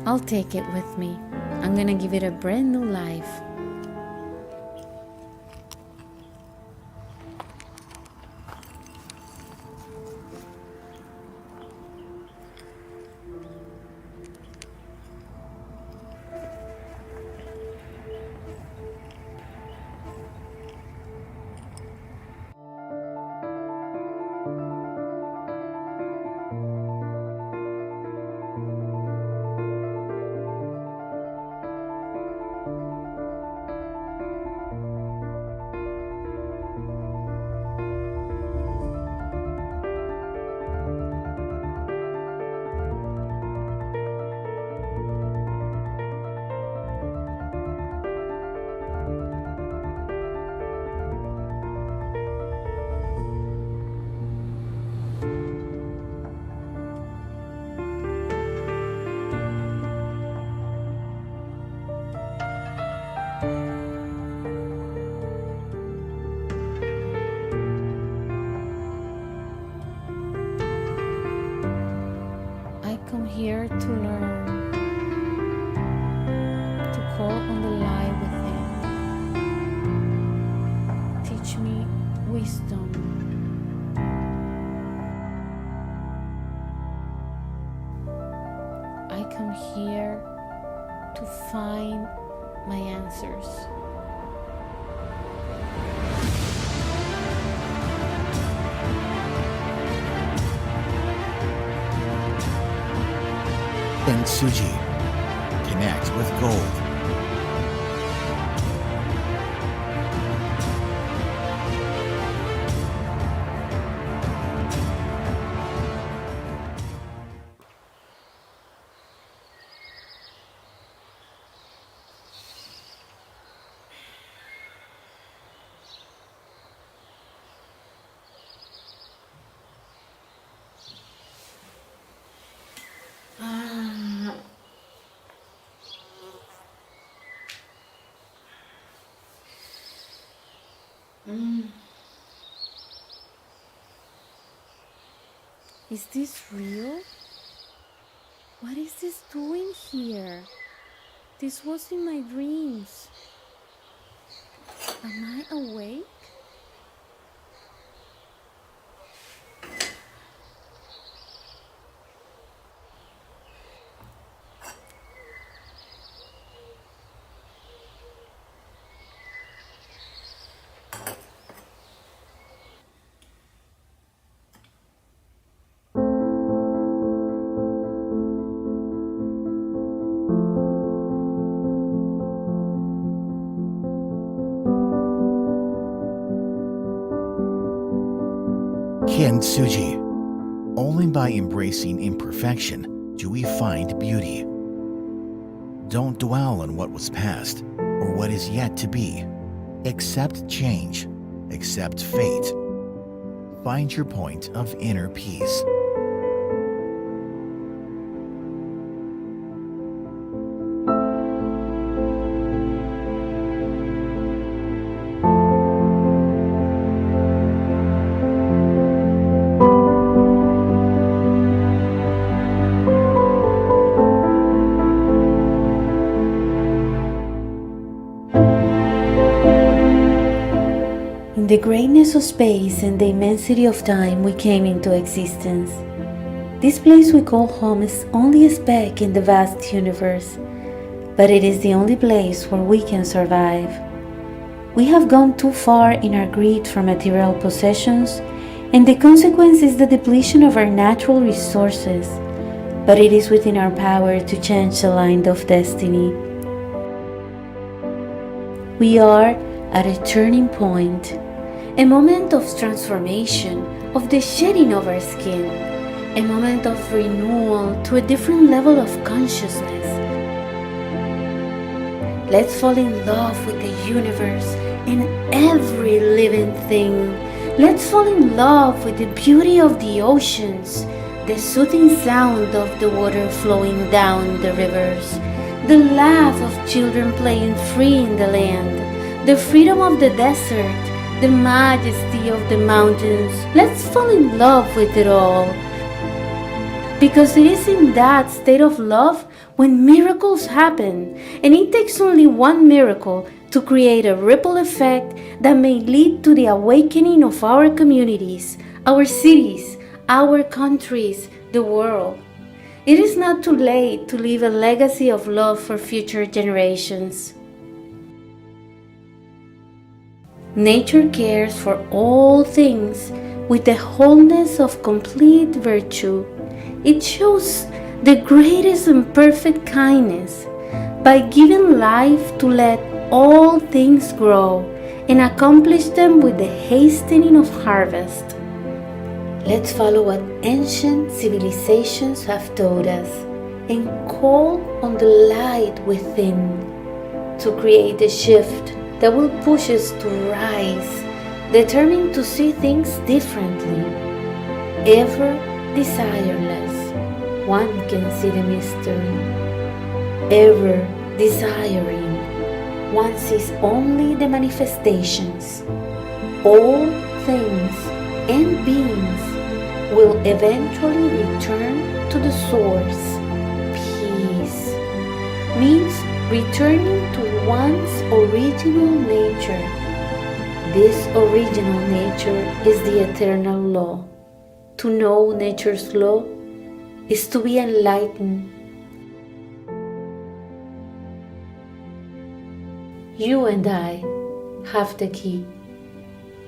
I'll take it with me. I'm gonna give it a brand new life. I come here to learn, to call on the light within. Teach me wisdom. I come here to find my answers. Kintsugi. Connect with gold. Is this real? What is this doing here? This was in my dreams. Am I awake? Kintsugi. Only by embracing imperfection do we find beauty. Don't dwell on what was past or what is yet to be. Accept change. Accept fate. Find your point of inner peace. In the greatness of space and the immensity of time, we came into existence. This place we call home is only a speck in the vast universe, but it is the only place where we can survive. We have gone too far in our greed for material possessions, and the consequence is the depletion of our natural resources, but it is within our power to change the line of destiny. We are at a turning point, a moment of transformation, of the shedding of our skin, a moment of renewal to a different level of consciousness. Let's fall in love with the universe and every living thing. Let's fall in love with the beauty of the oceans, the soothing sound of the water flowing down the rivers, the laugh of children playing free in the land, the freedom of the desert, the majesty of the mountains. Let's fall in love with it all. Because it is in that state of love when miracles happen, and it takes only one miracle to create a ripple effect that may lead to the awakening of our communities, our cities, our countries, the world. It is not too late to leave a legacy of love for future generations. Nature cares for all things with the wholeness of complete virtue. It shows the greatest and perfect kindness by giving life to let all things grow and accomplish them with the hastening of harvest. Let's follow what ancient civilizations have taught us and call on the light within to create a shift that will push us to rise, determined to see things differently. Ever desireless, one can see the mystery. Ever desiring, one sees only the manifestations. All things and beings will eventually return to the source. Peace means returning to one's original nature. This original nature is the eternal law. To know nature's law is to be enlightened. You and I have the key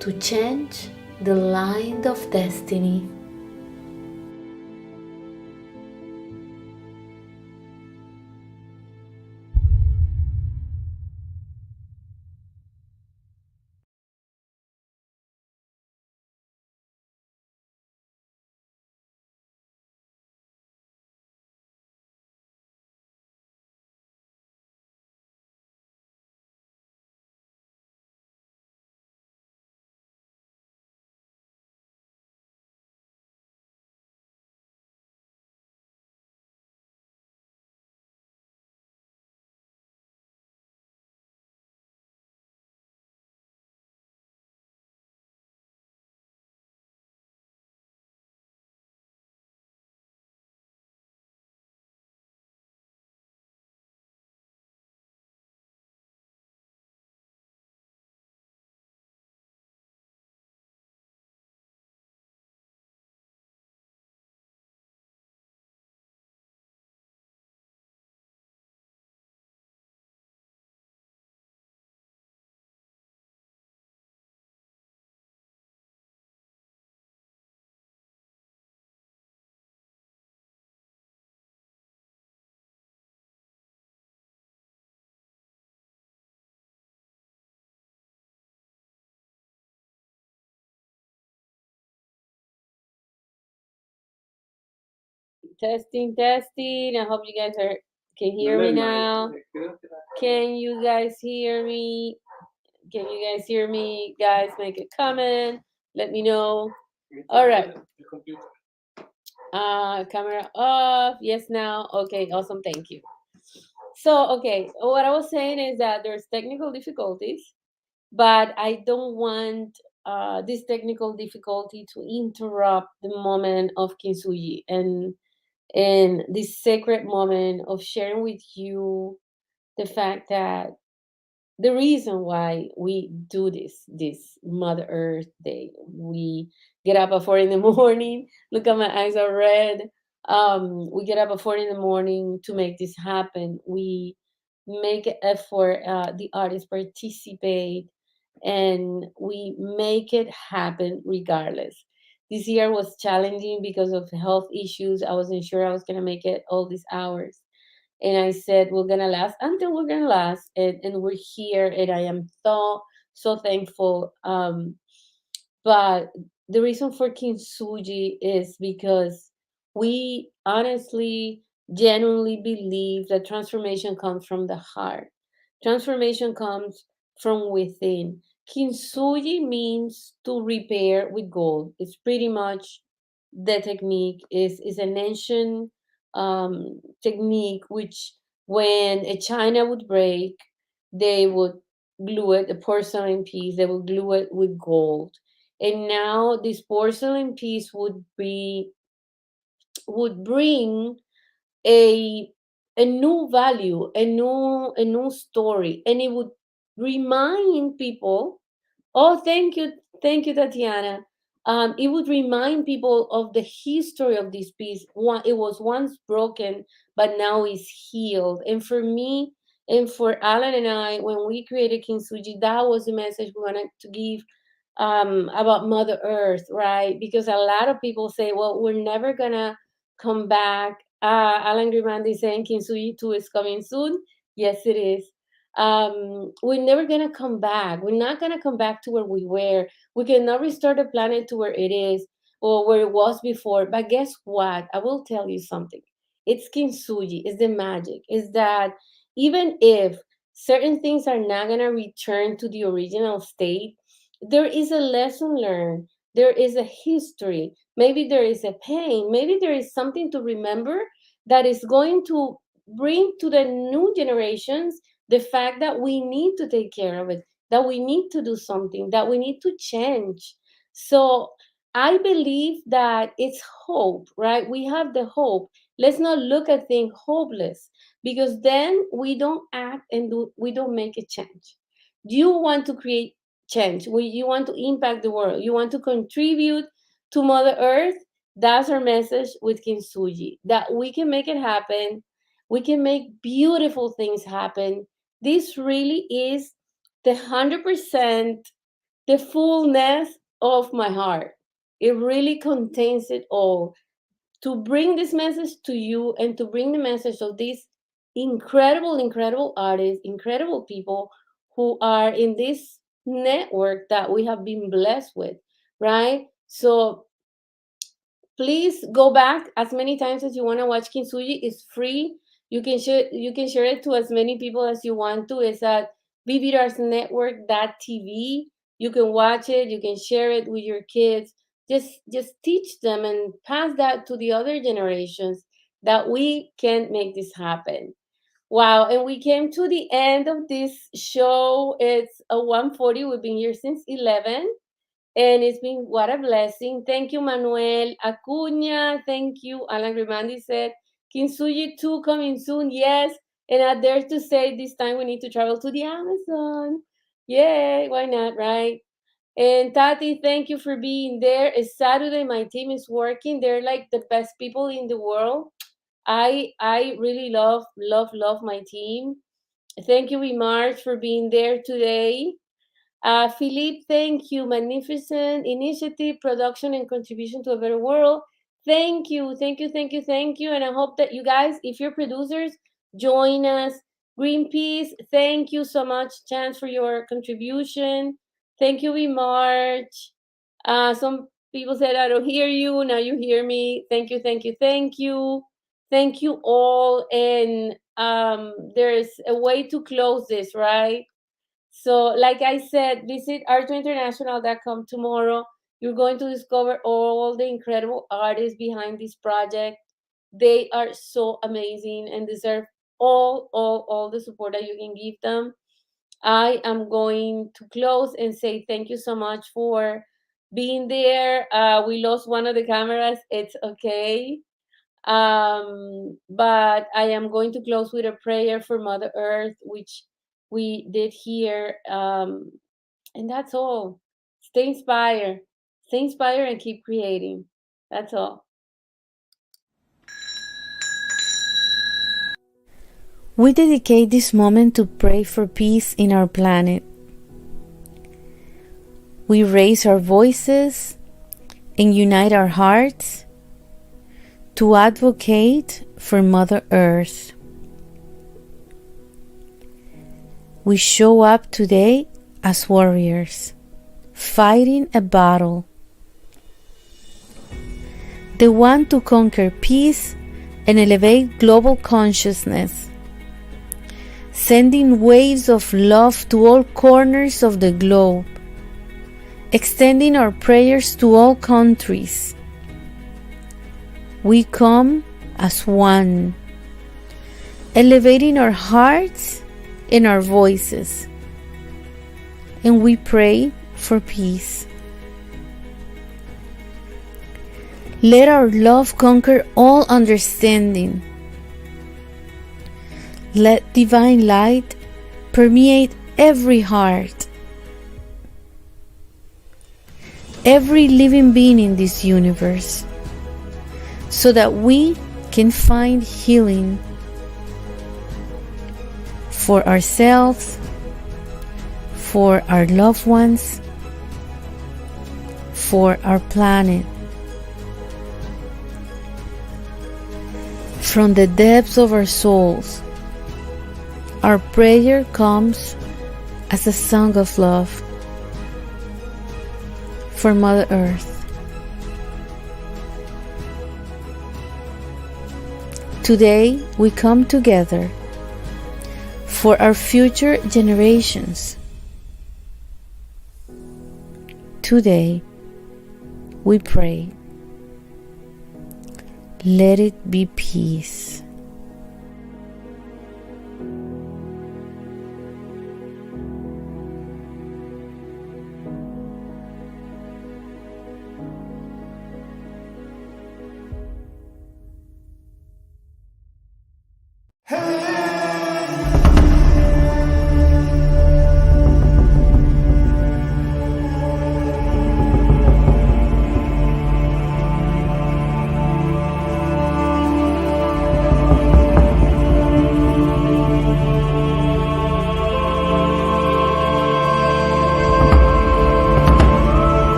to change the line of destiny. Testing, testing. I hope you guys can hear me now. Can you guys hear me? Can you guys hear me? Guys, make a comment. Let me know. All right. Camera off. Yes, now. Okay, awesome. Thank you. So, okay, what I was saying is that there's technical difficulties, but I don't want this technical difficulty to interrupt the moment of Kintsugi and this sacred moment of sharing with you the fact that the reason why we do this Mother Earth Day. We get up at 4 in the morning. Look at my eyes are red. We get up at 4 in the morning to make this happen. We make an effort. The artists participate, and we make it happen regardless. This year was challenging because of health issues. I wasn't sure I was gonna make it all these hours, and I said we're gonna last until we're gonna last, and we're here, and I am so thankful. But the reason for Kintsugi is because we honestly, genuinely believe that transformation comes from the heart. Transformation comes from within. Kintsugi means to repair with gold. It's pretty much the technique is an ancient technique which when a china would break, they would glue it, the porcelain piece, they would glue it with gold. And now this porcelain piece would be would bring a new value, a new story, and it would remind people. Oh, thank you, Tatiana. It would remind people of the history of this piece. It was once broken, but now is healed. And for me, and for Alan and I, when we created Kintsugi, that was the message we wanted to give about Mother Earth, right? Because a lot of people say, well, we're never gonna come back. Alan Grimandi saying Kintsugi 2 is coming soon. Yes, it is. We're never gonna come back. We're not gonna come back to where we were. We cannot restore the planet to where it is or where it was before. But guess what? I will tell you something. It's Kintsugi. It's the magic. Is that even if certain things are not gonna return to the original state, there is a lesson learned. There is a history. Maybe there is a pain. Maybe there is something to remember that is going to bring to the new generations the fact that we need to take care of it, that we need to do something, that we need to change. So I believe that it's hope, right? We have the hope. Let's not look at things hopeless, because then we don't act and we don't make a change. You want to create change. You want to impact the world. You want to contribute to Mother Earth. That's our message with Kintsugi, that we can make it happen. We can make beautiful things happen. This really is the 100%, the fullness of my heart. It really contains it all. To bring this message to you and to bring the message of these incredible artists, incredible people who are in this network that we have been blessed with, right? So please go back as many times as you want to watch Kintsugi. It's free. You can share it to as many people as you want to. It's at vividarsnetwork.tv. You can watch it. You can share it with your kids. Just teach them and pass that to the other generations, that we can make this happen. Wow, and we came to the end of this show. It's a 1:40. We've been here since 11. And it's been what a blessing. Thank you, Manuel Acuña. Thank you. Alan Grimandi said, Kintsugi 2 coming soon. Yes. And I dare to say this time we need to travel to the Amazon. Yay. Why not, right? And Tati, thank you for being there. It's Saturday. My team is working. They're like the best people in the world. I really love my team. Thank you, Remarch, for being there today. Philippe, thank you. Magnificent initiative, production, and contribution to a better world. Thank you. And I hope that you guys, if you're producers, join us. Greenpeace, thank you so much, Chance, for your contribution. Thank you, we March. Some people said, I don't hear you. Now you hear me. Thank you. Thank you all. And there's a way to close this, right? So, like I said, visit art2international.com tomorrow. You're going to discover all the incredible artists behind this project. They are so amazing and deserve all the support that you can give them. I am going to close and say thank you so much for being there. We lost one of the cameras. It's okay. But I am going to close with a prayer for Mother Earth, which we did here. And that's all. Stay inspired and keep creating. That's all. We dedicate this moment to pray for peace in our planet. We raise our voices and unite our hearts to advocate for Mother Earth. We show up today as warriors, fighting a battle. The one to conquer peace and elevate global consciousness, sending waves of love to all corners of the globe, extending our prayers to all countries. We come as one, elevating our hearts and our voices, and we pray for peace. Let our love conquer all understanding. Let divine light permeate every heart. Every living being in this universe, so that we can find healing for ourselves, for our loved ones, for our planet. From the depths of our souls, our prayer comes as a song of love for Mother Earth. Today we come together for our future generations. Today we pray. Let it be peace.